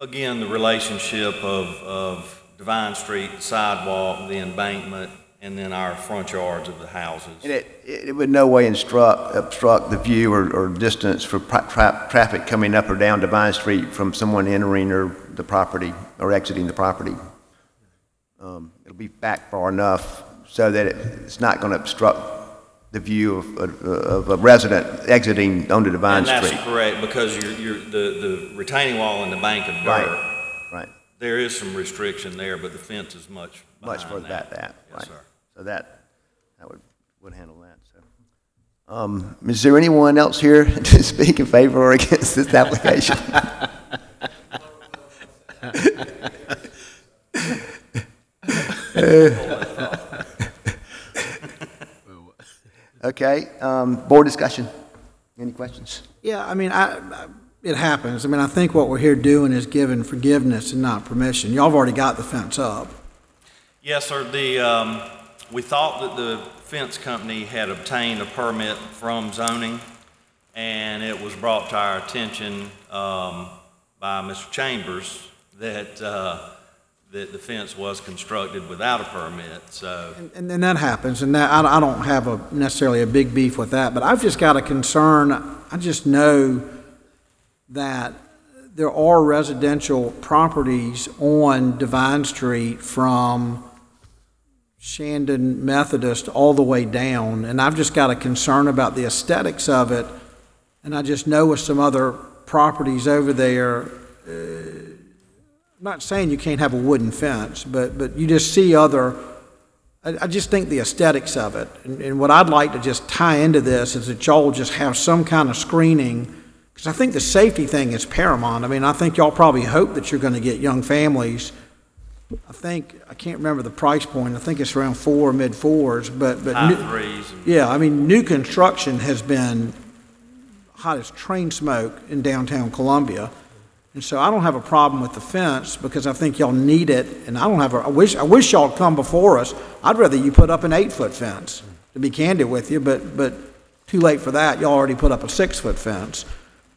S20: Again, the relationship of Divine Street, the sidewalk, the embankment, and then our front yards of the houses.
S1: And it would no way obstruct the view or distance for traffic coming up or down Divine Street from someone entering or the property or exiting the property. it'll be back far enough so that it's not going to obstruct the view of a resident exiting onto Divine Street.
S20: And that's correct, because the retaining wall and the bank of dirt.
S1: Right.
S20: There is some restriction there, but the fence is much
S1: further back.
S20: Yes,
S1: Right.
S20: sir.
S1: So that would handle that. So, is there anyone else here to speak in favor or against this application? Okay, board discussion. Any questions?
S3: Yeah, I mean, it happens. I mean, I think what we're here doing is giving forgiveness and not permission. Y'all have already got the fence up.
S20: Yes, sir. We thought that the fence company had obtained a permit from zoning, and it was brought to our attention by Mr. Chambers that that the fence was constructed without a permit. So,
S3: and that happens, and that I don't have necessarily a big beef with that, but I've just got a concern. I just know that there are residential properties on Divine Street from Shandon Methodist all the way down, and I've just got a concern about the aesthetics of it. And I just know with some other properties over there, I'm not saying you can't have a wooden fence, but you just see I just think the aesthetics of it. And what I'd like to just tie into this is that y'all just have some kind of screening, because I think the safety thing is paramount. I mean, I think y'all probably hope that you're going to get young families. I can't remember the price point. I think it's around mid-4s, but
S20: high threes.
S3: Yeah, I mean, new construction has been hot as train smoke in downtown Columbia. And so I don't have a problem with the fence, because I think y'all need it, and I wish y'all would come before us. I'd rather you put up an 8-foot fence, to be candid with you, but too late for that. Y'all already put up a 6-foot fence.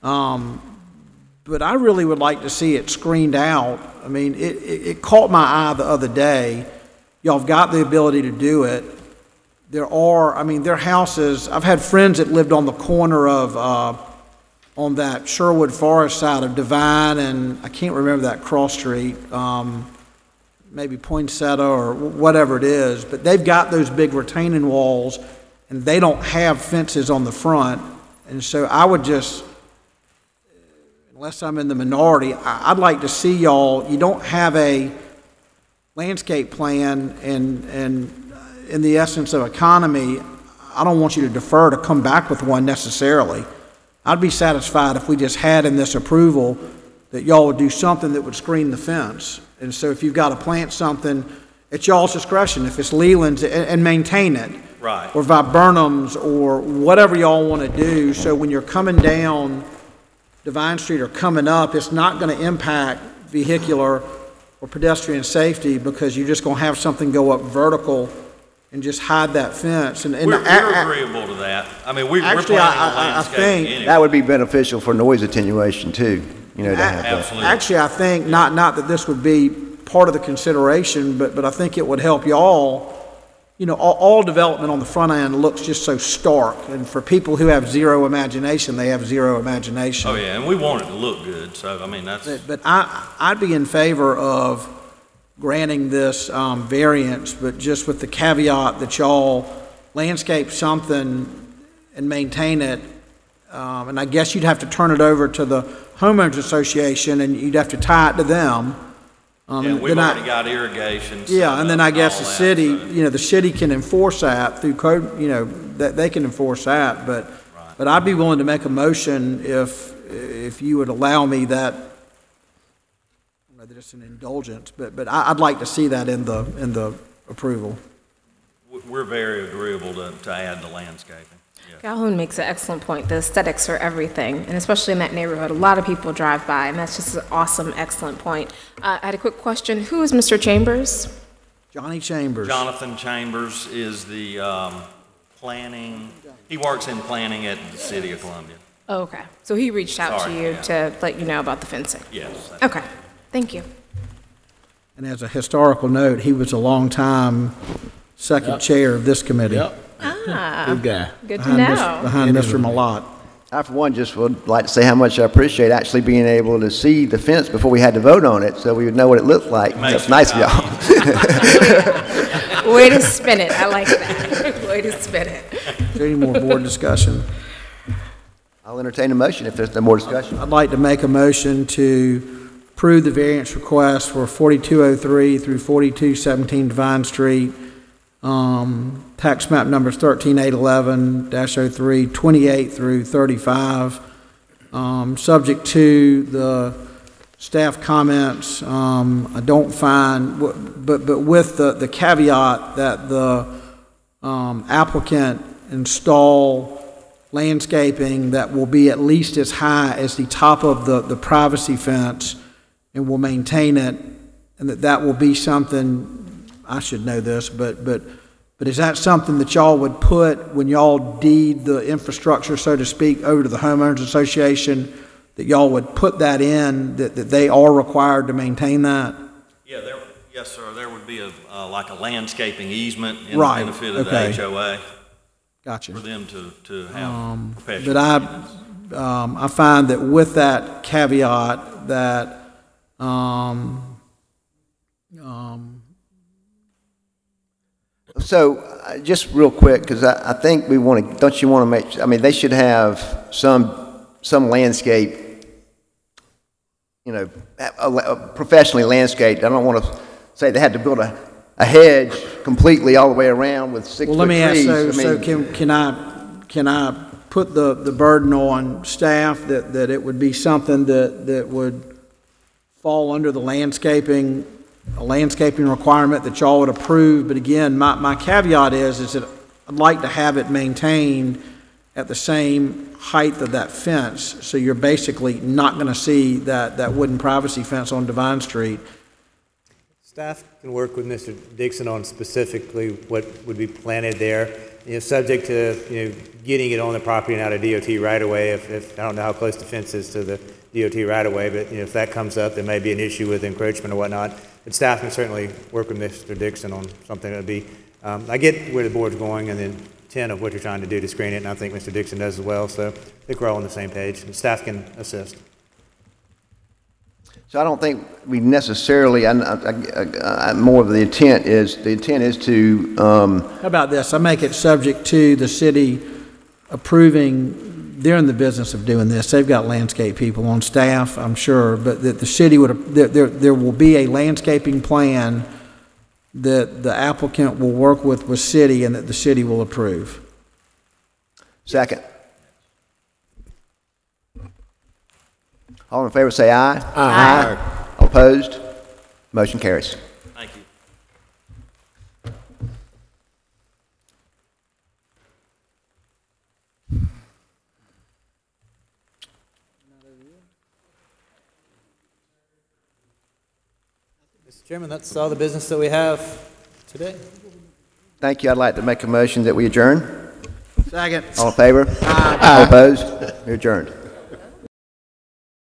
S3: But I really would like to see it screened out. I mean, it caught my eye the other day. Y'all have got the ability to do it. There are houses. I've had friends that lived on the corner of on that Sherwood Forest side of Divine, and I can't remember that cross street, maybe Poinsettia or whatever it is, but they've got those big retaining walls, and they don't have fences on the front. And so I would just, unless I'm in the minority, I'd like to see y'all, you don't have a landscape plan, and in the essence of economy, I don't want you to defer to come back with one necessarily. I'd be satisfied if we just had in this approval that y'all would do something that would screen the fence. And so if you've got to plant something, it's y'all's discretion. If it's Leland's, and maintain it.
S20: Right.
S3: Or viburnums, or whatever y'all want to do, so when you're coming down Divine Street or coming up, it's not going to impact vehicular or pedestrian safety, because you're just going to have something go up vertical and just hide that fence. And
S20: we're agreeable to that. I mean, we're planning on landscaping anyway.
S1: That would be beneficial for noise attenuation too. To have that.
S20: Absolutely.
S3: Actually, I think not that this would be part of the consideration, but I think it would help y'all. All development on the front end looks just so stark, and for people who have zero imagination, they have zero imagination.
S20: Oh yeah, and we want it to look good. So I mean, that's.
S3: But I'd be in favor of granting this variance, but just with the caveat that y'all landscape something and maintain it. And I guess you'd have to turn it over to the homeowners association, and you'd have to tie it to them.
S20: We've already got irrigation.
S3: Yeah, and then I guess the city, the city can enforce that through code. That they can enforce that. But I'd be willing to make a motion if you would allow me that. That it's an indulgence, but I'd like to see that in the approval.
S20: We're very agreeable to add the landscaping. Yes.
S5: Calhoun makes an excellent point. The aesthetics are everything, and especially in that neighborhood, a lot of people drive by, and that's just an awesome, excellent point. I had a quick question. Who is Mr. Chambers?
S3: Johnny Chambers.
S20: Jonathan Chambers is the planning. He works in planning at the City of Columbia.
S5: Oh, okay. So he reached out to you to let you know about the fencing?
S20: Yes.
S5: Okay. Thank you.
S3: And as a historical note, he was a long-time second chair of this committee.
S11: Yep.
S5: Ah.
S11: Good guy.
S5: Good to know.
S3: Behind Mr. Malott.
S1: I, for one, just would like to say how much I appreciate actually being able to see the fence before we had to vote on it, so we would know what it looked like. That's nice of y'all.
S5: Way to spin it. I like that. Way to spin it.
S3: Is there any more board discussion?
S1: I'll entertain a motion if there's no more discussion.
S3: I'd like to make a motion to approve the variance request for 4203 through 4217 Divine Street, tax map numbers 13811-03, 28 through 35, subject to the staff comments. I don't find, but with the caveat that the applicant install landscaping that will be at least as high as the top of the privacy fence and will maintain it, and that will be something, I should know this, but is that something that y'all would put when y'all deed the infrastructure, so to speak, over to the homeowners association, that y'all would put that in, that they are required to maintain that?
S20: Yeah, yes, sir. There would be like a landscaping easement in
S3: Right,
S20: the benefit of
S3: okay.
S20: the HOA.
S3: Gotcha.
S20: For them to have professional.
S3: But I find that with that caveat that
S1: So, just real quick, because I think we want to, don't you want to make, I mean, they should have some landscape, you know, professionally landscaped. I don't want to say they had to build a hedge completely all the way around with 6 foot trees.
S3: Well, let me ask, so can I put the burden on staff that it would be something that would fall under the landscaping, a landscaping requirement that y'all would approve? But again, my caveat is that I'd like to have it maintained at the same height of that fence, so you're basically not going to see that wooden privacy fence on Divine Street.
S2: Staff can work with Mr. Dixon on specifically what would be planted there, subject to, getting it on the property and out of DOT right away. If I don't know how close the fence is to the DOT right away, but if that comes up, there may be an issue with encroachment or whatnot. But staff can certainly work with Mr. Dixon on something that would be, I get where the board's going and the intent of what you're trying to do to screen it, and I think Mr. Dixon does as well, so I think we're all on the same page, and staff can assist.
S1: So I don't think we necessarily, more of the intent is to.
S3: How about this? I make it subject to the city approving. They're in the business of doing this. They've got landscape people on staff, I'm sure, but that the city would, there will be a landscaping plan that the applicant will work with city and that the city will approve.
S1: Second. All in favor say aye. Aye. All opposed? Motion carries.
S20: Thank you.
S2: Mr. Chairman, that's all the business that we have today.
S1: Thank you. I'd like to make a motion that we adjourn.
S3: Second.
S1: All in favor? Aye. All opposed? We're adjourned.